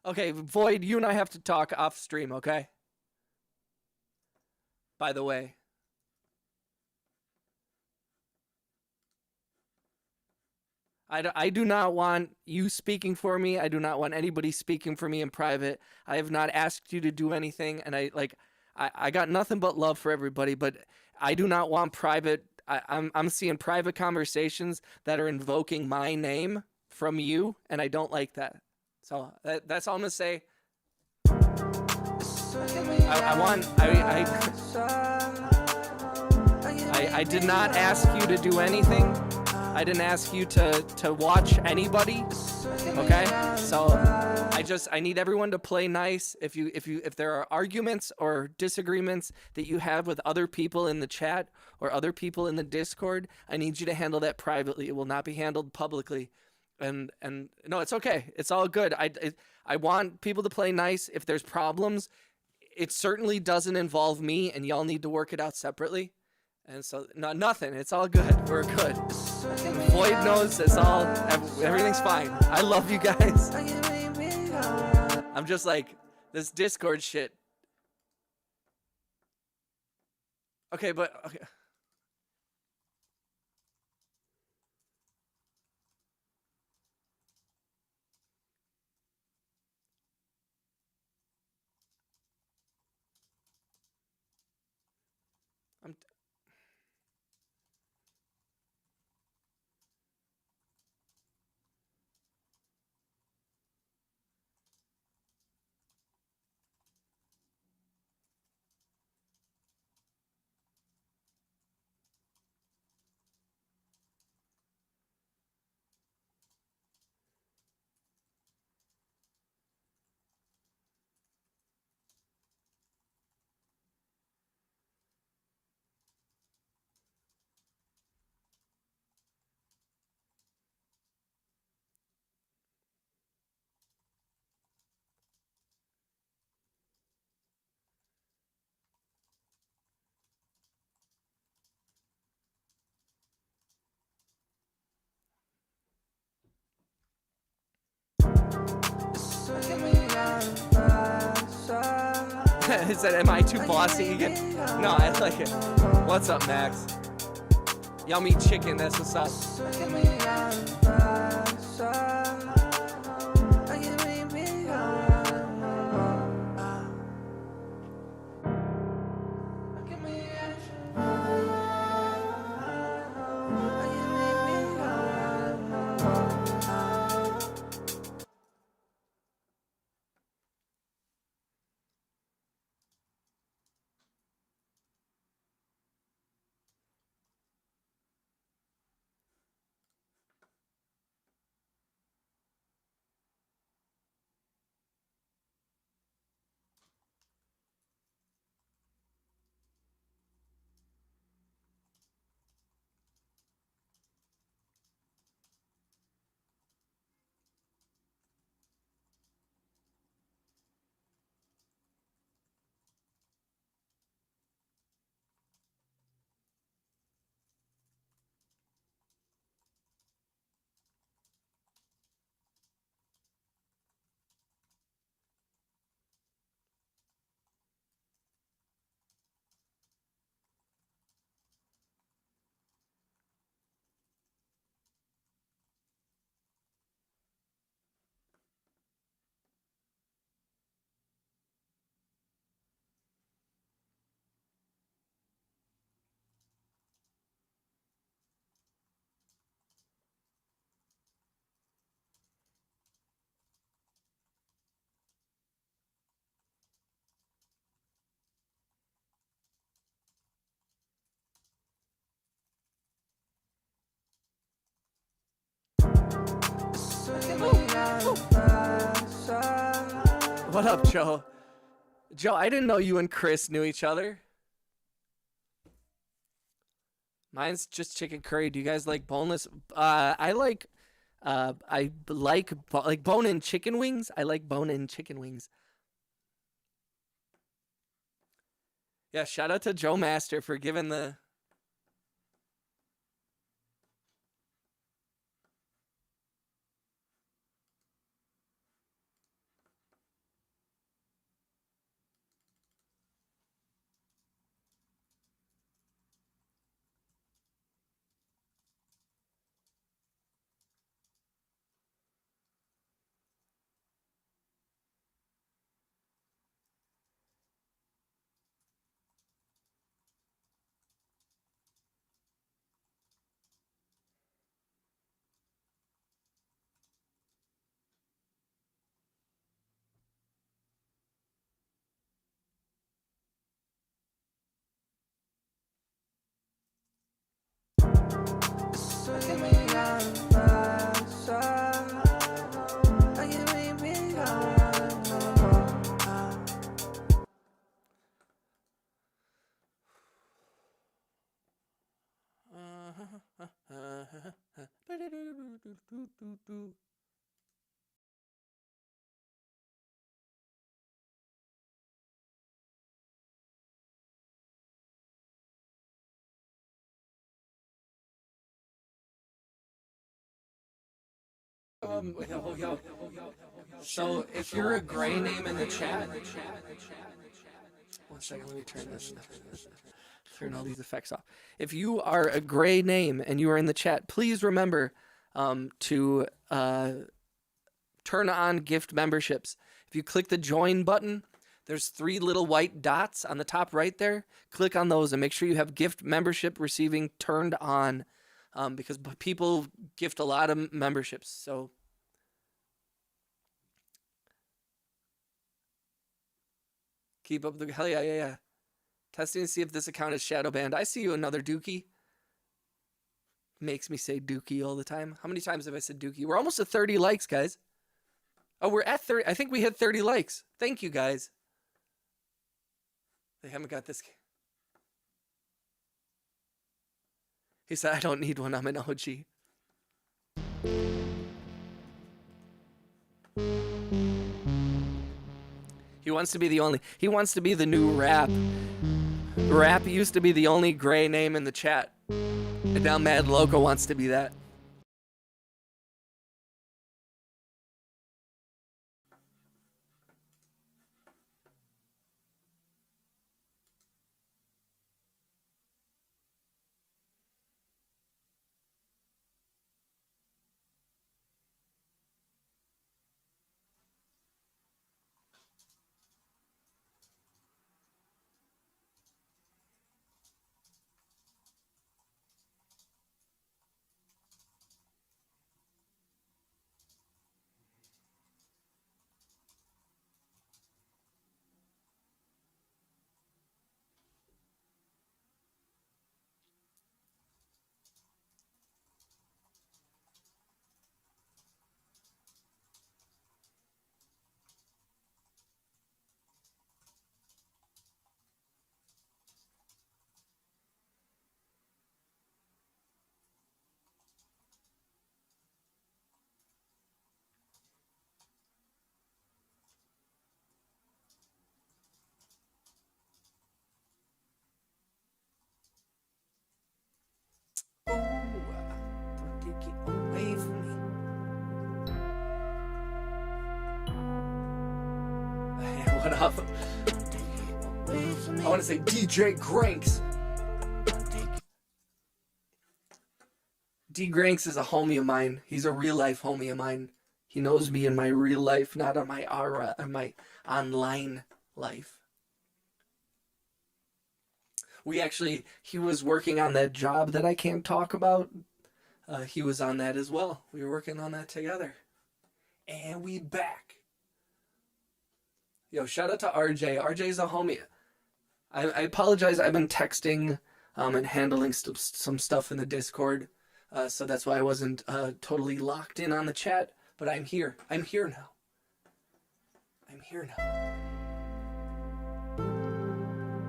Okay, Void, you and I have to talk off stream, okay? By the way. I do not want you speaking for me. I do not want anybody speaking for me in private. I have not asked you to do anything, and I got nothing but love for everybody, but I do not want private. I'm seeing private conversations that are invoking my name from you, and I don't like that. So that's all I'm gonna say. I did not ask you to do anything. I didn't ask you to watch anybody. Okay? So I need everyone to play nice. If there are arguments or disagreements that you have with other people in the chat or other people in the Discord, I need you to handle that privately. It will not be handled publicly. And no, it's okay. It's all good. I want people to play nice. If there's problems, it certainly doesn't involve me, and y'all need to work it out separately. And so, no, nothing. It's all good. We're good. Floyd knows it's all. Everything's fine. I love you guys. I'm just like this Discord shit. Okay, but okay. I'm Is that am I too bossy again? No, I like it. What's up, Max? Yummy chicken, that's what's up. What up, Joe? Joe, I didn't know you and Chris knew each other. Mine's just chicken curry. Do you guys like boneless? I like bone-in chicken wings. I like bone-in chicken wings. Yeah, shout out to Joe Master for giving the Yo. So if you're a gray name in the chat, 1 second, let me turn all these effects off. If you are a gray name and you are in the chat, please remember to turn on gift memberships. If you click the join button, there's 3 little white dots on the top right there. Click on those and make sure you have gift membership receiving turned on, because people gift a lot of memberships. So keep up the hell yeah. Testing to see if this account is shadow banned. I see you, another Dookie. Makes me say Dookie all the time. How many times have I said Dookie? We're almost at 30 likes, guys. Oh, we're at 30. I think we hit 30 likes. Thank you, guys. They haven't got this. He said, I don't need one. I'm an OG. He wants to be the only. He wants to be the new Rap. Rap used to be the only gray name in the chat. And now Mad Loco wants to be that. What up? I want to say DJ Granks. D Granks is a homie of mine. He's a real life homie of mine. He knows me in my real life, not on my aura, on my online life. He was working on that job that I can't talk about. He was on that as well. We were working on that together. And we back. Yo, shout out to RJ. RJ's a homie. I apologize. I've been texting and handling some stuff in the Discord. So that's why I wasn't totally locked in on the chat. But I'm here. I'm here now.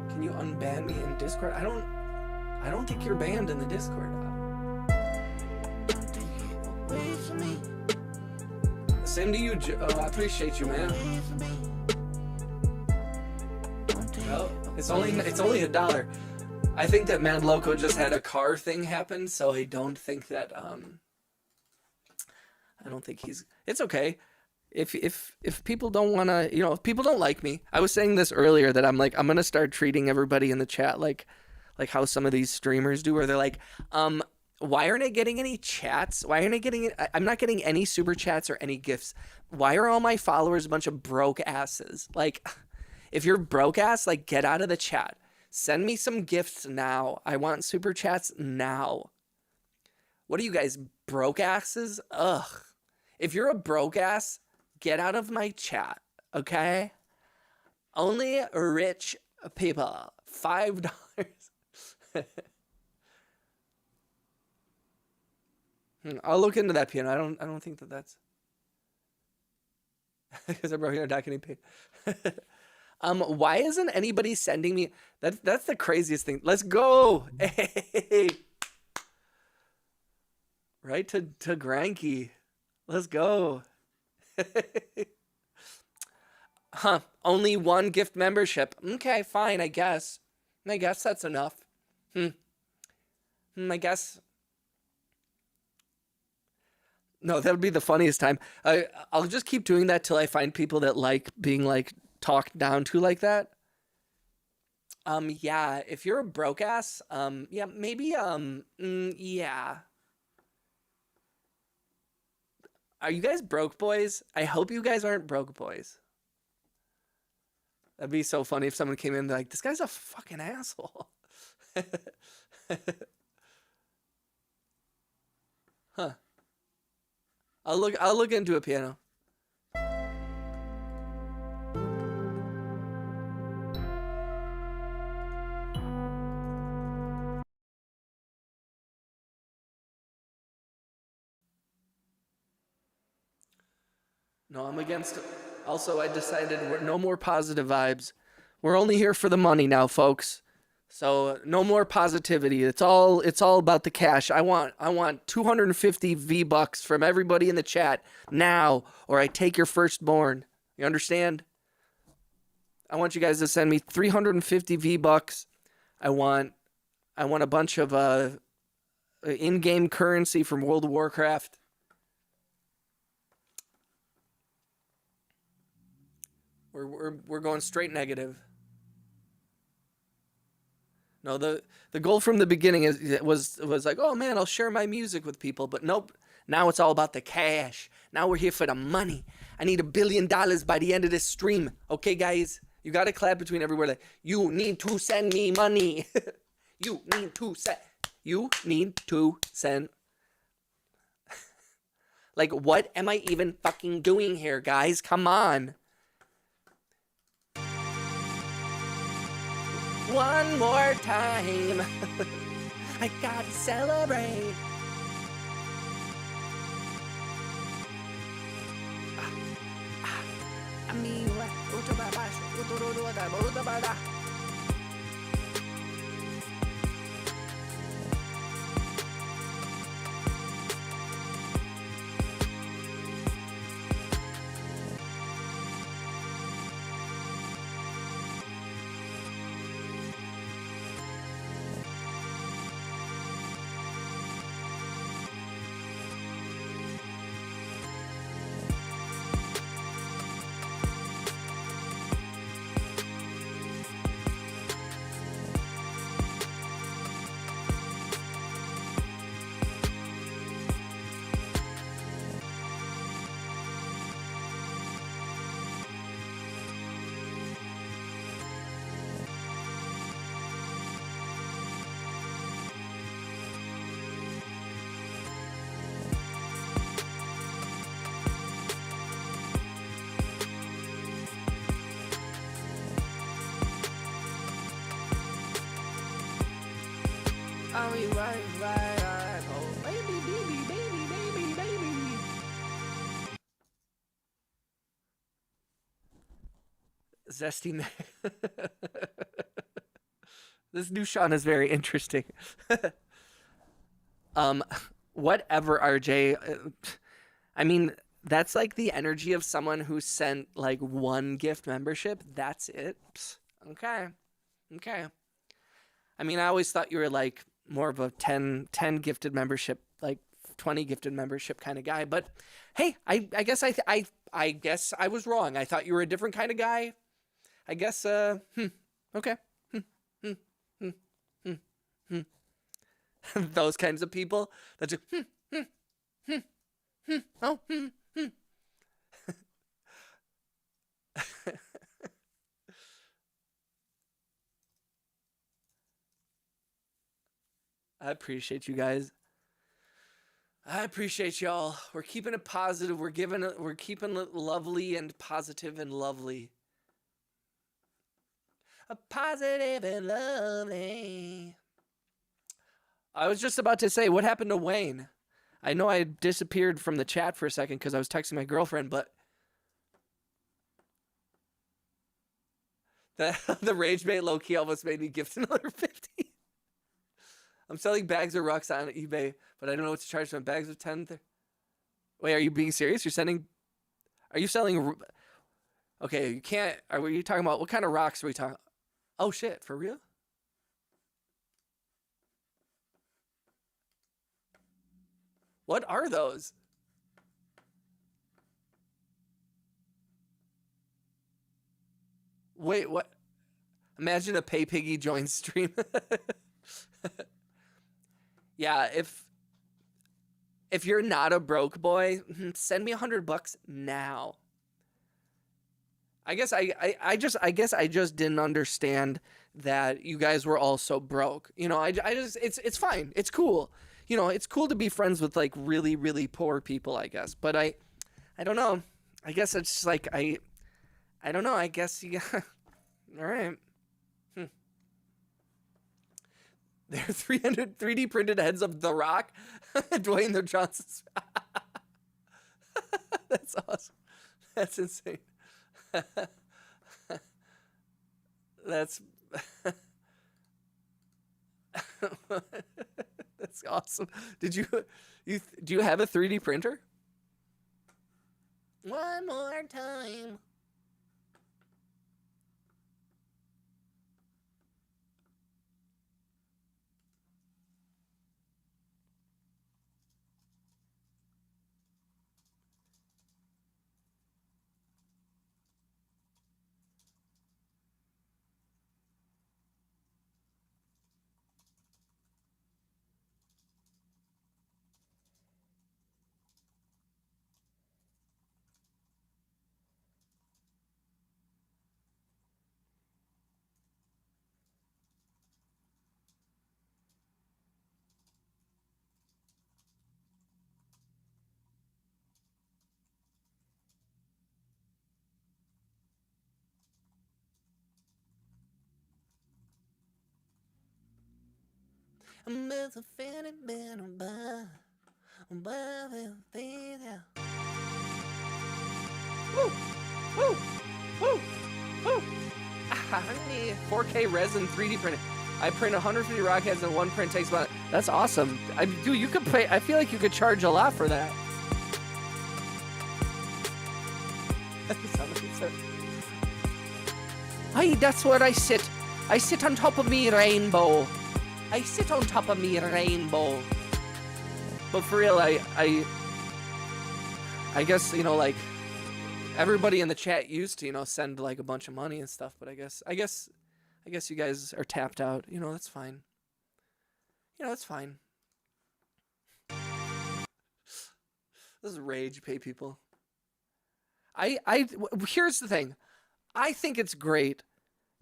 Can you unban me in Discord? I don't think you're banned in the Discord. Same to you, I appreciate you, man. Well, it's only $1. I think that Mad Loco just had a car thing happen, so I don't think that it's okay. If people don't want to, if people don't like me. I was saying this earlier that I'm going to start treating everybody in the chat like how some of these streamers do, where they're like, why aren't I getting any chats? I'm not getting any super chats or any gifts. Why are all my followers a bunch of broke asses? Like, if you're broke ass, like, get out of the chat. Send me some gifts now. I want super chats now. What are you guys, broke asses? Ugh. If you're a broke ass, get out of my chat, okay? Only rich people. $5. I'll look into that, piano. I don't think that's because I'm broke and not getting paid. Why isn't anybody sending me? That's the craziest thing. Let's go. Hey. Right to Granky. Let's go. Huh. Only one gift membership. Okay, fine, I guess. I guess that's enough. I guess. No, that would be the funniest time. I'll just keep doing that till I find people that like being like talked down to like that. Yeah, if you're a broke ass, yeah, maybe, yeah. Are you guys broke boys? I hope you guys aren't broke boys. That'd be so funny if someone came in and like, this guy's a fucking asshole. Huh. I'll look into a piano. No, I'm against it. Also, I decided we're no more positive vibes. We're only here for the money now, folks. So no more positivity. It's all about the cash. I want 250 V-bucks from everybody in the chat now, or I take your firstborn. You understand? I want you guys to send me 350 V-bucks. I want a bunch of in-game currency from World of Warcraft. We're going straight negative. No, the goal from the beginning was like, oh man, I'll share my music with people, but nope. Now it's all about the cash. Now we're here for the money. I need $1 billion by the end of this stream. Okay, guys, you got to clap between every word. Like, you need to send me money. You need to send. You need to send. Like, what am I even fucking doing here, guys? Come on. One more time. I gotta celebrate. Right. Oh, baby. Zesty man. This new Sean is very interesting. Whatever, RJ. I mean, that's like the energy of someone who sent like one gift membership. That's it. Psst. Okay. I mean, I always thought you were like more of a 10 gifted membership, like 20 gifted membership kind of guy. But hey, I guess I guess I was wrong. I thought you were a different kind of guy. I guess okay. Those kinds of people that just oh I appreciate you guys. I appreciate y'all. We're keeping it positive. We're keeping it lovely and positive and lovely. A positive and lovely. I was just about to say, what happened to Wayne? I know I disappeared from the chat for a second because I was texting my girlfriend, but the rage bait low-key almost made me gift another 50. I'm selling bags of rocks on eBay, but I don't know what to charge for bags of 10. Wait, are you being serious? Are you selling? Okay, you can't. Are you talking about what kind of rocks are we talking? Oh shit, for real? What are those? Wait, what? Imagine a pay piggy joins stream. Yeah, if you're not a broke boy, send me $100 now. I guess I guess I just didn't understand that you guys were all so broke. You know, I just it's fine. It's cool. You know, it's cool to be friends with like really really poor people, I guess. But I don't know. I guess it's just like I don't know. I guess you got all right. They're 3D printed heads of The Rock, Dwayne the Johnson. That's awesome. That's insane. That's that's awesome. Did you do you have a 3D printer? One more time. Woo! Woo! Woo! Woo! 4K resin 3D printed. I print 150 rockheads and one print takes about. That's awesome. Dude, you could pay. I feel like you could charge a lot for that. Hey, that's where I sit. I sit on top of me rainbow. I sit on top of me rainbow. But for real, I guess, you know, like, everybody in the chat used to, you know, send like a bunch of money and stuff, but I guess you guys are tapped out. You know, that's fine. You know, it's fine. This is rage, pay people. Here's the thing. I think it's great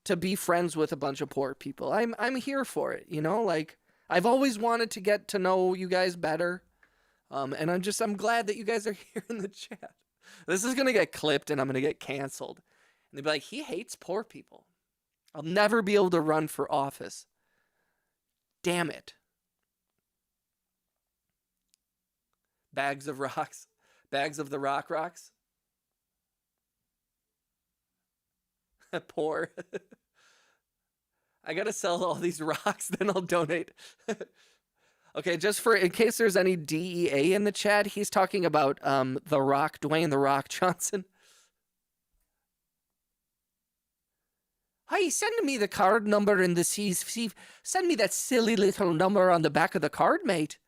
to be friends with a bunch of poor people. I'm here for it, you know? Like, I've always wanted to get to know you guys better. And I'm glad that you guys are here in the chat. This is going to get clipped and I'm going to get canceled. And they'll be like, he hates poor people. I'll never be able to run for office. Damn it. Bags of rocks. Bags of the rocks. Poor. I gotta sell all these rocks, then I'll donate. Okay, just for in case there's any DEA in the chat, he's talking about The Rock, Dwayne The Rock Johnson. Hey, send me the card number in the CC. Send me that silly little number on the back of the card, mate.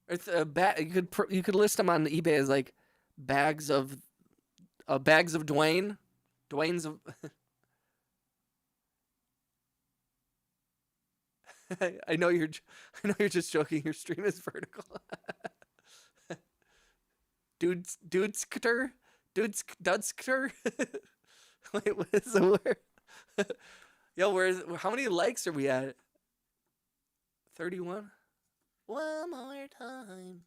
It's you could list them on eBay as like bags of Dwayne. Dwayne's of. I know you're just joking. Your stream is vertical. Dudsker. Wait, what is the word? Yo, how many likes are we at? 31. One more time.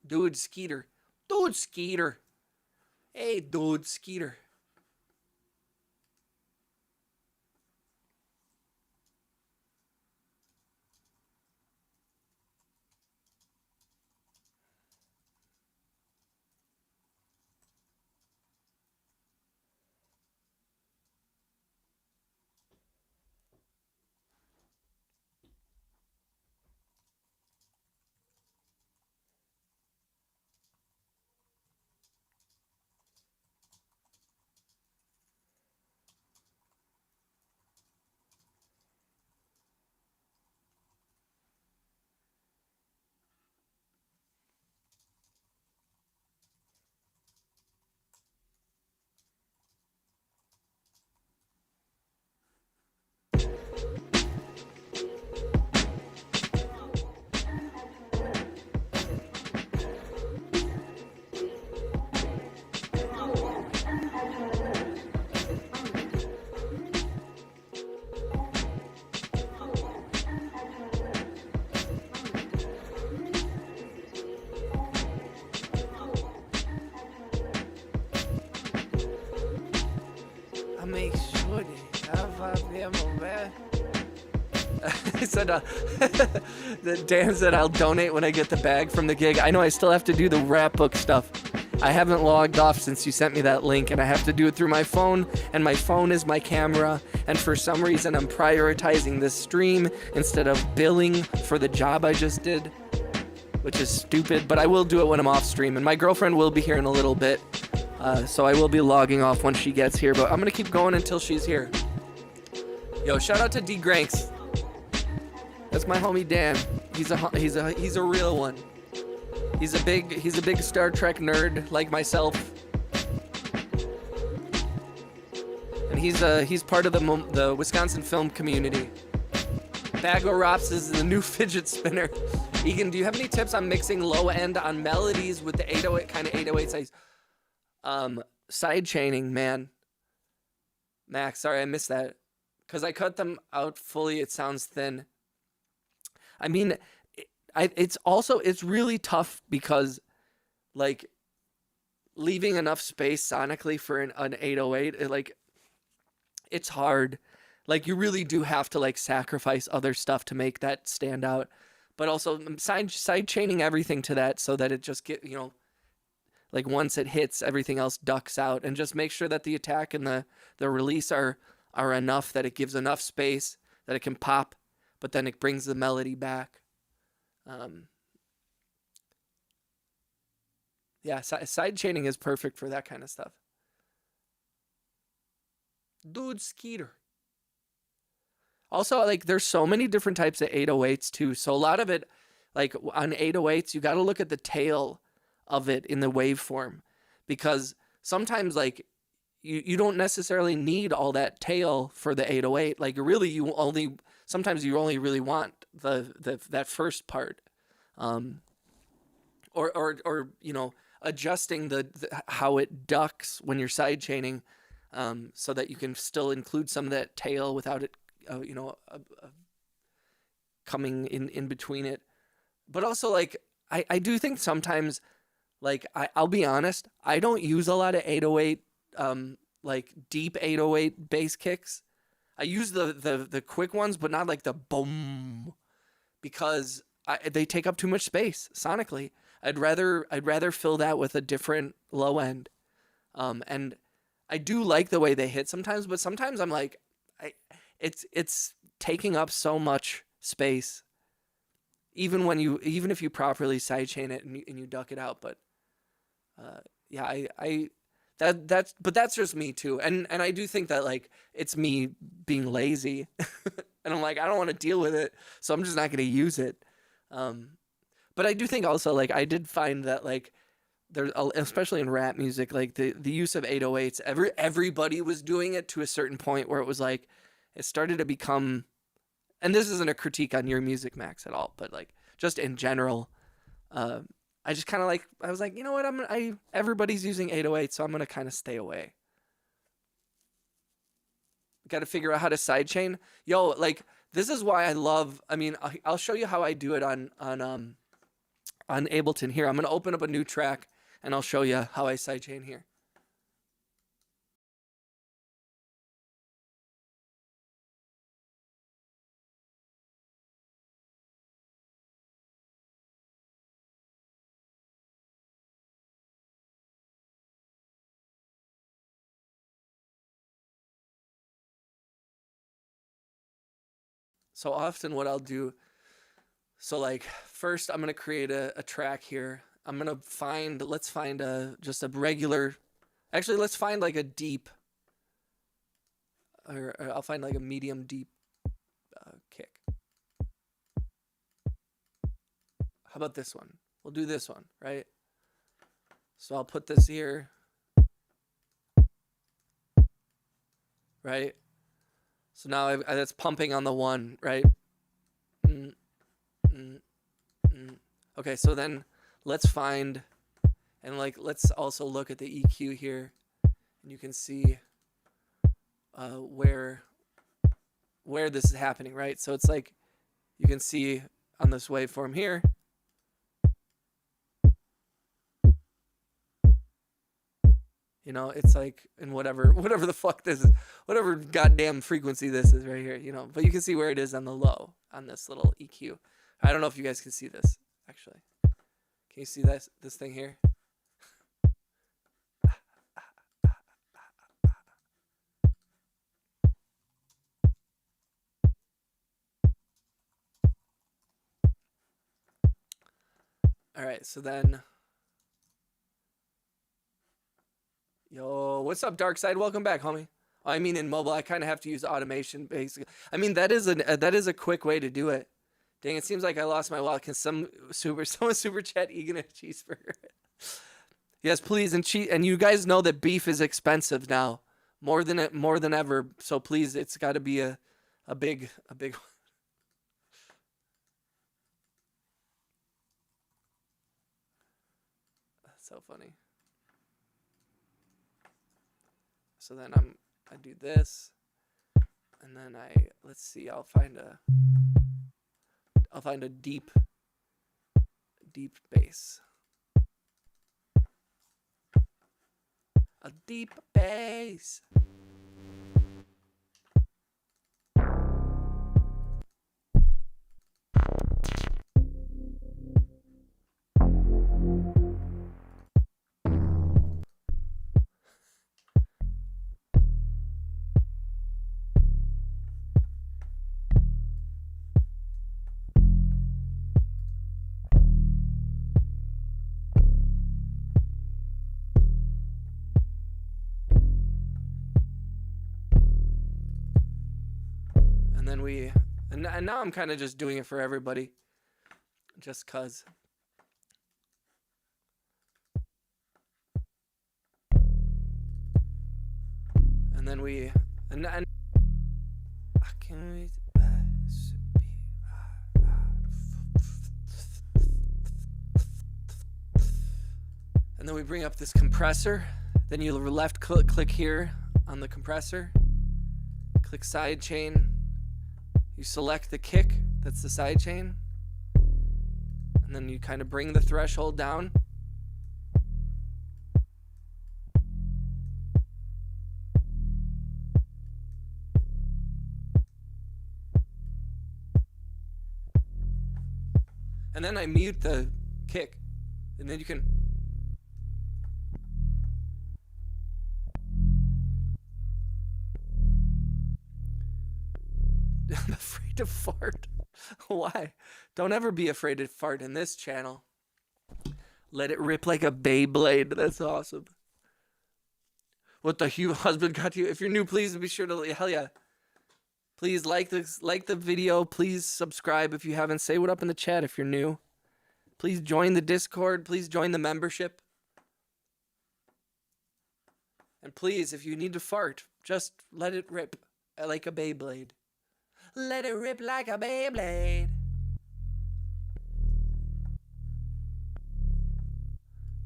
Dude Skeeter. Hey, dude Skeeter. I make sure that I feel my bed. I said, Dan said I'll donate when I get the bag from the gig. I know I still have to do the rap book stuff. I haven't logged off since you sent me that link, and I have to do it through my phone, and my phone is my camera, and for some reason I'm prioritizing this stream instead of billing for the job I just did, which is stupid, but I will do it when I'm off stream, and my girlfriend will be here in a little bit, so I will be logging off when she gets here, but I'm gonna keep going until she's here. Yo, shout out to D Granks. That's my homie Dan. He's a real one. He's a big Star Trek nerd like myself. And he's part of the Wisconsin film community. Bag of Rops is the new fidget spinner. Egan, do you have any tips on mixing low end on melodies with the 808 kind of 808 size? Side chaining, man. Max, sorry I missed that. Cause I cut them out fully. It sounds thin. I mean, it's really tough because, like, leaving enough space sonically for an 808, it's hard. Like, you really do have to, like, sacrifice other stuff to make that stand out. But also side chaining everything to that so that it just get, like, once it hits, everything else ducks out. And just make sure that the attack and the release are enough, that it gives enough space, that it can pop, but then it brings the melody back. Yeah, side chaining is perfect for that kind of stuff. Dude, Skeeter. Also, like, there's so many different types of 808s too. So a lot of it, like on 808s, you got to look at the tail of it in the waveform, because sometimes, like, you don't necessarily need all that tail for the 808. Like, really, sometimes you only really want that first part, or adjusting the how it ducks when you're side chaining, so that you can still include some of that tail without it, coming in between it. But also, like, I do think sometimes, like, I'll be honest, I don't use a lot of 808, like deep 808 bass kicks. I use the quick ones, but not like the boom, because they take up too much space sonically. I'd rather fill that with a different low end. And I do like the way they hit sometimes, but sometimes I'm like, it's taking up so much space, even if you properly sidechain it and you duck it out. But yeah, that's just me too. And I do think that, like, it's me being lazy and I'm like, I don't want to deal with it, so I'm just not going to use it. But I do think also, like, I did find that, like, there's, especially in rap music, like the use of 808s, everybody was doing it to a certain point where it was like, it started to become, and this isn't a critique on your music, Max, at all, but, like, just in general, I just kind of, like, I was like, you know what, everybody's using 808, so I'm going to kind of stay away. Got to figure out how to sidechain. Yo, like, this is why I love, I mean, I'll show you how I do it on Ableton here. I'm going to open up a new track and I'll show you how I sidechain here. So often what I'll do, so, like, first I'm going to create a track here. I'm going to let's find just a regular, actually let's find like a deep, or I'll find like a medium deep kick. How about this one? We'll do this one, right? So I'll put this here, right? So now that's pumping on the one, right? Okay, so then let's find, and, like, let's also look at the EQ here, and you can see where this is happening, right? So it's like, you can see on this waveform here, You know, it's like in whatever the fuck this is, whatever goddamn frequency this is right here, you know. But you can see where it is on the low on this little EQ. I don't know if you guys can see this actually. Can you see this thing here? All right, so then, yo, what's up, Dark Side? Welcome back, homie. I mean, in mobile, I kind of have to use automation, basically. I mean, that is a quick way to do it. Dang, it seems like I lost my wallet. Can someone super chat Egan a cheeseburger? Yes, please, and you guys know that beef is expensive now, more than ever. So please, it's got to be a big one. That's so funny. So then I do this, and then let's see. I'll find a deep bass. A deep bass. And then and now I'm kind of just doing it for everybody, just cause. And then and can we? And then we bring up this compressor. Then you left click here on the compressor. Click side chain. You select the kick, that's the side chain. And then you kind of bring the threshold down. And then I mute the kick. And then you can. I'm afraid to fart. Why? Don't ever be afraid to fart in this channel. Let it rip like a Beyblade. That's awesome. What the husband got you? If you're new, please be sure to, hell yeah. Please like the video. Please subscribe if you haven't. Say what up in the chat if you're new. Please join the Discord. Please join the membership. And please, if you need to fart, just let it rip like a Beyblade. Let it rip like a Beyblade.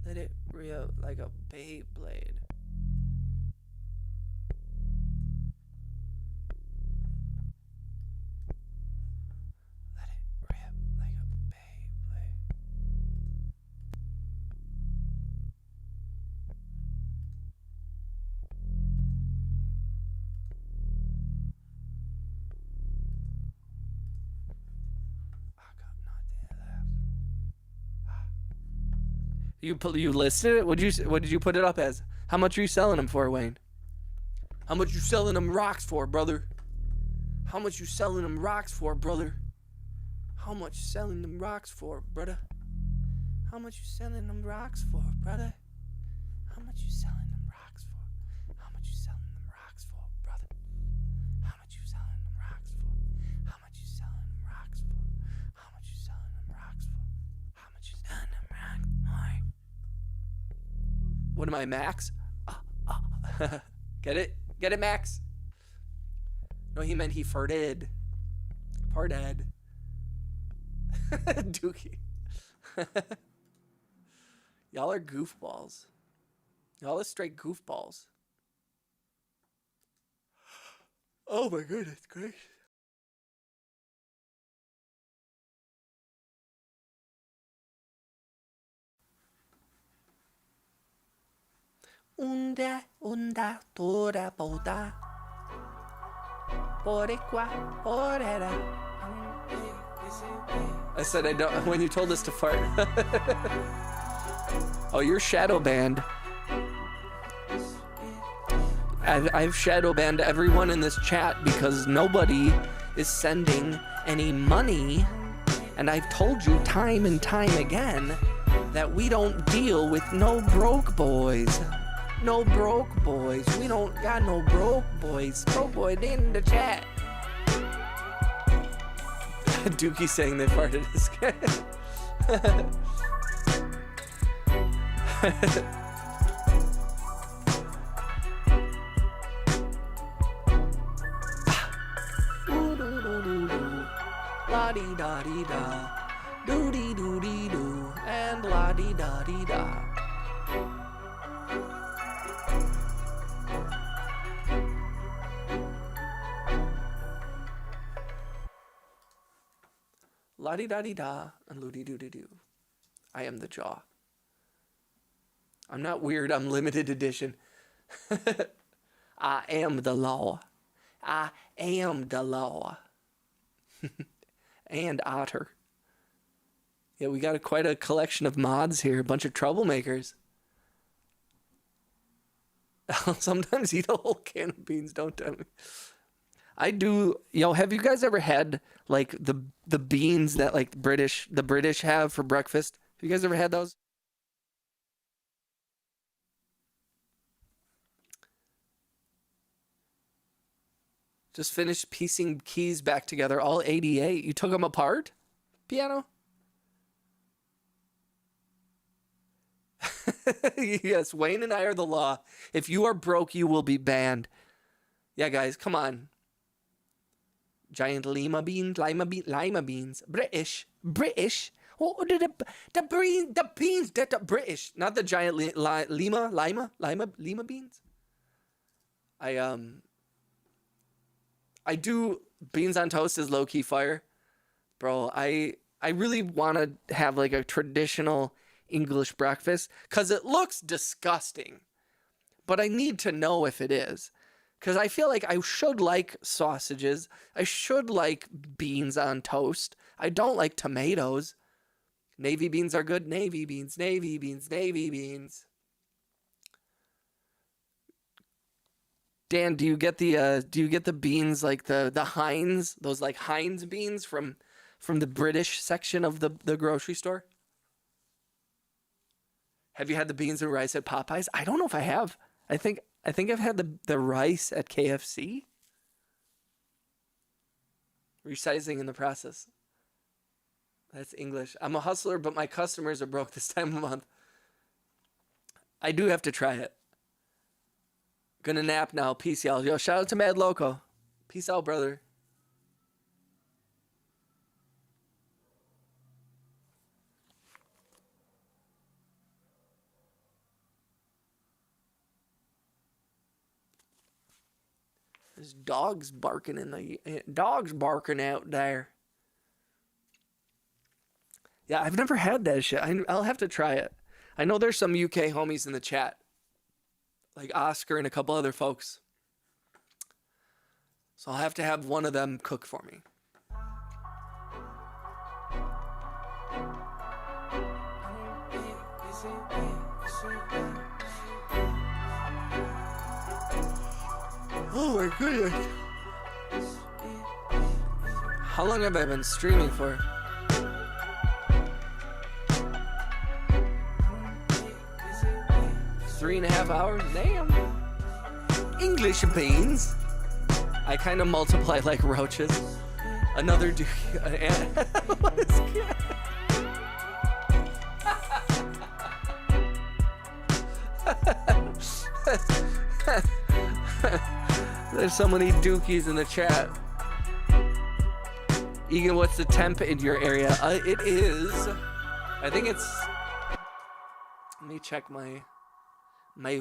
Let it rip like a Beyblade. Let it rip like a Beyblade. You listed it? What did you put it up as? How much are you selling them for, Wayne? How much you selling them rocks for, brother? How much you selling them rocks for, brother? How much selling them rocks for, brother? How much you selling them rocks for, brother? How much you selling them rocks for? How much you selling them rocks for, brother? How much you selling them rocks for? How much you selling them rocks for? How much you selling them rocks for? How much you selling them rocks for? What am I, Max? Get it? Get it, Max? No, he meant he farted. Farted. Dookie. Y'all are goofballs. Y'all are straight goofballs. Oh my goodness, great. Und 온다 온다 돌아보다 보리과 보래라. I said I don't when you told us to fart. Oh, you're shadow banned. I've shadow banned everyone in this chat because nobody is sending any money, and I've told you time and time again that we don't deal with no broke boys. No broke boys. We don't got no broke boys. Broke boy in the chat. Dookie saying they farted is good. La dee da dee da, doo dee doo dee doo, and la dee da dee da. La dee da dee da, and loo dee doo dee doo. I am the jaw. I'm not weird, I'm limited edition. I am the law. I am the law. And Otter. Yeah, we got quite a collection of mods here. A bunch of troublemakers. I'll sometimes eat a whole can of beans, don't tell me. I do, have you guys ever had like the beans that like the British have for breakfast? Have you guys ever had those? Just finished piecing keys back together, all 88. You took them apart? Piano? Yes, Wayne and I are the law. If you are broke, you will be banned. Yeah, guys, come on. Giant lima beans. British. Oh, the beans that the British, not the giant lima beans. I do beans on toast is low-key fire. Bro, I really want to have like a traditional English breakfast because it looks disgusting. But I need to know if it is. Because I feel like I should like sausages. I should like beans on toast. I don't like tomatoes. Navy beans are good. Navy beans, navy beans, navy beans. Dan, do you get the beans like the Heinz, those like Heinz beans from the British section of the grocery store? Have you had the beans and rice at Popeyes? I don't know if I have. I think I've had the rice at KFC. Resizing in the process. That's English. I'm a hustler, but my customers are broke this time of month. I do have to try it. Gonna nap now. Peace, y'all. Yo, shout out to Mad Loco. Peace out, brother. There's dogs barking out there. Yeah, I've never had that shit. I'll have to try it. I know there's some UK homies in the chat. Like Oscar and a couple other folks. So I'll have to have one of them cook for me. Oh my goodness. How long have I been streaming for? Three and a half hours? Damn. English beans. I kind of multiply like roaches. Another dude. What is There's so many dookies in the chat. Egan, what's the temp in your area? It is. I think it's. Let me check my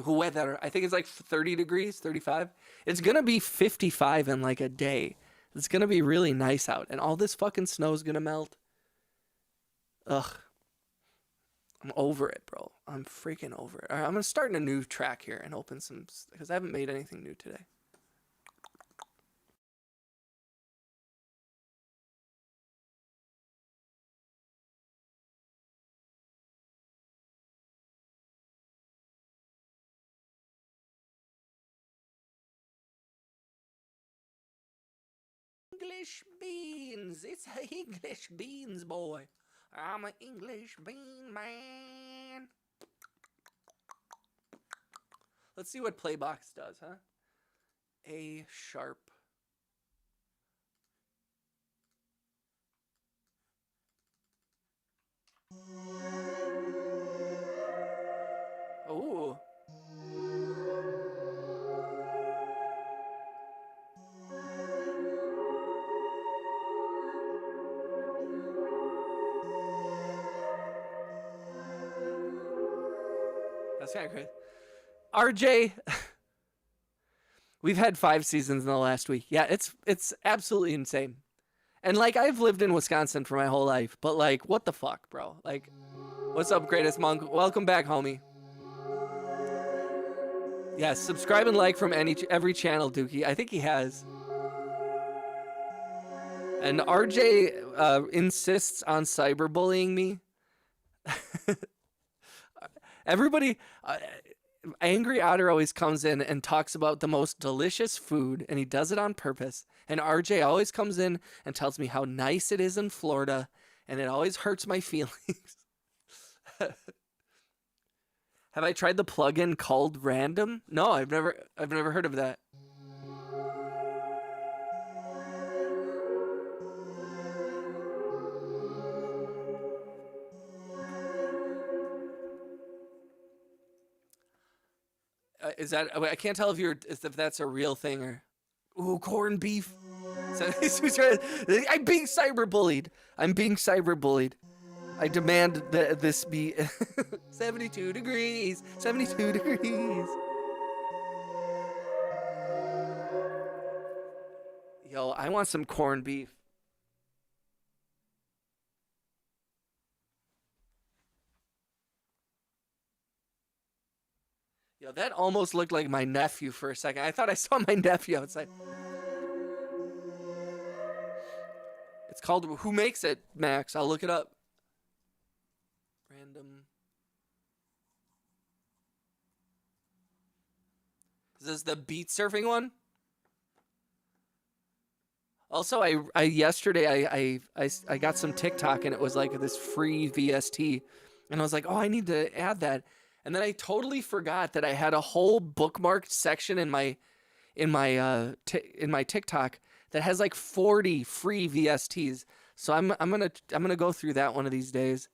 weather. I think it's like 30 degrees, 35. It's gonna be 55 in like a day. It's gonna be really nice out, and all this fucking snow is gonna melt. Ugh. I'm over it, bro. I'm freaking over it. All right, I'm gonna start a new track here and open some because I haven't made anything new today. English beans. It's a English beans, boy. I'm an English bean man. Let's see what Playbox does, huh? A sharp. Ooh. That's kind of crazy. RJ, we've had 5 seasons in the last week. Yeah, it's absolutely insane. And like I've lived in Wisconsin for my whole life, but like what the fuck, bro? Like, what's up, greatest monk? Welcome back, homie. Yeah, subscribe and like from every channel, Dookie. I think he has. And RJ insists on cyberbullying me. Everybody, Angry Otter always comes in and talks about the most delicious food, and he does it on purpose. And RJ always comes in and tells me how nice it is in Florida, and it always hurts my feelings. Have I tried the plugin called Random? No, I've never heard of that. Is that? I can't tell if that's a real thing or. Ooh, corned beef. I'm being cyberbullied. I'm being cyberbullied. I demand that this be 72 degrees. 72 degrees. Yo, I want some corned beef. Yo, that almost looked like my nephew for a second. I thought I saw my nephew outside. It's called Who Makes It, Max? I'll look it up. Random. Is this the beat surfing one? Also, I yesterday I got some TikTok and it was like this free VST, and I was like, oh, I need to add that, and then I totally forgot that I had a whole bookmarked section in my TikTok that has like 40 free VSTs. So I'm gonna go through that one of these days,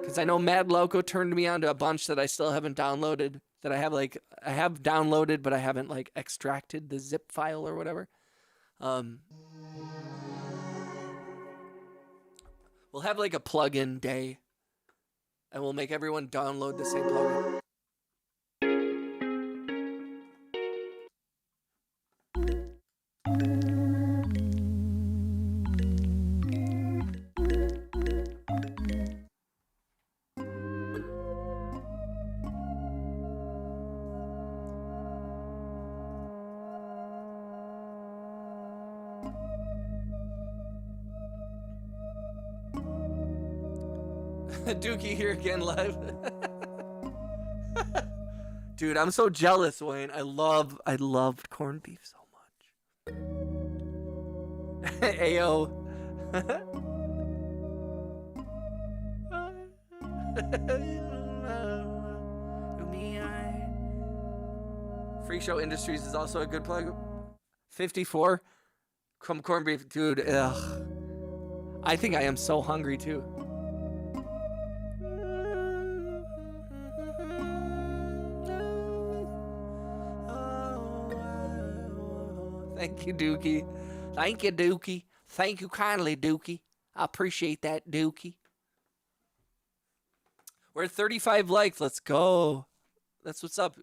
because I know Mad Loco turned me on to a bunch that I still haven't downloaded. That I have downloaded, but I haven't like extracted the zip file or whatever. We'll have like a plugin day, and we'll make everyone download the same plugin. Dookie here again live. Dude, I'm so jealous, Wayne. I loved corned beef so much. Ayo. Freak Show Industries is also a good plug. 54 corned beef, dude. Ugh. I think I am so hungry too. Thank you, Dookie. Thank you, Dookie. Thank you kindly, Dookie. I appreciate that, Dookie. We're at 35 likes. Let's go. That's what's up.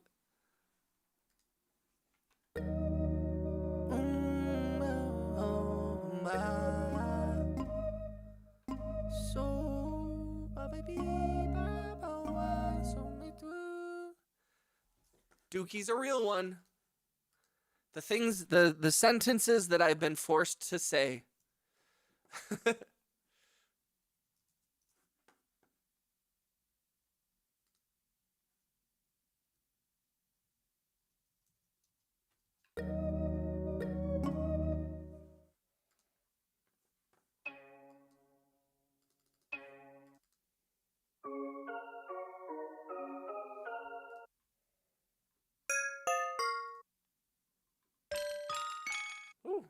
So, baby. Dookie's a real one. The things, the sentences that I've been forced to say. Ooh.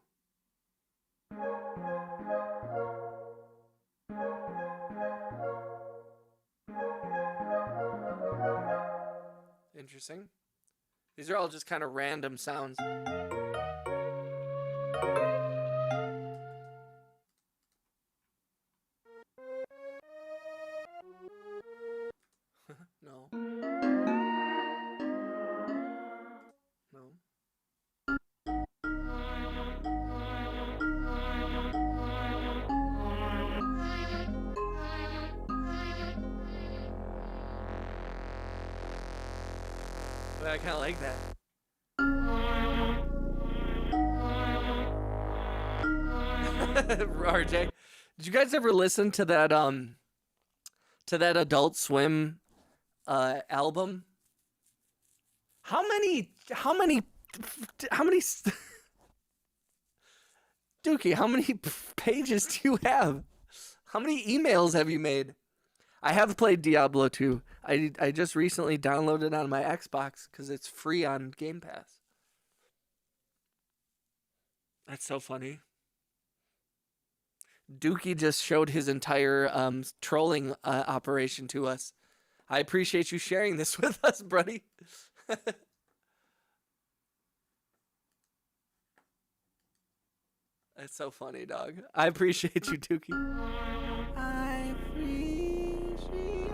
Interesting. These are all just kind of random sounds. No. No. But I kind of like that. RJ, did you guys ever listen to that Adult Swim album? How many Dookie, how many pages do you have? How many emails have you made? I have played Diablo 2. I just recently downloaded it on my Xbox because it's free on Game Pass. That's so funny. Dookie just showed his entire trolling operation to us. I appreciate you sharing this with us, buddy. That's so funny, dog. I appreciate you, Dookie. I appreciate you.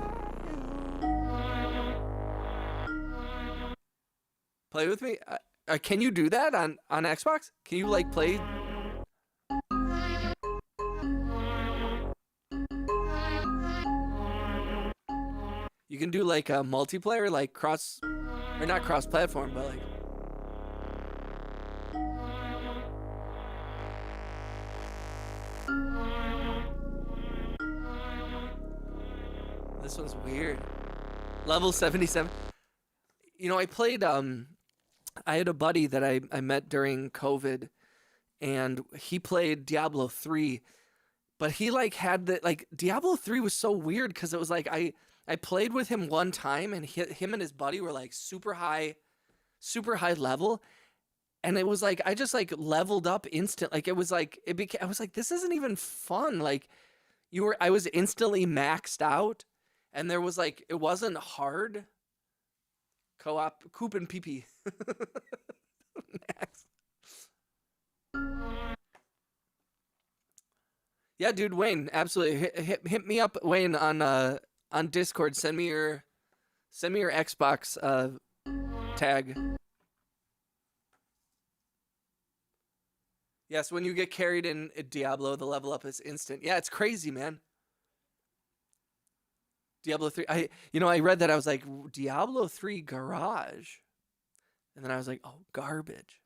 Play with me? Can you do that on Xbox? Can you like play? You can do like a multiplayer, like cross, or not cross-platform, but like. This one's weird. Level 77. You know, I played, I had a buddy that I met during COVID, and he played Diablo 3, but he like had the, like, Diablo 3 was so weird because it was like, I played with him one time, and him and his buddy were like super high level, and it was like, I just like leveled up instant. Like, it was like, I was like, this isn't even fun. Like, I was instantly maxed out. And there was like, it wasn't hard. Co-op, Coop and PP. Max. Yeah, dude, Wayne, absolutely. Hit me up, Wayne, on Discord. Send me your Xbox tag. Yes, when you get carried in Diablo, the level up is instant. Yeah, it's crazy, man. Diablo 3. I read that. I was like, Diablo 3 Garage. And then I was like, oh, garbage.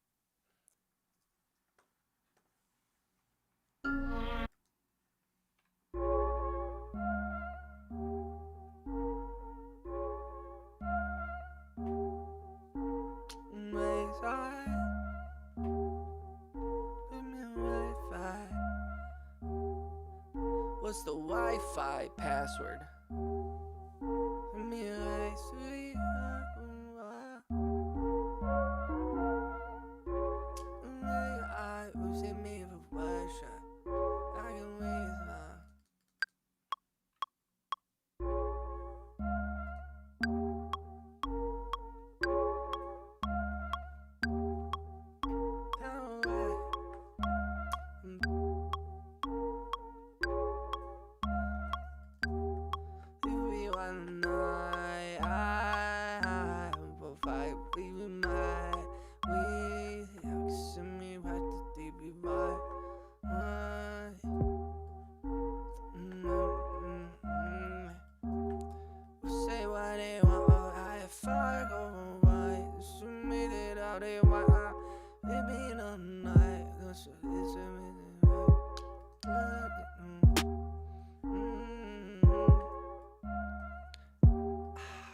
What's the Wi-Fi password? know they want it be the night. It's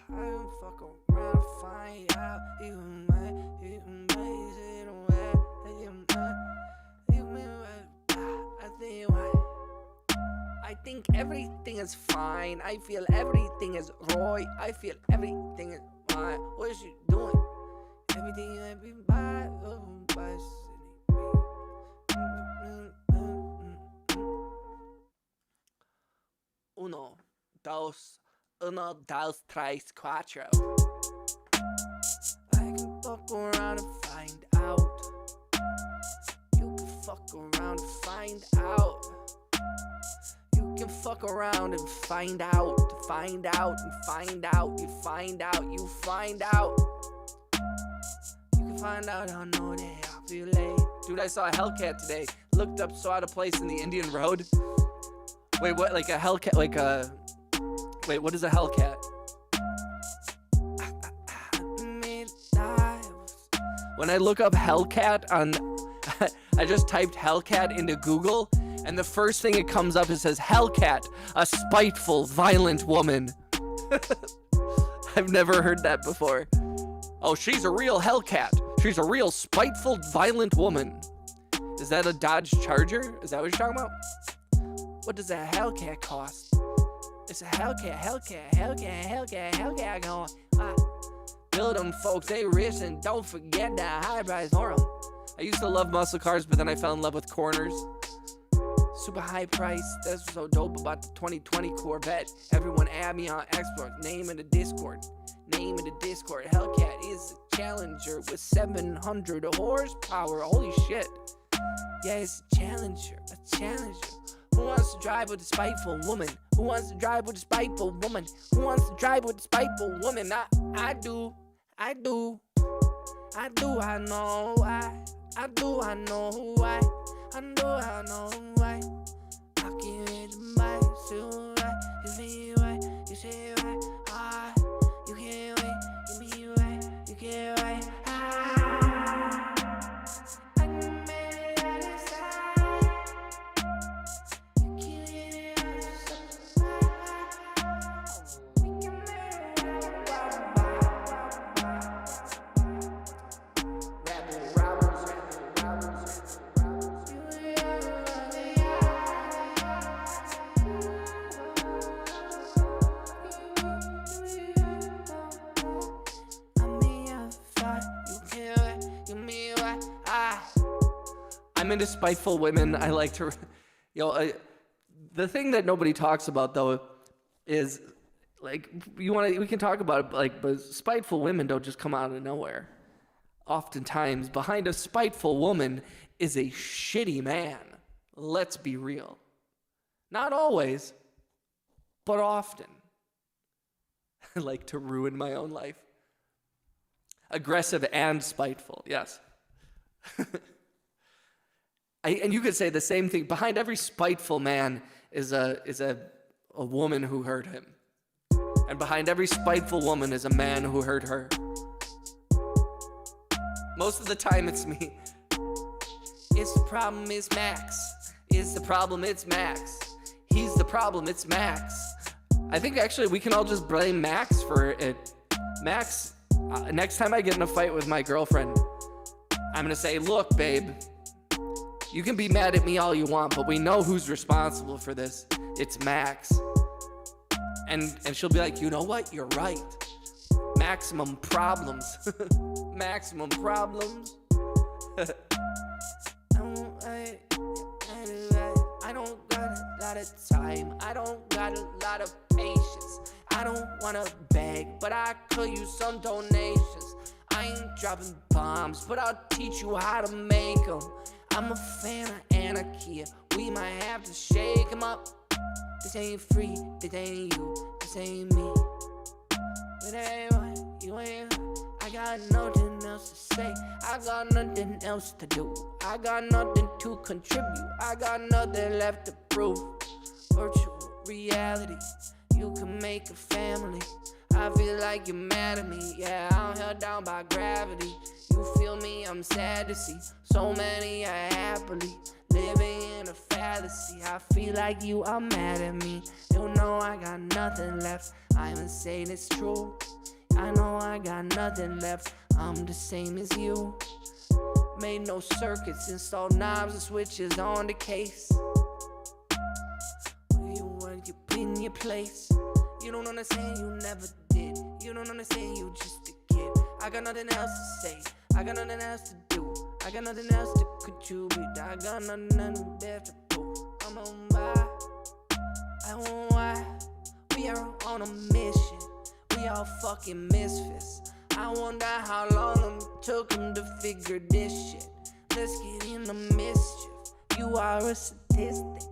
I don't fuck around to find out. You might say the way. I think everything is fine. I feel everything is Roy. I feel everything is fine. What is she doing? Everything might be by Uno, dos, tres, cuatro. I can fuck around and find out. You can fuck around and find out. You can fuck around and find out, find out, and find out. You find out, you find out. You can find out, I know that I'll be late. Dude, I saw a Hellcat today. Looked up, so out of place in the Indian Road. Wait, what? Like a Hellcat? Like a. Wait, what is a Hellcat? When I look up Hellcat on. I just typed Hellcat into Google, and the first thing it comes up, it says Hellcat, a spiteful, violent woman. I've never heard that before. Oh, she's a real Hellcat. She's a real spiteful, violent woman. Is that a Dodge Charger? Is that what you're talking about? What does a Hellcat cost? It's a Hellcat going. Build them, folks, they rich, and don't forget that high price for them. I used to love muscle cars, but then I fell in love with corners. Super high price, that's what's so dope about the 2020 Corvette. Everyone add me on Xbox, name in the Discord. Name in the Discord. Hellcat is a Challenger with 700 horsepower. Holy shit. Yeah, it's a Challenger, a Challenger. Who wants to drive with a spiteful woman? Who wants to drive with a spiteful woman? Who wants to drive with a spiteful woman? I do, I know why. I know why. I know why. I can't read the mic, so right. You say right, you say right. You can't wait, you be right, you can't wait. I can make it out of sight. You can't get it out of sight. We can make it out I'm into spiteful women. I like to, the thing that nobody talks about though is like we can talk about it, but spiteful women don't just come out of nowhere. Oftentimes, behind a spiteful woman is a shitty man. Let's be real. Not always, but often. I like to ruin my own life. Aggressive and spiteful, yes. And you could say the same thing. Behind every spiteful man is a woman who hurt him. And behind every spiteful woman is a man who hurt her. Most of the time it's me. It's the problem, it's Max. It's the problem, it's Max. He's the problem, it's Max. I think actually we can all just blame Max for it. Max, next time I get in a fight with my girlfriend, I'm gonna say, look, babe, you can be mad at me all you want, but we know who's responsible for this. It's Max. And she'll be like, you know what? You're right. Maximum problems. Maximum problems. I don't got a lot of time. I don't got a lot of patience. I don't wanna beg, but I could use some donations. I ain't dropping bombs, but I'll teach you how to make them. I'm a fan of anarchy. We might have to shake 'em up. This ain't free, this ain't you, this ain't me. But anyway, you ain't. I got nothing else to say. I got nothing else to do. I got nothing to contribute. I got nothing left to prove. Virtual reality, you can make a family. I feel like you're mad at me. Yeah, I'm held down by gravity. You feel me? I'm sad to see so many are happily living in a fallacy. I feel like you are mad at me. You know I got nothing left. I'm saying it's true. I know I got nothing left. I'm the same as you. Made no circuits, installed knobs and switches on the case. You want you put in your place. You don't understand, you never did. You don't understand, you just a kid. I got nothing else to say. I got nothing else to do. I got nothing else to contribute. I got nothing left to prove. I'm on by. I won't lie. We are on a mission. We all fucking misfits. I wonder how long it took them to figure this shit. Let's get in the mischief. You are a statistic,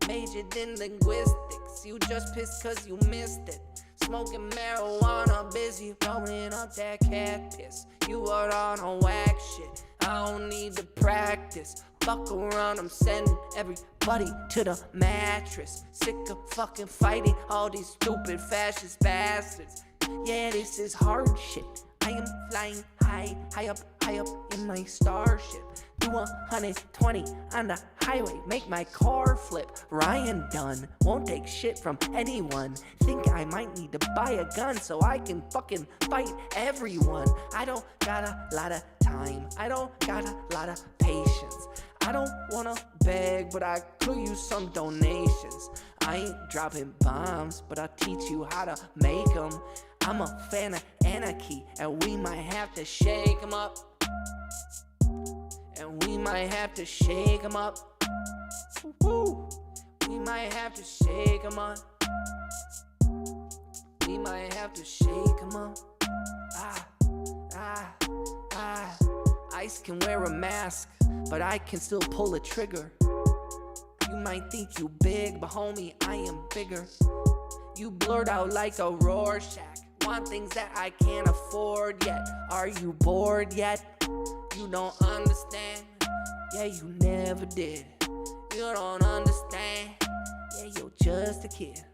majored in linguistics. You just pissed cause you missed it. Smoking marijuana, busy rolling up that cat piss. You are on a whack shit. I don't need to practice. Fuck around, I'm sending everybody to the mattress. Sick of fucking fighting all these stupid fascist bastards. Yeah, this is hard shit. I am flying high up in my starship. Do 120 on the highway, make my car flip. Ryan Dunn won't take shit from anyone. Think I might need to buy a gun so I can fucking fight everyone. I don't got a lot of time, I don't got a lot of patience. I don't wanna beg, but I could use some donations. I ain't dropping bombs, but I'll teach you how to make them. I'm a fan of anarchy, and we might have to shake 'em up. And we might have to shake 'em up. Woo! We might have to shake 'em up. We might have to shake 'em up. Ice can wear a mask, but I can still pull a trigger. You might think you big, but homie, I am bigger. You blurred out like a Rorschach. Want things that I can't afford yet. Are you bored yet? You don't understand. Yeah, you never did. You don't understand. Yeah, you're just a kid.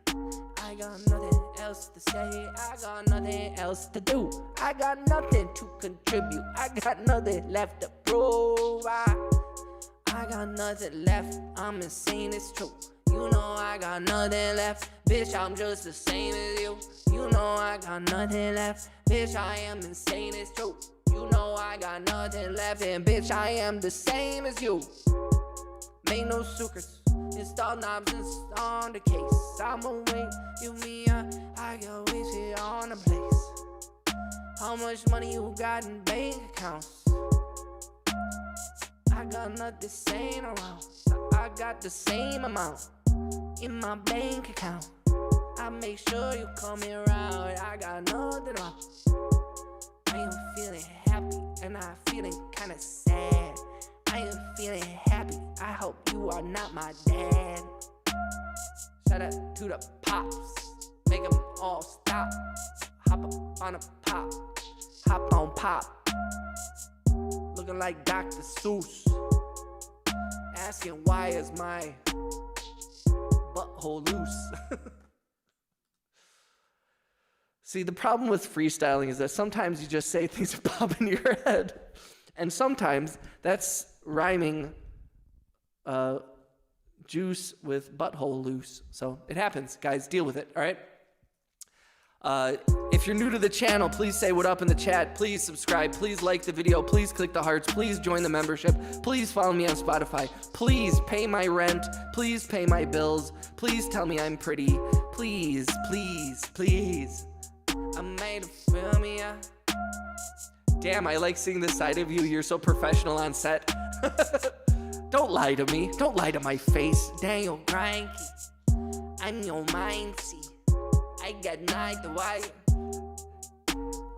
I got nothing else to say. I got nothing else to do. I got nothing to contribute. I got nothing left to prove. I got nothing left. I'm insane, it's true. You know I got nothing left. Bitch, I'm just the same as you. You know I got nothing left. Bitch, I am insane, it's true. You know I got nothing left. And bitch, I am the same as you. Make no secrets. Install knobs and on the case. I'ma wait, you me I got wasted on the place. How much money you got in bank accounts? I got nothing saying around. I got the same amount in my bank account. I make sure you coming around. I got nothing wrong. I am feeling happy and I'm feeling kinda sad. I am feeling happy. I hope you are not my dad. Shout out to the pops. Make them all stop. Hop up on a pop. Hop on pop. Looking like Dr. Seuss. Asking why is my butthole loose. See, the problem with freestyling is that sometimes you just say things that pop in your head. And sometimes that's rhyming juice with butthole loose. So it happens, guys. Deal with it, all right? If you're new to the channel, please say what up in the chat. Please subscribe. Please like the video. Please click the hearts. Please join the membership. Please follow me on Spotify. Please pay my rent. Please pay my bills. Please tell me I'm pretty. Please, please, please. I'm made to feel me up. Damn, I like seeing this side of you. You're so professional on set. Don't lie to me. Don't lie to my face. Daniel Granky. I'm your mind, see. I got night the wire.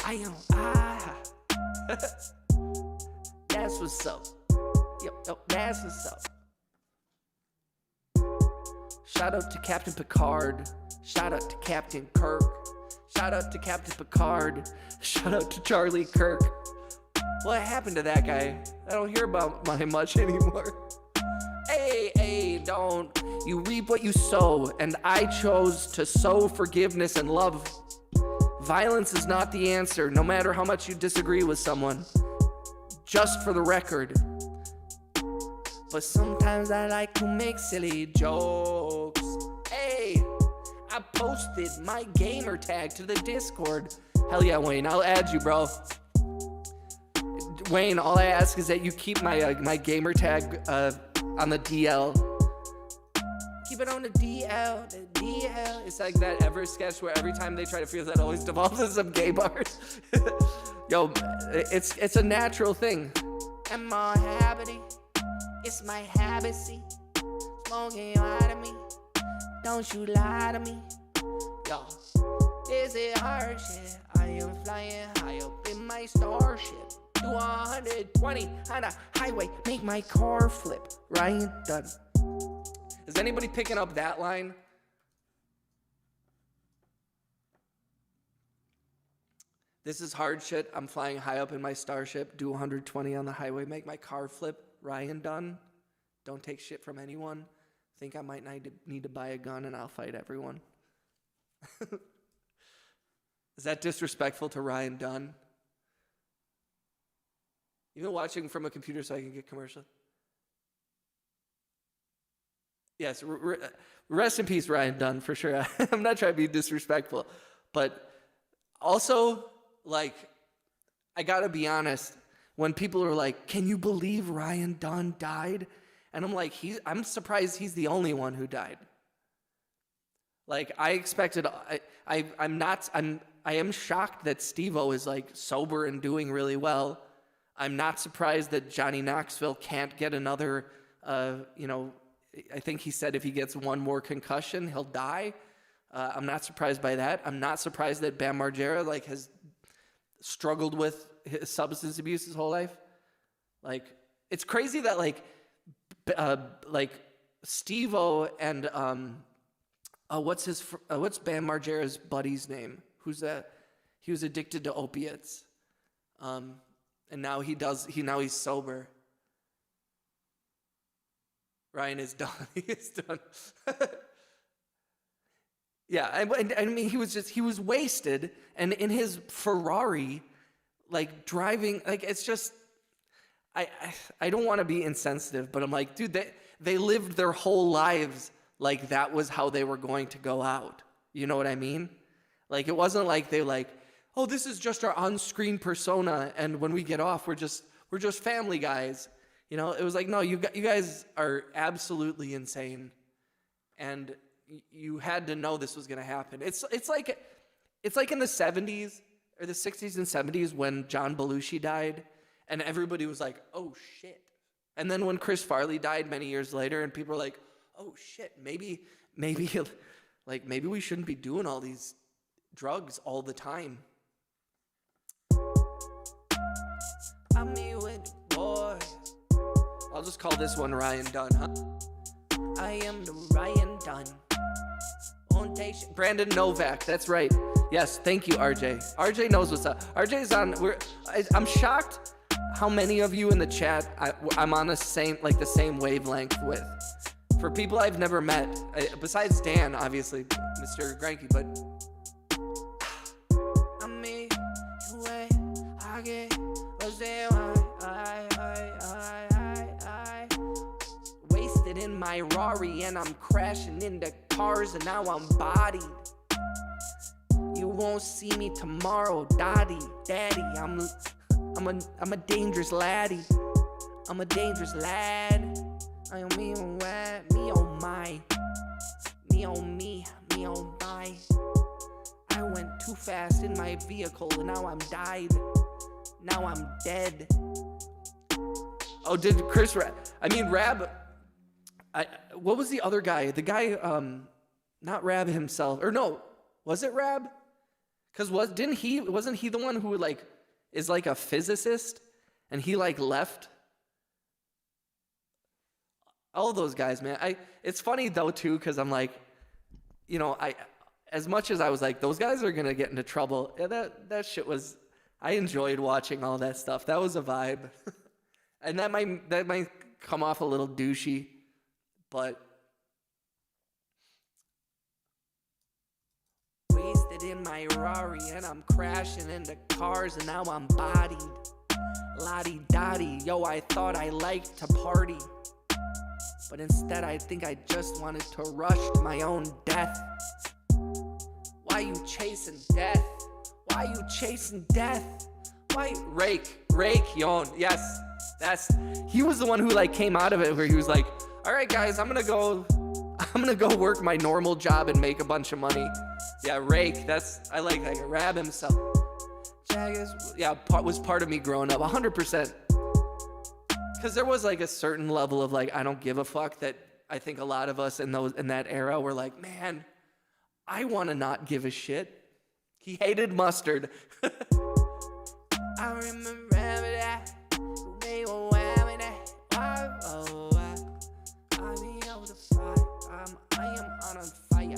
I am That's what's up. Yo, that's what's up. Shout out to Captain Picard. Shout out to Captain Kirk. Shout out to Captain Picard. Shout out to Charlie Kirk. What happened to that guy? I don't hear about him much anymore. Hey, don't. You reap what you sow, and I chose to sow forgiveness and love. Violence is not the answer, no matter how much you disagree with someone. just for the record. But sometimes I like to make silly jokes. Hey, I posted my gamer tag to the Discord. Hell yeah, Wayne, I'll add you, bro. Wayne, all I ask is that you keep my my gamer tag on the DL. Keep it on the DL, the DL. It's like that Ever sketch where every time they try to feel that always devolves into some gay bars. Yo, it's a natural thing. And my habit, it's my habit, see. Smoking you out of me, don't you lie to me. Yo, this is hard shit. I am flying high up in my starship. Do 120 on a highway, make my car flip. Ryan Dunn. Is anybody picking up that line? This is hard shit. I'm flying high up in my starship. Do 120 on the highway, make my car flip. Ryan Dunn. Don't take shit from anyone. Think I might need to buy a gun and I'll fight everyone. Is that disrespectful to Ryan Dunn? You've been watching from a computer so I can get commercial? Yes, rest in peace, Ryan Dunn, for sure. I'm not trying to be disrespectful. But also, like, I gotta be honest, when people are like, can you believe Ryan Dunn died? And I'm like, I'm surprised he's the only one who died. Like, I expected, I am shocked that Steve-O is like sober and doing really well. I'm not surprised that Johnny Knoxville can't get another, I think he said if he gets one more concussion, he'll die. I'm not surprised by that. I'm not surprised that Bam Margera has struggled with his substance abuse his whole life. Like, it's crazy that Steve-O and what's Bam Margera's buddy's name? Who's that? He was addicted to opiates, and now he's sober. Ryan is done. He is done. Yeah, I mean, he was wasted, and in his Ferrari, driving, it's just, I don't want to be insensitive, but I'm like, dude, they lived their whole lives like that was how they were going to go out. You know what I mean? Like, it wasn't like oh, this is just our on-screen persona, and when we get off, we're just family guys. You know, it was like, no, you guys are absolutely insane, and you had to know this was going to happen. It's like in the 70s or the 60s and 70s when John Belushi died, and everybody was like, oh shit. And then when Chris Farley died many years later, and people were like, oh shit, maybe we shouldn't be doing all these drugs all the time. I'm me with the boys. I'll just call this one Ryan Dunn, huh? I am the Ryan Dunn. Brandon Novak, that's right. Yes, thank you, RJ. RJ knows what's up. RJ's on. I'm shocked how many of you in the chat I'm on the same wavelength with. For people I've never met, besides Dan, obviously, Mr. Granky, but wasted in my Rari, and I'm crashing into cars, and now I'm bodied. You won't see me tomorrow, daddy. I'm a dangerous laddie. I'm a dangerous lad. I am me on what? Me on my. Me on me. Me on my. I went too fast in my vehicle, and now I'm died. Now I'm dead. Oh, did Chris Rab? What was the other guy? The guy, not Rab himself, or no, was it Rab? Because wasn't he the one who is like a physicist, and he left? All those guys, man. It's funny though too, because I'm like, as much as I was like, those guys are gonna get into trouble. Yeah, that shit was. I enjoyed watching all that stuff. That was a vibe, and that might come off a little douchey, but. Wasted in my Rari, and I'm crashing into cars, and now I'm bodied. La-di-da-di, yo, I thought I liked to party. But instead I think I just wanted to rush to my own death. Why you chasing death? Why you chasing death? Why? Rake, yon, yes. He was the one who like came out of it where he was like, all right guys, I'm gonna go work my normal job and make a bunch of money. Yeah, Rake, I like Rab himself. Was part of me growing up, 100%. Because there was like a certain level of like, I don't give a fuck that I think a lot of us in that era were like, man, I want to not give a shit. He hated mustard. I remember that. They were wearing that. I be able to fly. I am on fire.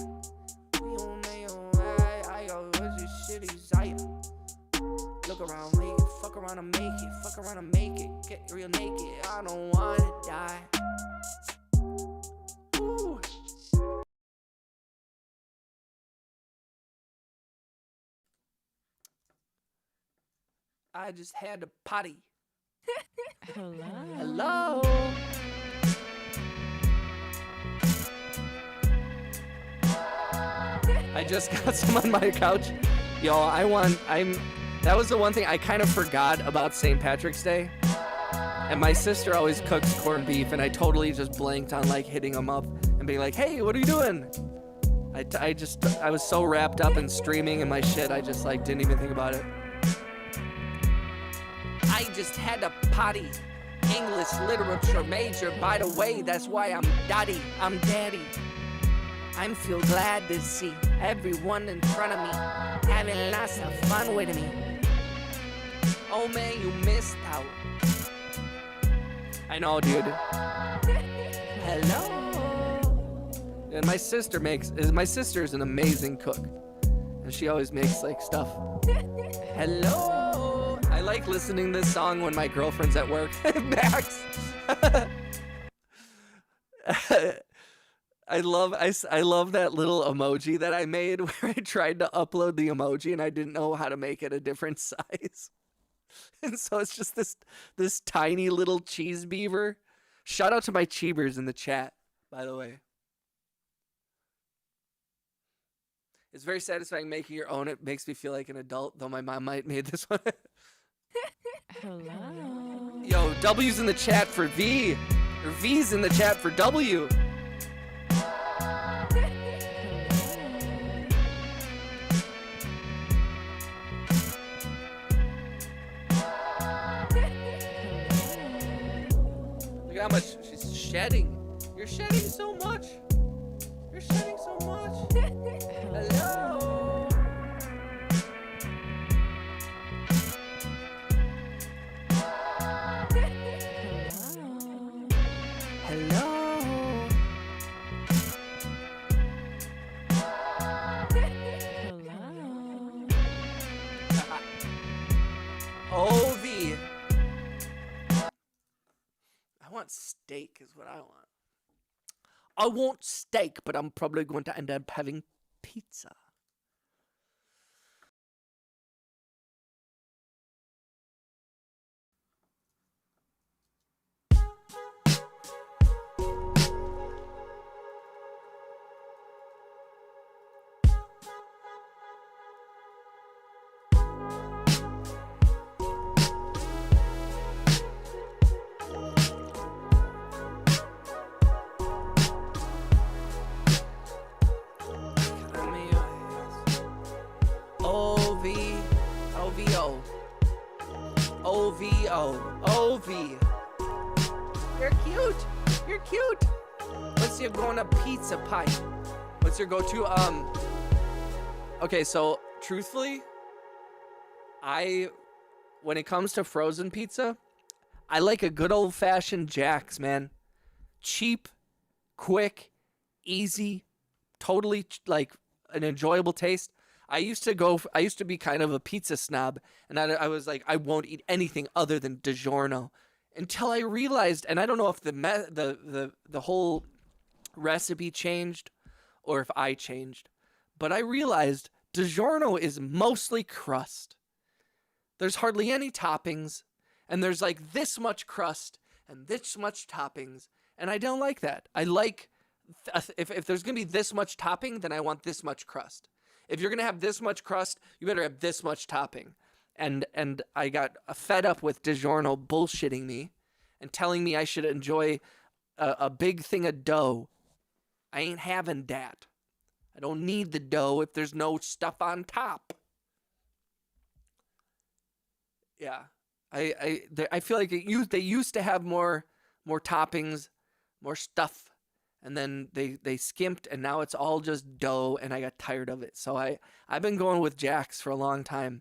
We don't know why. I go, what's this shit desire? Look around, make it, fuck around and make it, fuck around and make it, get real naked, I don't wanna die. Ooh. I just had to potty. Hello. I just got some on my couch. Yo, that was the one thing I kind of forgot about St. Patrick's Day. And my sister always cooks corned beef, and I totally just blanked on like hitting them up and being like, hey, what are you doing? I was so wrapped up in streaming and my shit, I just like didn't even think about it. I just had to potty. English literature major, by the way, that's why I'm daddy. I feel glad to see everyone in front of me having lots of fun with me. Oh man, you missed out. I know, dude. Hello. And my sister is an amazing cook. And she always makes like stuff. Hello. I like listening to this song when my girlfriend's at work. Max. I love that little emoji that I made where I tried to upload the emoji and I didn't know how to make it a different size. And so it's just this tiny little cheese beaver. Shout out to my cheebers in the chat, by the way. It's very satisfying making your own. It makes me feel like an adult, though my mom might made this one. Hello. Yo, W's in the chat for V. Or V's in the chat for W. Look how much she's shedding. You're shedding so much. You're shedding so much. Hello. Hello. OV. I want steak is what I want. I want steak, but I'm probably going to end up having pizza. OV. You're cute. You're cute. What's your going to pizza pie? What's your go-to? Okay, so truthfully, when it comes to frozen pizza, I like a good old-fashioned Jack's, man. Cheap, quick, easy, totally like an enjoyable taste. I used to be kind of a pizza snob, and I was like, I won't eat anything other than DiGiorno, until I realized, and I don't know if the whole recipe changed, or if I changed, but I realized DiGiorno is mostly crust. There's hardly any toppings, And there's like this much crust and this much toppings. And I don't like that. I like, if there's going to be this much topping, then I want this much crust. If you're going to have this much crust, you better have this much topping. And I got fed up with DiGiorno bullshitting me and telling me I should enjoy a big thing of dough. I ain't having that. I don't need the dough if there's no stuff on top. Yeah. I feel like they used to have more toppings, more stuff, and then they skimped, and now it's all just dough, and I got tired of it. So I've been going with Jack's for a long time.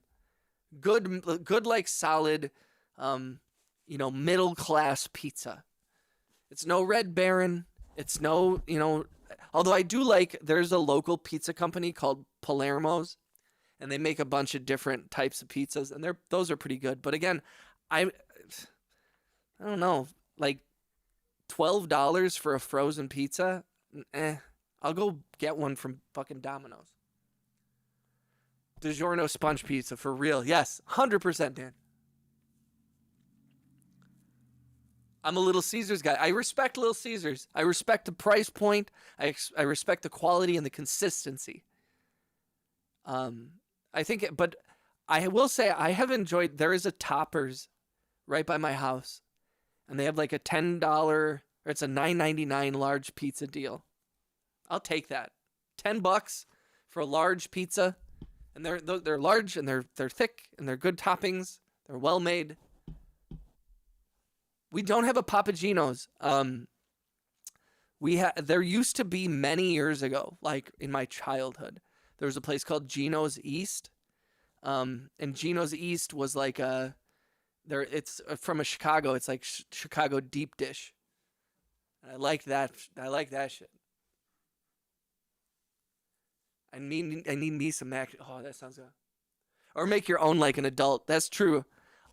Good like solid, middle class pizza. It's no Red Baron. It's no, although I do like, there's a local pizza company called Palermo's, and they make a bunch of different types of pizzas, and those are pretty good. But again, I don't know, like $12 for a frozen pizza? I'll go get one from fucking Domino's. DiGiorno sponge pizza, for real. Yes, 100%, Dan. I'm a Little Caesars guy. I respect Little Caesars. I respect the price point. I respect the quality and the consistency. I think, but I will say I have enjoyed, there is a Toppers right by my house, and they have like a $10, or it's a $9.99 large pizza deal. I'll take that. $10 for a large pizza, and they're large, and they're thick, and they're good toppings. They're well made. We don't have a Papa Gino's. There used to be many years ago, like in my childhood, there was a place called Gino's East. And Gino's East was like it's from Chicago. It's like Chicago deep dish. And I like that. I like that shit. I need me some mac. Oh, that sounds good. Or make your own like an adult. That's true.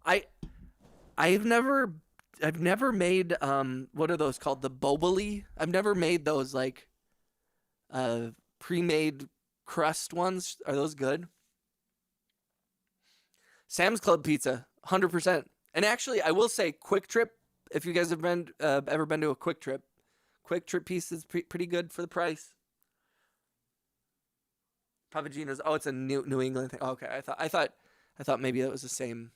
I've never made what are those called? The boboli? I've never made those like pre-made crust ones. Are those good? Sam's Club pizza, 100%. And actually, I will say Quick Trip, if you guys have been ever been to a Quick Trip pizza is pretty good for the price. Papa Gino's, oh, it's a New England thing. Oh, okay, I thought maybe that was the same.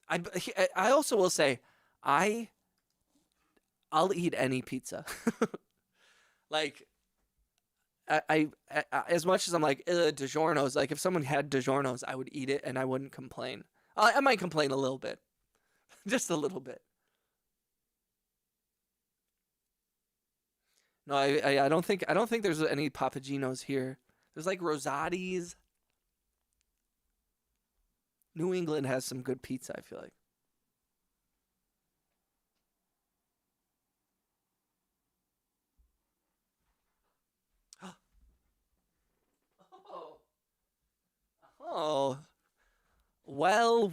I also will say, I'll eat any pizza. Like, I as much as I'm like, DiGiorno's, like if someone had DiGiorno's, I would eat it and I wouldn't complain. I might complain a little bit. Just a little bit. No, I don't think there's any Papa Gino's here. There's like Rosati's. New England has some good pizza, I feel like. Oh. Well.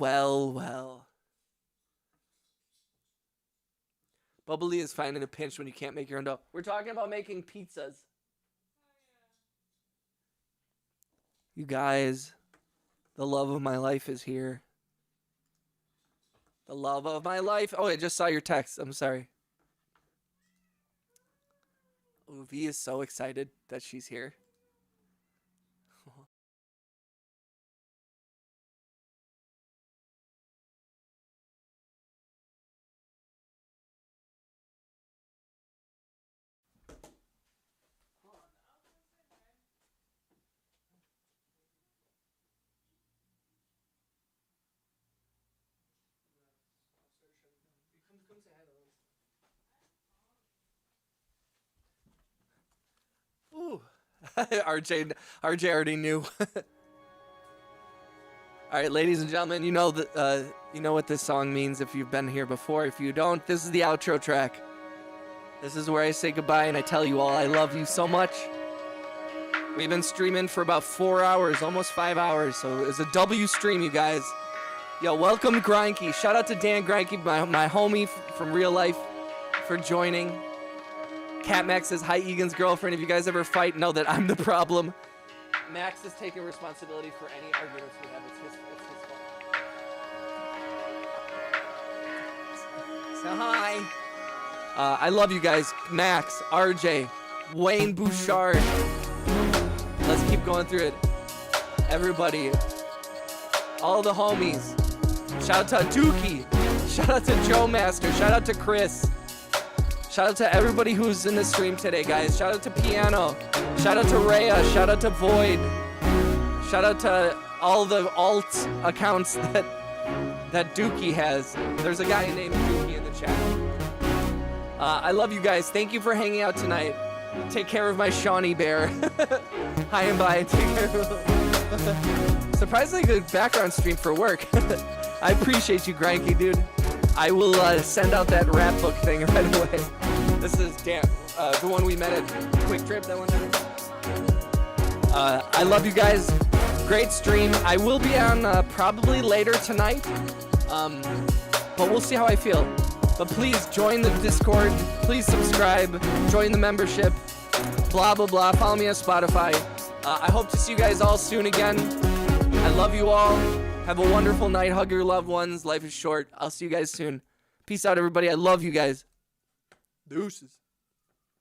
Bubbly is fine in a pinch when you can't make your own dough. We're talking about making pizzas. You guys, the love of my life is here. The love of my life. Oh, I just saw your text. I'm sorry. Oh, V is so excited that she's here. Ooh. RJ already knew. All right, ladies and gentlemen, you know what this song means if you've been here before. If you don't, this is the outro track. This is where I say goodbye and I tell you all I love you so much. We've been streaming for about 4 hours, almost 5 hours, so it's a W stream, you guys. Yo, welcome Greinke. Shout out to Dan Greinke, my homie from real life, for joining. Cat Max says, hi, Egan's girlfriend. If you guys ever fight, know that I'm the problem. Max is taking responsibility for any arguments we have. It's his fault. Hi. I love you guys. Max, RJ, Wayne Bouchard. Let's keep going through it. Everybody. All the homies. Shout out to Dookie. Shout out to Joe Master. Shout out to Chris. Shout out to everybody who's in the stream today, guys. Shout out to Piano. Shout out to Rhea. Shout out to Void. Shout out to all the alt accounts that Dookie has. There's a guy named Dookie in the chat. I love you guys. Thank you for hanging out tonight. Take care of my Shawnee Bear. Hi and bye. Take care of surprisingly good background stream for work. I appreciate you, Granky, dude. I will send out that rap book thing right away. This is the one we met at Quick Trip. That one. I love you guys. Great stream. I will be on probably later tonight, but we'll see how I feel. But please join the Discord. Please subscribe. Join the membership. Blah, blah, blah. Follow me on Spotify. I hope to see you guys all soon again. I love you all. Have a wonderful night. Hug your loved ones. Life is short. I'll see you guys soon. Peace out, everybody. I love you guys. Deuces.